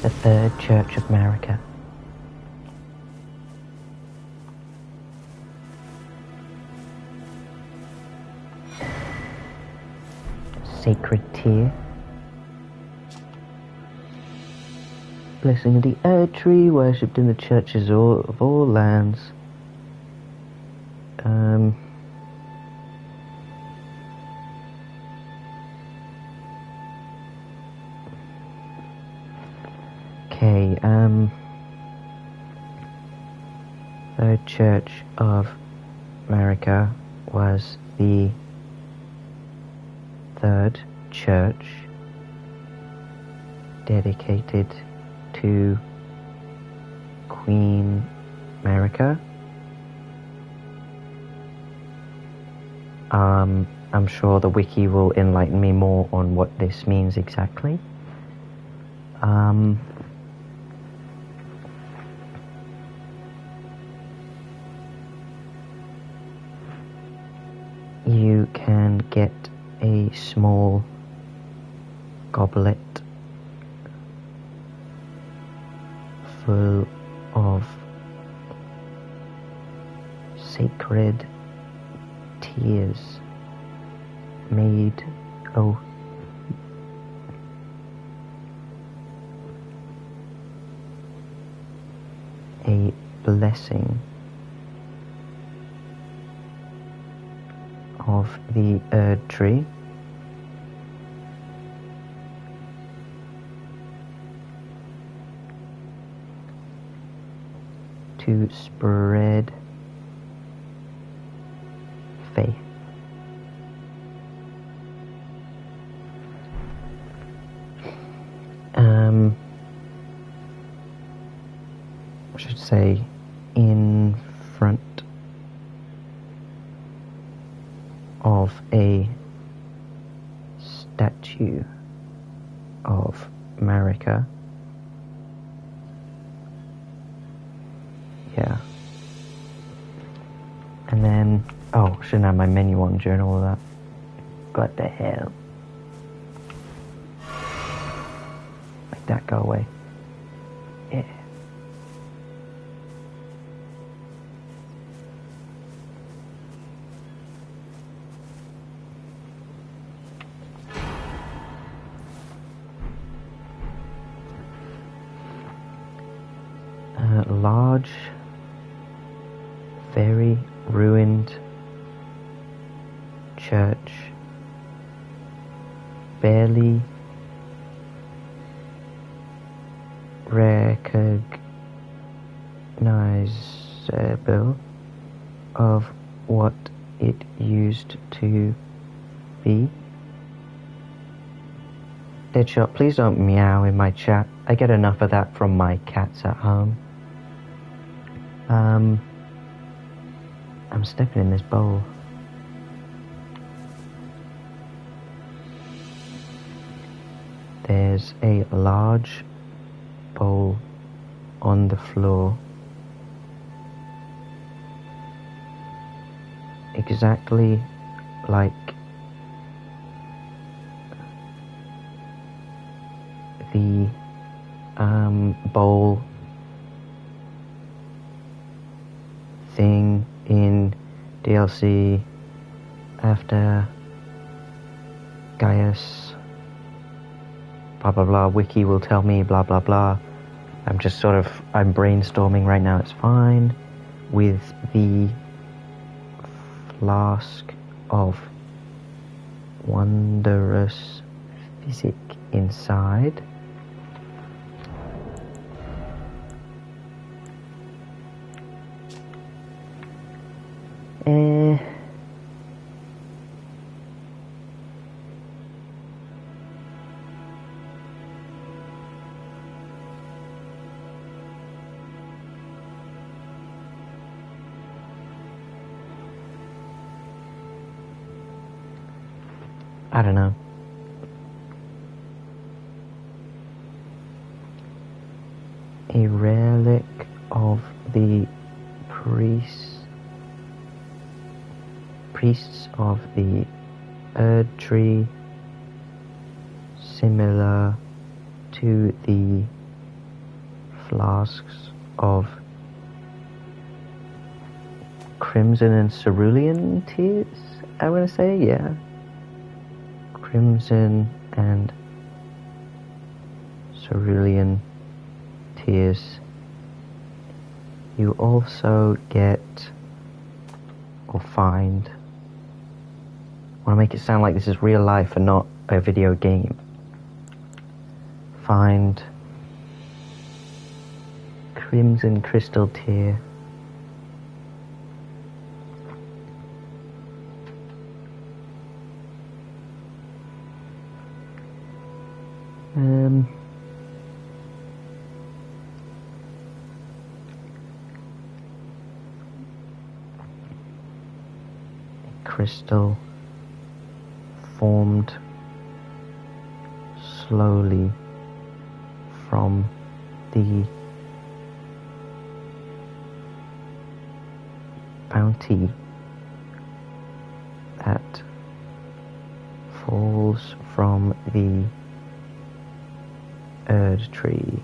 The Third Church of America. Sacred Tear. Blessing of the Earth Tree, worshipped in the churches of all lands. Okay, Third Church of America was the third church dedicated to Queen America. I'm sure the wiki will enlighten me more on what this means exactly. You can get a small goblet full of sacred tears made a blessing of the Erd tree. To spread faith. I should say in front of a statue of America. Yeah. And then, shouldn't have my menu on during all of that. What the hell? Make that go away. Yeah. Large, very ruined church, barely recognizable of what it used to be. Deadshot, please don't meow in my chat. I get enough of that from my cats at home. I'm stepping in this bowl. There's a large bowl on the floor. Exactly like the bowl thing in DLC after Gaius blah blah blah. Wiki will tell me blah blah blah. I'm brainstorming right now. It's fine. With the flask of wondrous physic inside. I don't know. A relic of the priests of the Erd tree, similar to the flasks of crimson and cerulean tears, I want to say, yeah. Crimson and cerulean tears. You also get, or find, I want to make it sound like this is real life and not a video game. Find crimson crystal tear. Crystal formed slowly from the bounty that falls from the Erd tree.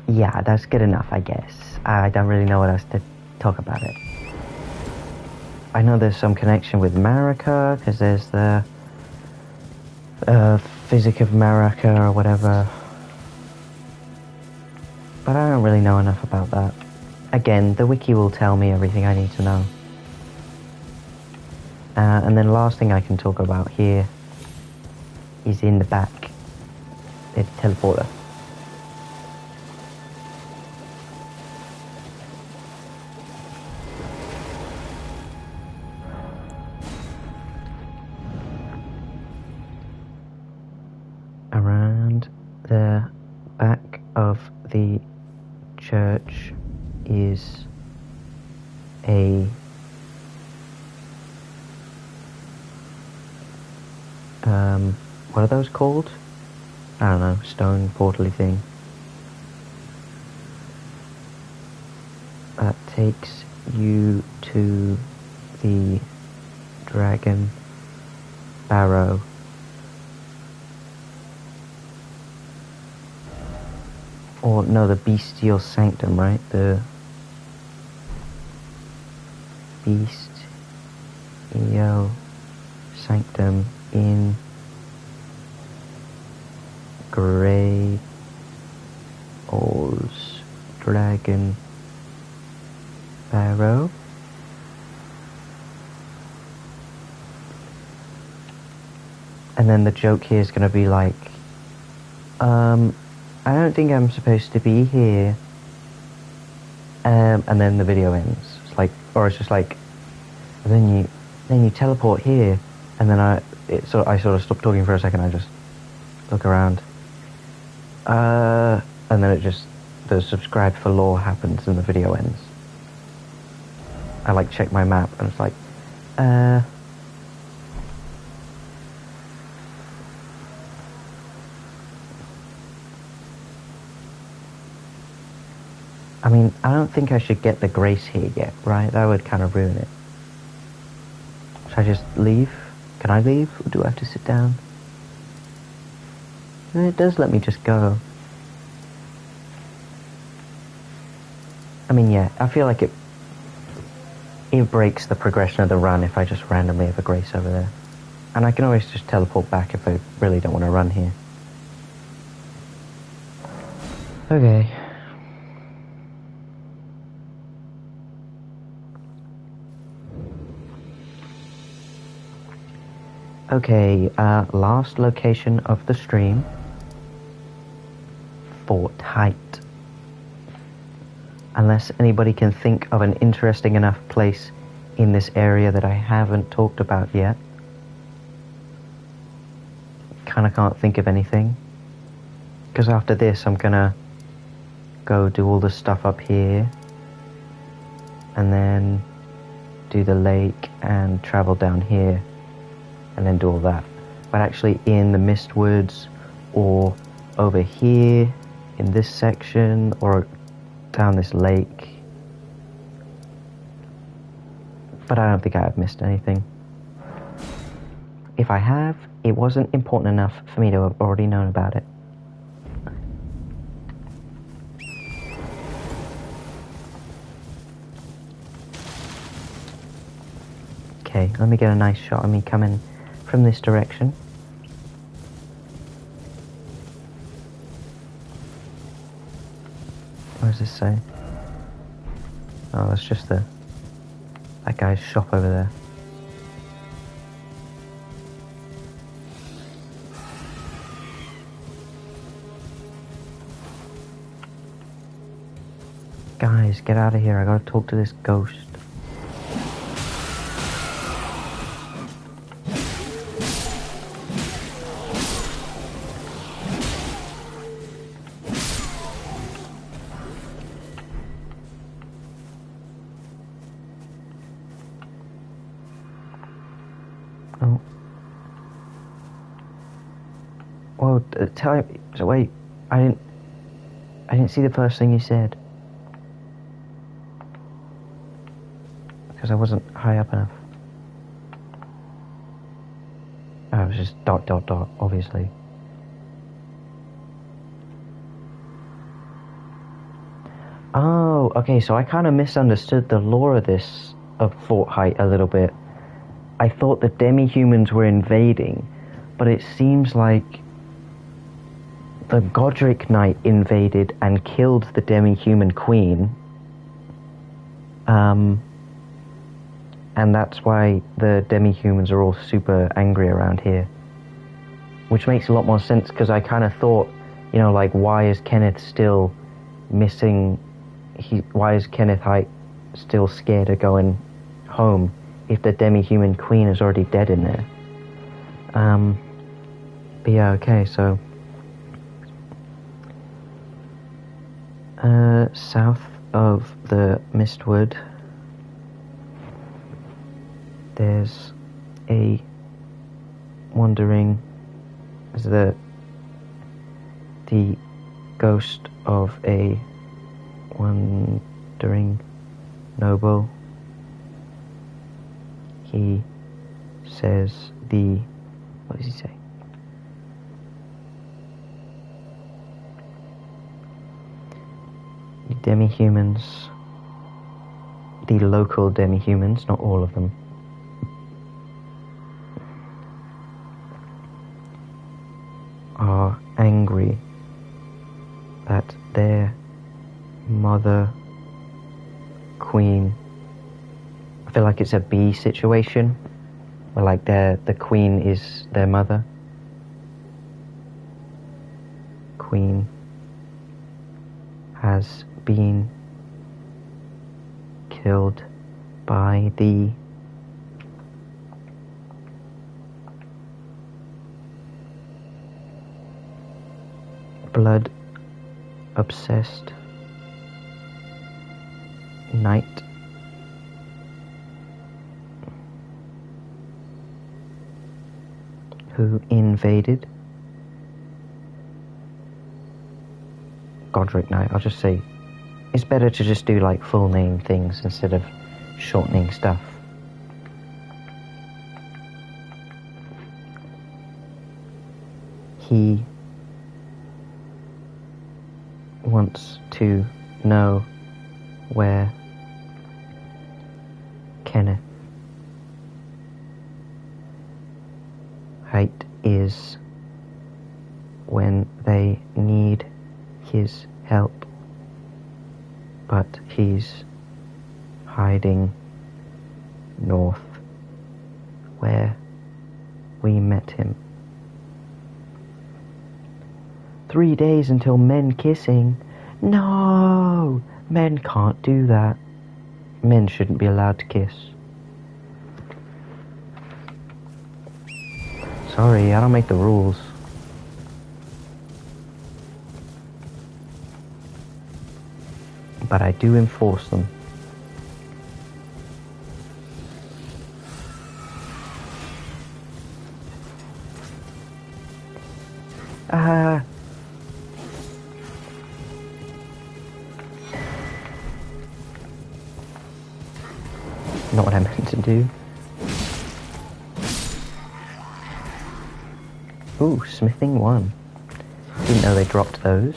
Yeah, that's good enough, I guess. I don't really know what else to talk about it. I know there's some connection with Marika, because there's the physic of Marika or whatever. But I don't really know enough about that. Again, the wiki will tell me everything I need to know. And then last thing I can talk about here is in the back. It's a teleporter. Around the back of the church is a what are those called? I don't know, stone portal-y thing that takes you to the dragon barrow. Or no, the bestial sanctum, right? The bestial sanctum in Grey Old's dragon barrow. And then the joke here is going to be like, I don't think I'm supposed to be here. And then the video ends. It's like, or it's just like, and then you teleport here, and then I sort of stop talking for a second. I just look around, and then it just, the subscribe for lore happens and the video ends. I like check my map and it's like, I mean, I don't think I should get the grace here yet, right? That would kind of ruin it. Should I just leave? Can I leave? Or do I have to sit down? It does let me just go. I mean, yeah, I feel like it breaks the progression of the run if I just randomly have a grace over there. And I can always just teleport back if I really don't want to run here. Okay. Okay, last location of the stream. Fort Height. Unless anybody can think of an interesting enough place in this area that I haven't talked about yet. Kinda can't think of anything. Because after this I'm gonna go do all the stuff up here. And then do the lake and travel down here and then do all that. But actually in the Mist Woods or over here in this section or down this lake. But I don't think I've missed anything. If I have, it wasn't important enough for me to have already known about it. Okay, let me get a nice shot of me coming from this direction. What does this say? Oh, that's just that guy's shop over there. Guys, get out of here. I gotta talk to this ghost. Oh. Whoa, tell me. So wait, I didn't see the first thing you said. Because I wasn't high up enough. Oh, it was just ... obviously. Oh, okay, so I kind of misunderstood the lore of this, of Fort Height a little bit. I thought the demi-humans were invading, but it seems like the Godric Knight invaded and killed the demi-human queen. And that's why the demi-humans are all super angry around here. Which makes a lot more sense, because I kind of thought, you know, like, why is Kenneth still missing... why is Kenneth Height still scared of going home if the demi-human queen is already dead in there? But yeah, okay, so... south of the Mistwood... there's a wandering, the ghost of a wandering noble. He says what does he say? The demi-humans, the local demi-humans, not all of them, are angry that their mother queen, I feel like it's a B situation where like the queen is their mother. Queen has been killed by the blood-obsessed knight who invaded. Godric Knight, I'll just say, it's better to just do like full name things instead of shortening stuff. He wants to know where Kenneth Height is when they need his help, but he's hiding north where we met him. 3 days until men kissing. No! Men can't do that. Men shouldn't be allowed to kiss. Sorry, I don't make the rules. But I do enforce them. Not what I meant to do. Ooh, smithing 1. Didn't know they dropped those.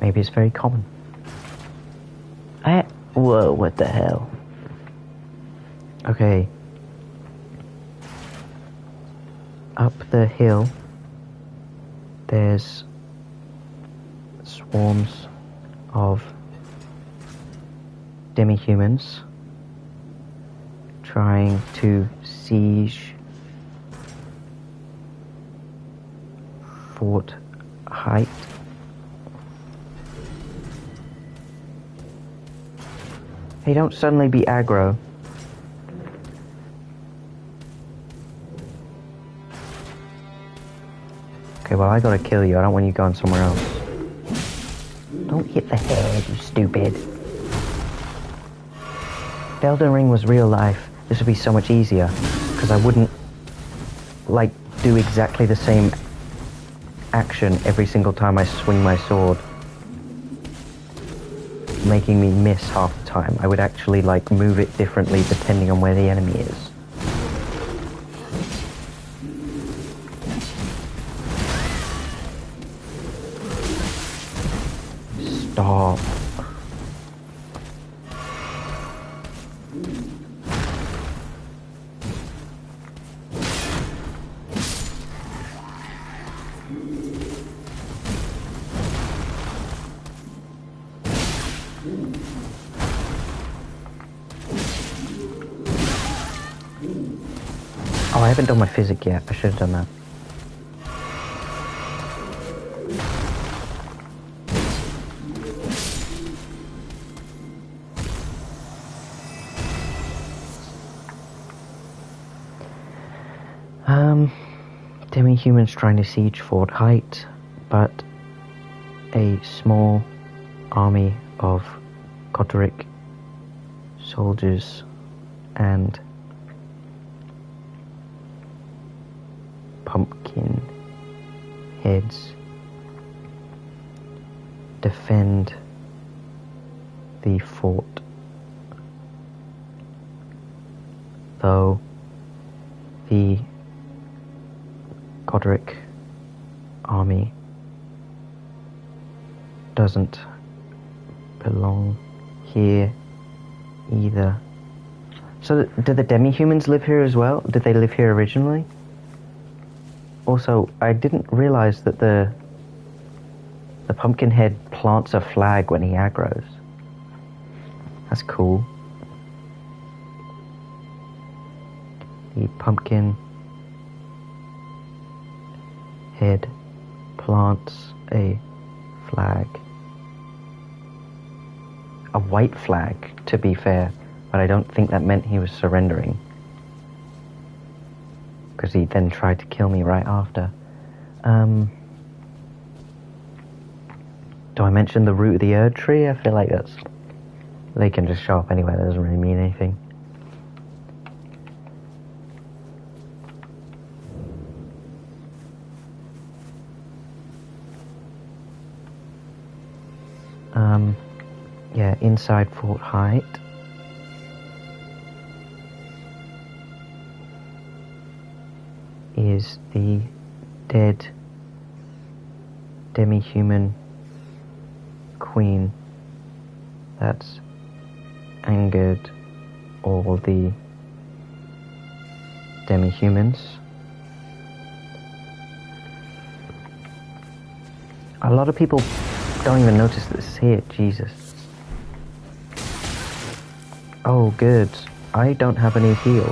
Maybe it's very common. Whoa, what the hell? Okay. Up the hill, there's swarms of demi-humans trying to siege Fort Height. Hey, don't suddenly be aggro. Okay, well, I gotta kill you. I don't want you going somewhere else. Don't hit the head, you stupid. If Elden Ring was real life, this would be so much easier. Because I wouldn't, like, do exactly the same action every single time I swing my sword, making me miss half the time. I would actually, like, move it differently depending on where the enemy is. Stop. Oh, I haven't done my physic yet. I should have done that. Demi-humans trying to siege Fort Height, but a small army of Godric soldiers and pumpkin heads defend the fort, though the Godric army doesn't belong here either. So, do the demi-humans live here as well? Did they live here originally? Also, I didn't realize that the pumpkinhead plants a flag when he aggros. That's cool. The pumpkin head plants a flag. A white flag, to be fair, but I don't think that meant he was surrendering, because he then tried to kill me right after. Do I mention the root of the Erd tree? I feel like they can just show up anyway. That doesn't really mean anything. Yeah, inside Fort Height. Is the dead demi-human queen that's angered all the demi-humans. A lot of people don't even notice this here. Jesus. Oh, good. I don't have any heals.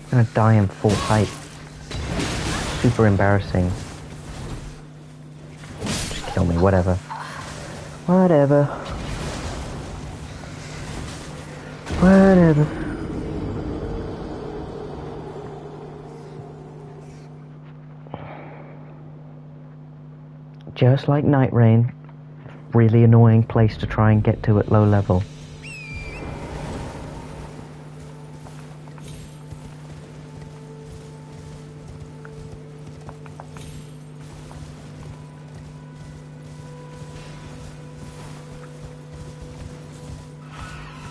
I'm gonna die in full height. Super embarrassing. Just kill me, whatever. Whatever. Whatever. Just like Night Rain, really annoying place to try and get to at low level.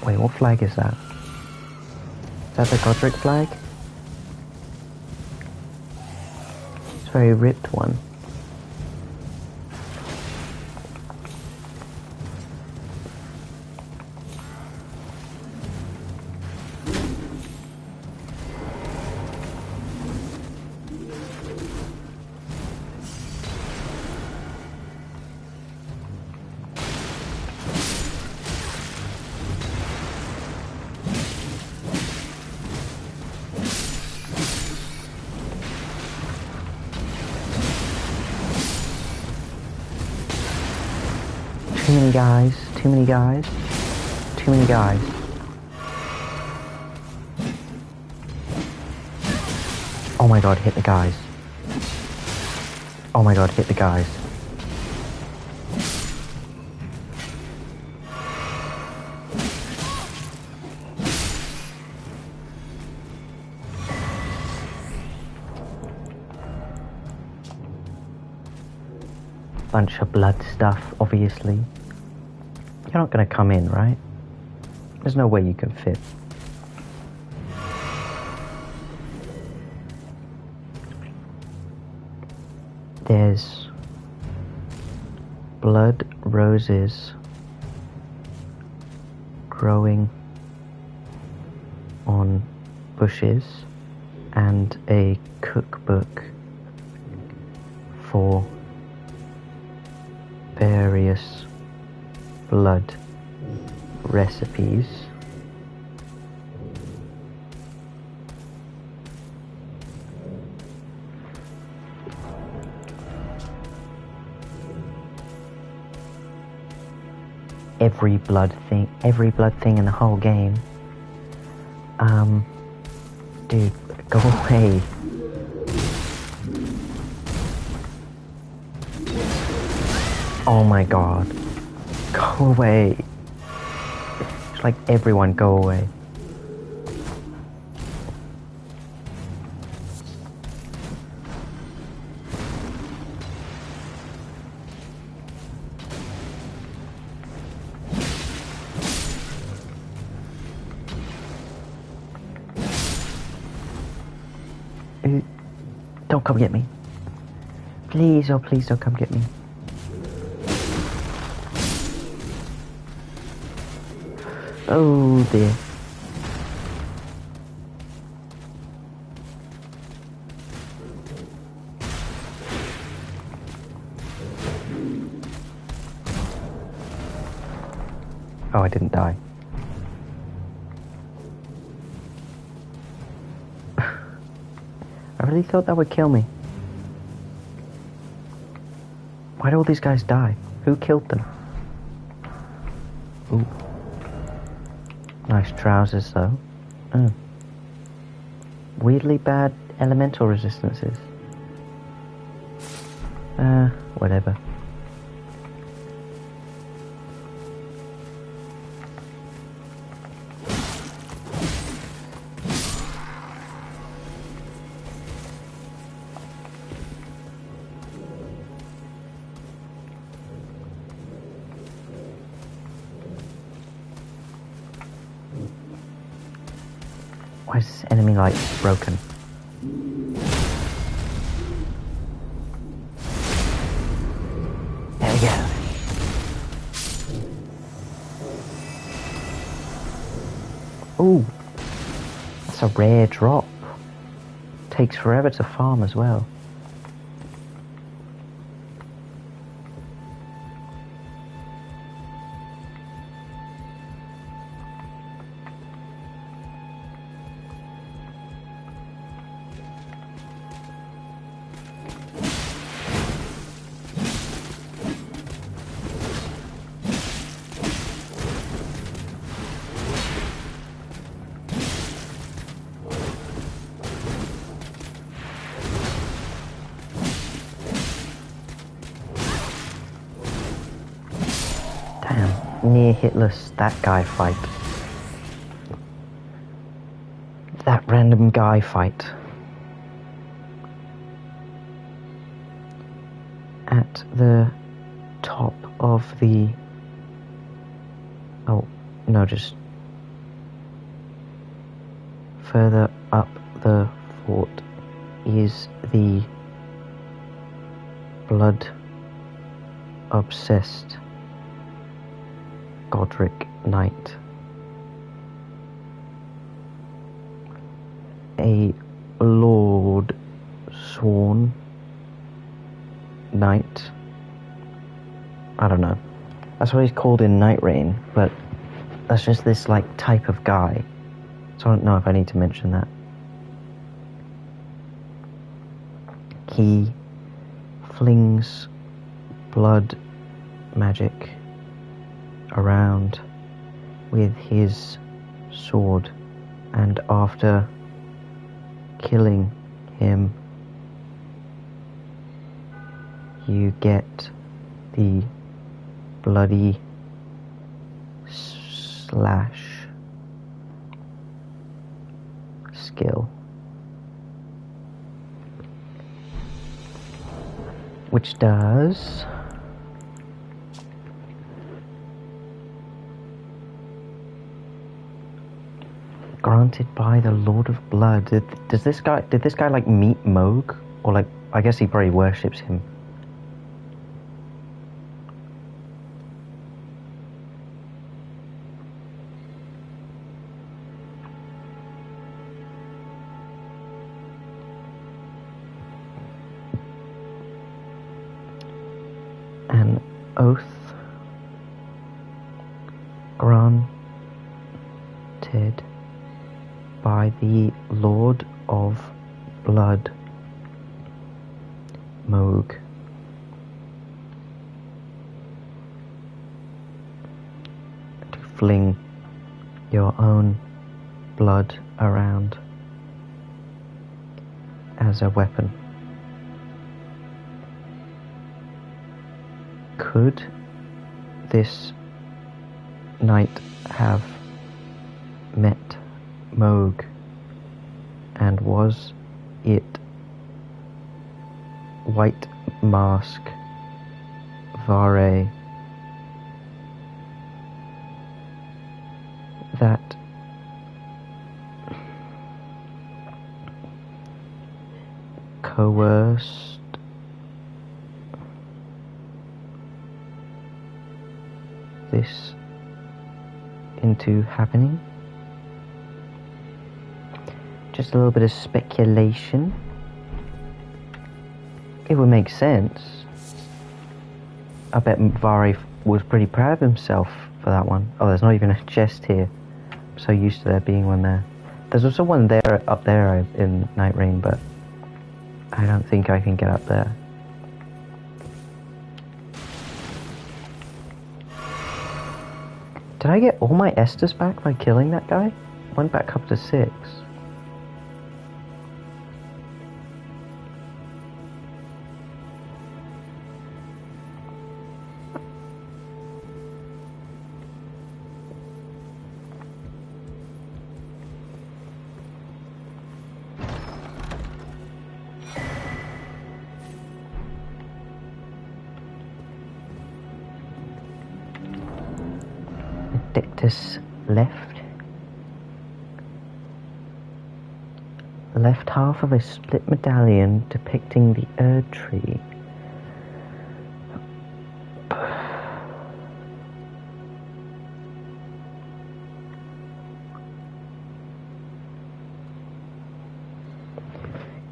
Wait, what flag is that? Is that the Godric flag? It's a very ripped one. Too many guys, too many guys, too many guys. Oh my god, hit the guys. Oh my god, hit the guys. Bunch of blood stuff, obviously. You're not gonna come in, right? There's no way you can fit. There's blood roses growing on bushes and a cookbook for various blood recipes. Every blood thing in the whole game. Dude, go away. Oh my god. Go away. It's like everyone go away. Don't come get me. Please, oh please don't come get me. Oh dear. Oh, I didn't die. I really thought that would kill me. Why did all these guys die? Who killed them? Ooh. Nice trousers, though. Oh. Weirdly bad elemental resistances. Whatever. Why is this enemy light broken? There we go. Ooh, that's a rare drop. Takes forever to farm as well. near Hitler's that guy fight. That random guy fight. At the top of the... Oh, no, just further up the fort is the blood-obsessed Godric Knight. A Lord Sworn Knight. I don't know. That's what he's called in Night Rain, but that's just this, like, type of guy. So I don't know if I need to mention that. He flings blood magic around with his sword, and after killing him, you get the bloody slash skill, which does granted by the Lord of Blood. Did this guy like meet Moog, or like, I guess he probably worships him. An oath granted by the Lord of Blood, Moog, to fling your own blood around as a weapon. Could this knight have met Moog, and was it White Mask Vare that coerced this into happening? Just a little bit of speculation. It would make sense. I bet Vari was pretty proud of himself for that one. Oh, there's not even a chest here. I'm so used to there being one there. There's also one there, up there in Night Rain, but I don't think I can get up there. Did I get all my Estus back by killing that guy? Went back up to 6. Dictus left half of a split medallion depicting the Erd tree.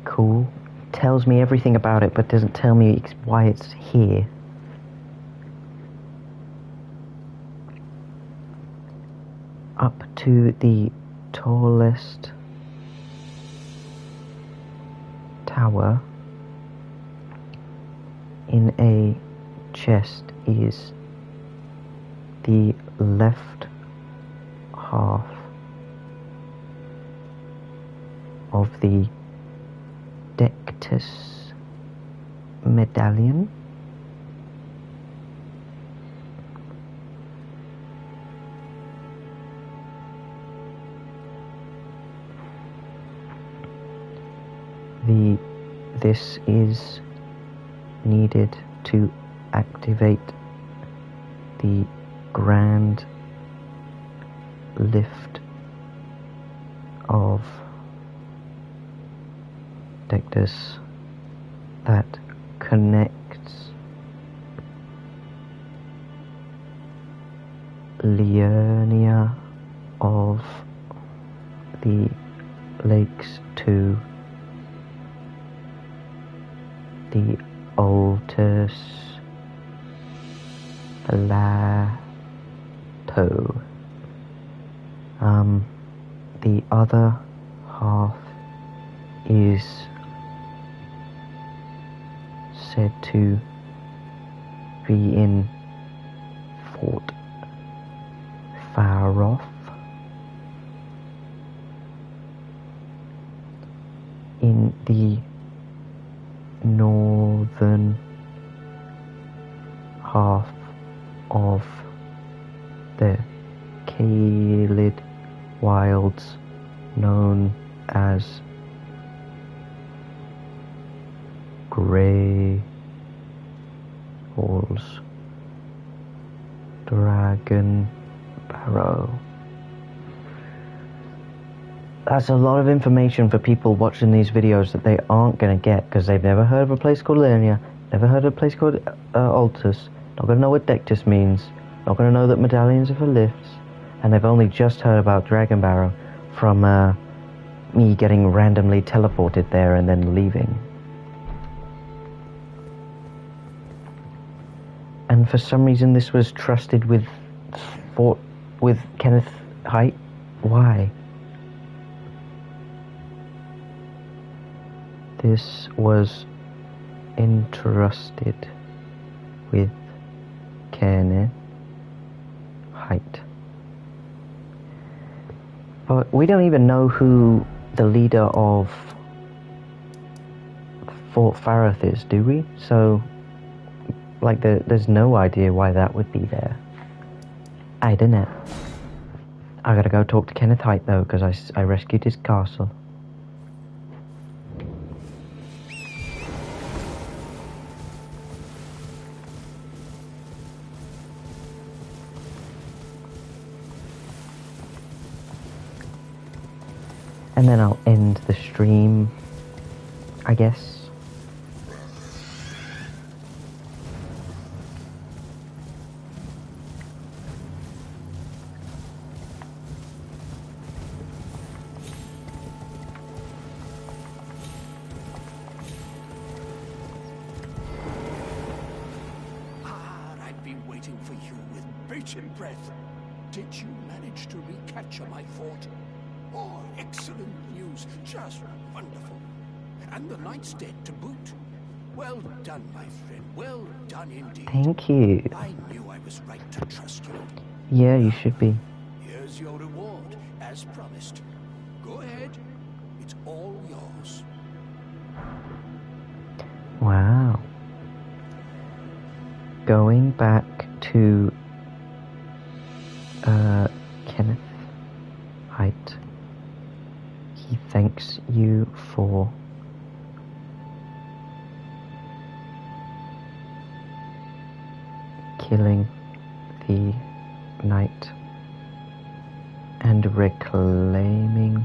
Cool. Tells me everything about it, but doesn't tell me why it's here. Up to the tallest tower in a chest is the left half of the Dectus medallion. This is needed to activate the grand lift of Dectus that connects Liurnia of the lakes to the Altus Plateau. The other half is said to be in Fort Faroth in the northern half of the Kaled Wilds, known as Grey Halls Dragon Barrow. That's a lot of information for people watching these videos that they aren't going to get because they've never heard of a place called Liurnia, never heard of a place called Altus, not going to know what Dectus means, not going to know that medallions are for lifts, and they've only just heard about Dragon Barrow from me getting randomly teleported there and then leaving. And for some reason this was trusted with Kenneth Height. Why? This was entrusted with Kenneth Height. But we don't even know who the leader of Fort Faroth is, do we? So, like, there's no idea why that would be there. I don't know. I gotta go talk to Kenneth Height, though, because I rescued his castle. And then I'll end the stream, I guess. I've been waiting for you with bated breath. Did you manage to recapture my fort? Oh, excellent news. Just wonderful. And the knight's dead to boot. Well done, my friend. Well done indeed. Thank you. I knew I was right to trust you. Yeah, you should be. Here's your reward, as promised. Go ahead. It's all yours. Wow. Going back to Kenneth Height. He thanks you for killing the knight and reclaiming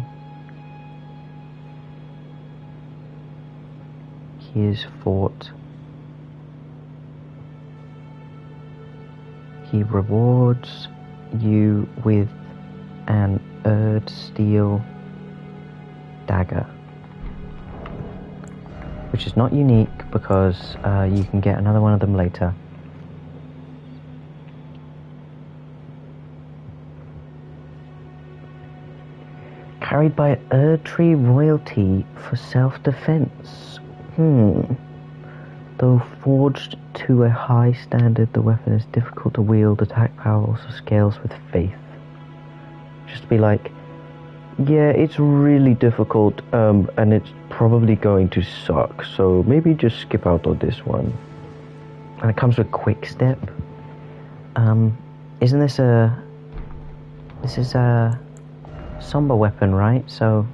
his fort. He rewards you with an Erd steel dagger, which is not unique because you can get another one of them later. Carried by Erdtree royalty for self-defense. Though forged to a high standard, the weapon is difficult to wield. Attack power also scales with faith. Just to be like, yeah, it's really difficult, and it's probably going to suck, so maybe just skip out on this one. And it comes with quick step. Isn't this a... This is a somber weapon, right? So,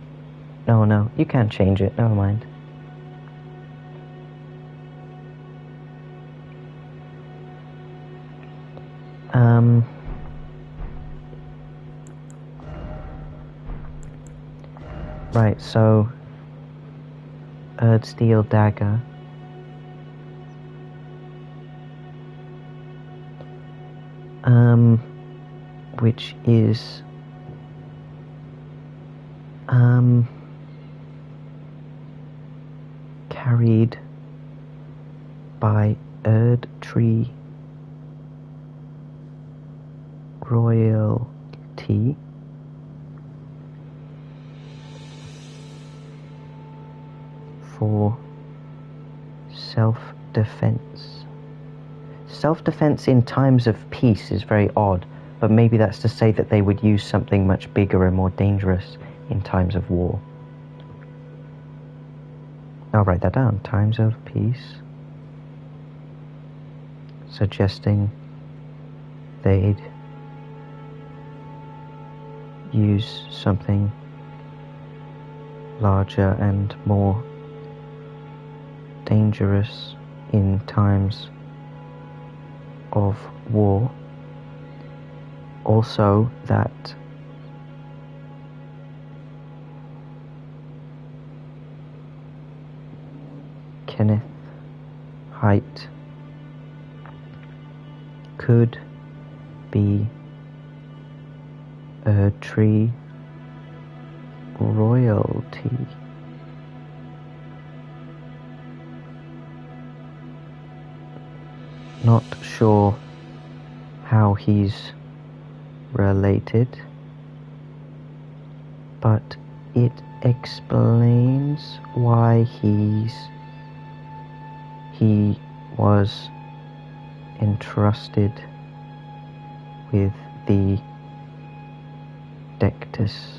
no, you can't change it, never mind. Right, so steel dagger. Which is carried by Erd Tree royalty. For self-defense. Self-defense in times of peace is very odd, but maybe that's to say that they would use something much bigger and more dangerous in times of war. I'll write that down. Times of peace. Suggesting they'd use something larger and more dangerous in times of war. Also that Kenneth Height could be a tree royalty. Not sure how he's related, but it explains why he was entrusted with the Dectus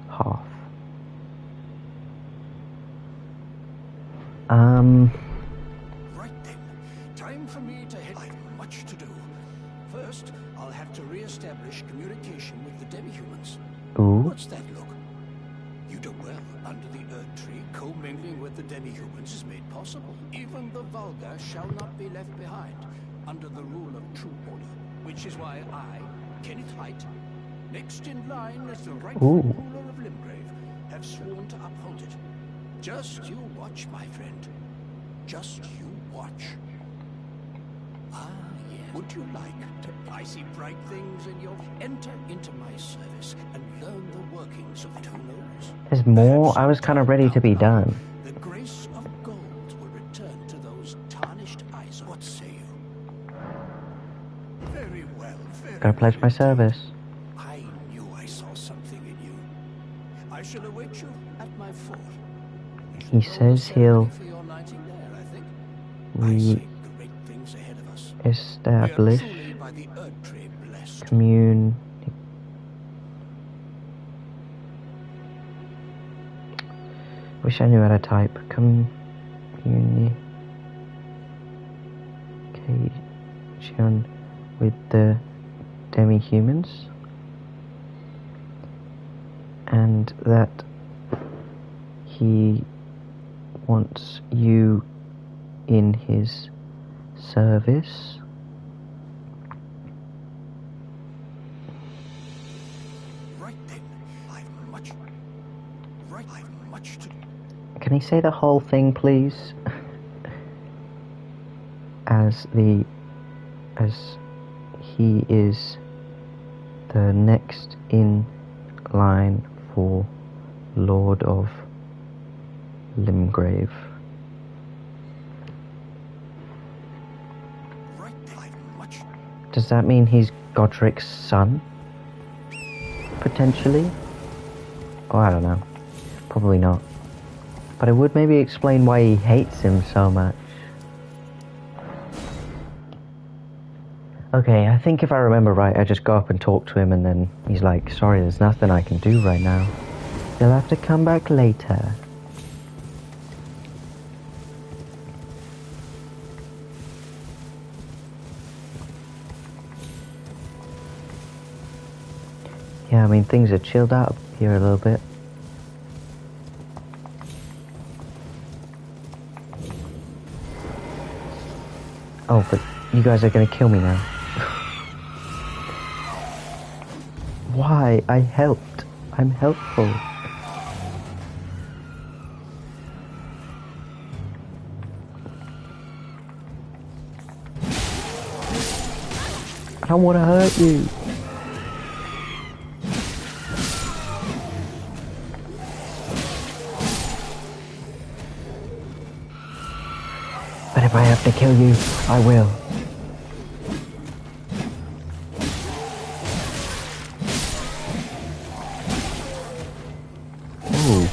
half. Right then. Time for me to head. I've much to do. First, I'll have to re-establish communication with the demi-humans. Ooh. What's that look? You do well. Under the Earth Tree, commingling with the demi-humans is made possible. Even the vulgar shall not be left behind, under the rule of true order. Which is why I, Kenneth Height, next in line as the rightful ruler of Limgrave, have sworn to uphold it. Just you watch, my friend. Just you watch. Ah, yes. Would you like to... I see bright things in your... Enter into my service and learn the workings of Tulos. There's more? I was kind of ready to be done. The grace of gold will return to those tarnished eyes. What say you? Very well, very Gotta pledge my service. I knew I saw something in you. I shall await you at my fort. He says he'll For your knighting there, I think. I see great things ahead of us. establish We are truly by the Earth Tree blessed. Wish I knew how to type. Communication with the demi-humans, and that he wants you in his service. Right then, I've much to... Can he say the whole thing, please? As he is the next in line for Lord of Limgrave. Right then, I've much... Does that mean he's Godric's son? Potentially? Oh, I don't know. Probably not. But it would maybe explain why he hates him so much. Okay, I think if I remember right, I just go up and talk to him and then he's like, sorry, there's nothing I can do right now. You'll have to come back later. Yeah, I mean, things are chilled out here a little bit. Oh, but you guys are gonna kill me now. try. I helped. I'm helpful. I don't want to hurt you. But if I have to kill you, I will. Ooh.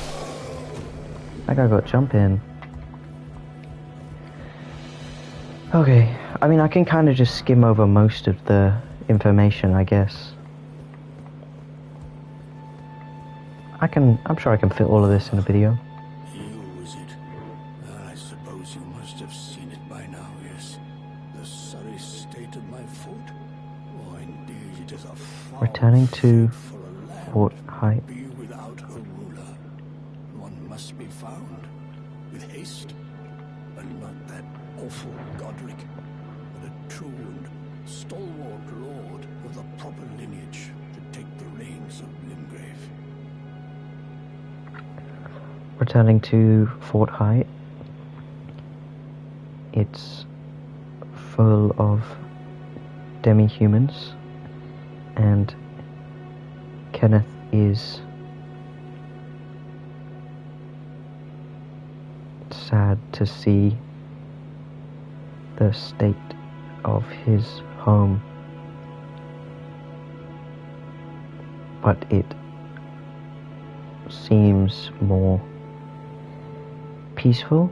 That guy got jump in. Okay, I mean I can kind of just skim over most of the information, I guess. I'm sure I can fit all of this in a video. You, is it? I suppose you must have seen it by now, yes. The sorry state of my foot? Oh, indeed, it is a foul Returning to fate for a land Fort Height. be without a ruler. One must be found with haste, and not that awful Godric, but a true and stalwart lord of the proper lineage to take the reins of Limgrave. Returning to Fort Height. It's full of demi-humans, and Kenneth is sad to see the state of his home, but it seems more peaceful.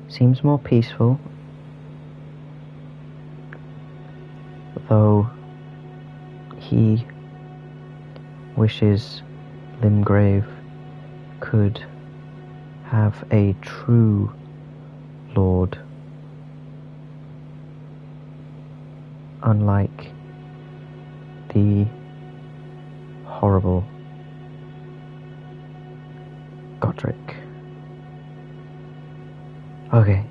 Seems more peaceful, though he wishes Limgrave could have a true lord, unlike the horrible Godric. Okay.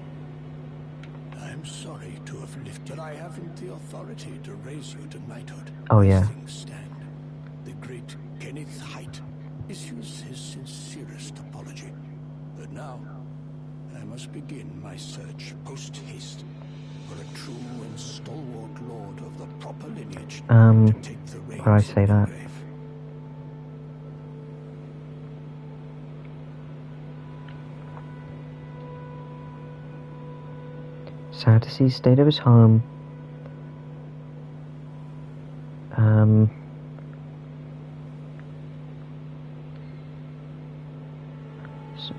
I'm sorry to have lifted, but I haven't the authority to raise you to knighthood. Oh, yeah. As things stand, the great Kenneth Height issues his sincerest apology. But now, I must begin my search post-haste for a true and stalwart lord of the proper lineage to take the reins where I say of that. Limgrave. Sad to see the state of his home.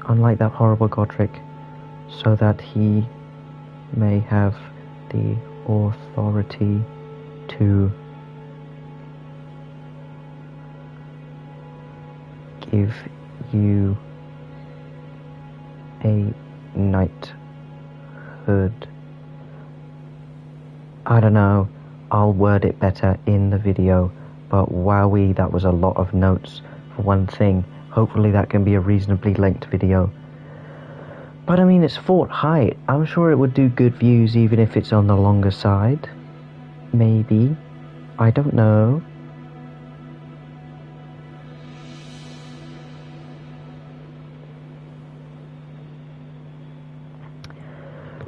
Unlike that horrible Godric, so that he may have the authority to give you a knighthood. I don't know, I'll word it better in the video, but wowee, that was a lot of notes for one thing. Hopefully that can be a reasonably length video. But I mean, it's Fort Height. I'm sure it would do good views even if it's on the longer side. Maybe. I don't know.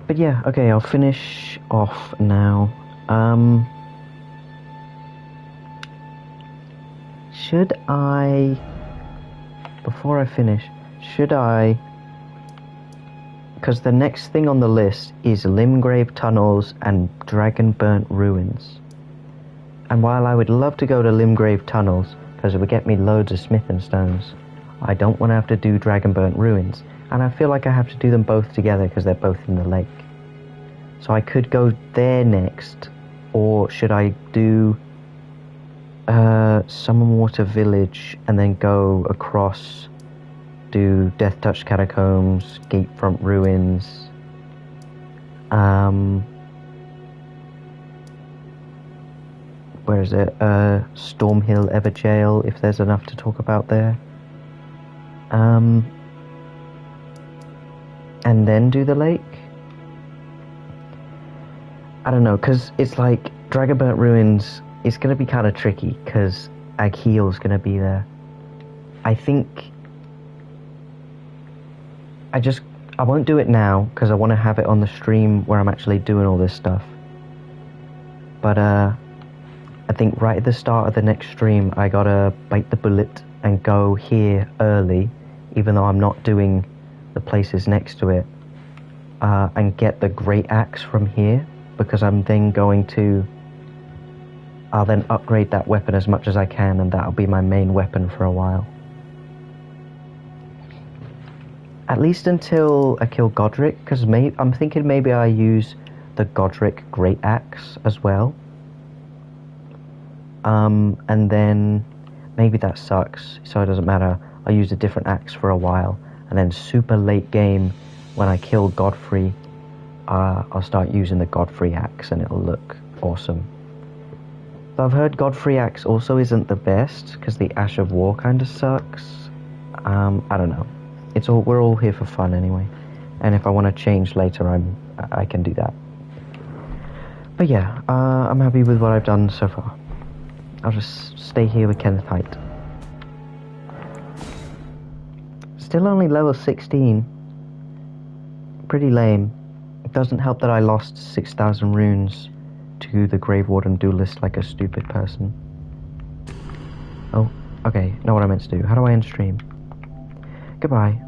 But yeah, okay, I'll finish off now. Should I... Before I finish, should I... Because the next thing on the list is Limgrave Tunnels and Dragonburnt Ruins. And while I would love to go to Limgrave Tunnels, because it would get me loads of smithing stones, I don't want to have to do Dragonburnt Ruins. And I feel like I have to do them both together because they're both in the lake. So I could go there next, or should I do Summonwater Village and then go across, do Death Touch Catacombs, Gatefront Ruins, where is it? Stormhill Everjail, if there's enough to talk about there. And then do the lake? I don't know, because it's like, Dragonburnt Ruins is going to be kind of tricky because Agheel's going to be there. I think I won't do it now because I want to have it on the stream where I'm actually doing all this stuff. But I think right at the start of the next stream I gotta bite the bullet and go here early, even though I'm not doing the places next to it, and get the Great Axe from here, because I'm then going to I'll then upgrade that weapon as much as I can, and that'll be my main weapon for a while. At least until I kill Godric, because I'm thinking maybe I use the Godric Great Axe as well. And then maybe that sucks, so it doesn't matter. I'll use a different axe for a while, and then super late game, when I kill Godfrey, I'll start using the Godfrey axe, and it'll look awesome. Though I've heard Godfrey axe also isn't the best, because the Ash of War kind of sucks. I don't know. We're all here for fun anyway, and if I want to change later, I can do that. But yeah, I'm happy with what I've done so far. I'll just stay here with Kenneth Height. Still only level 16. Pretty lame. It doesn't help that I lost 6,000 runes to the Grave Warden Duelist like a stupid person. Oh, okay, know what I meant to do. How do I end stream? Goodbye.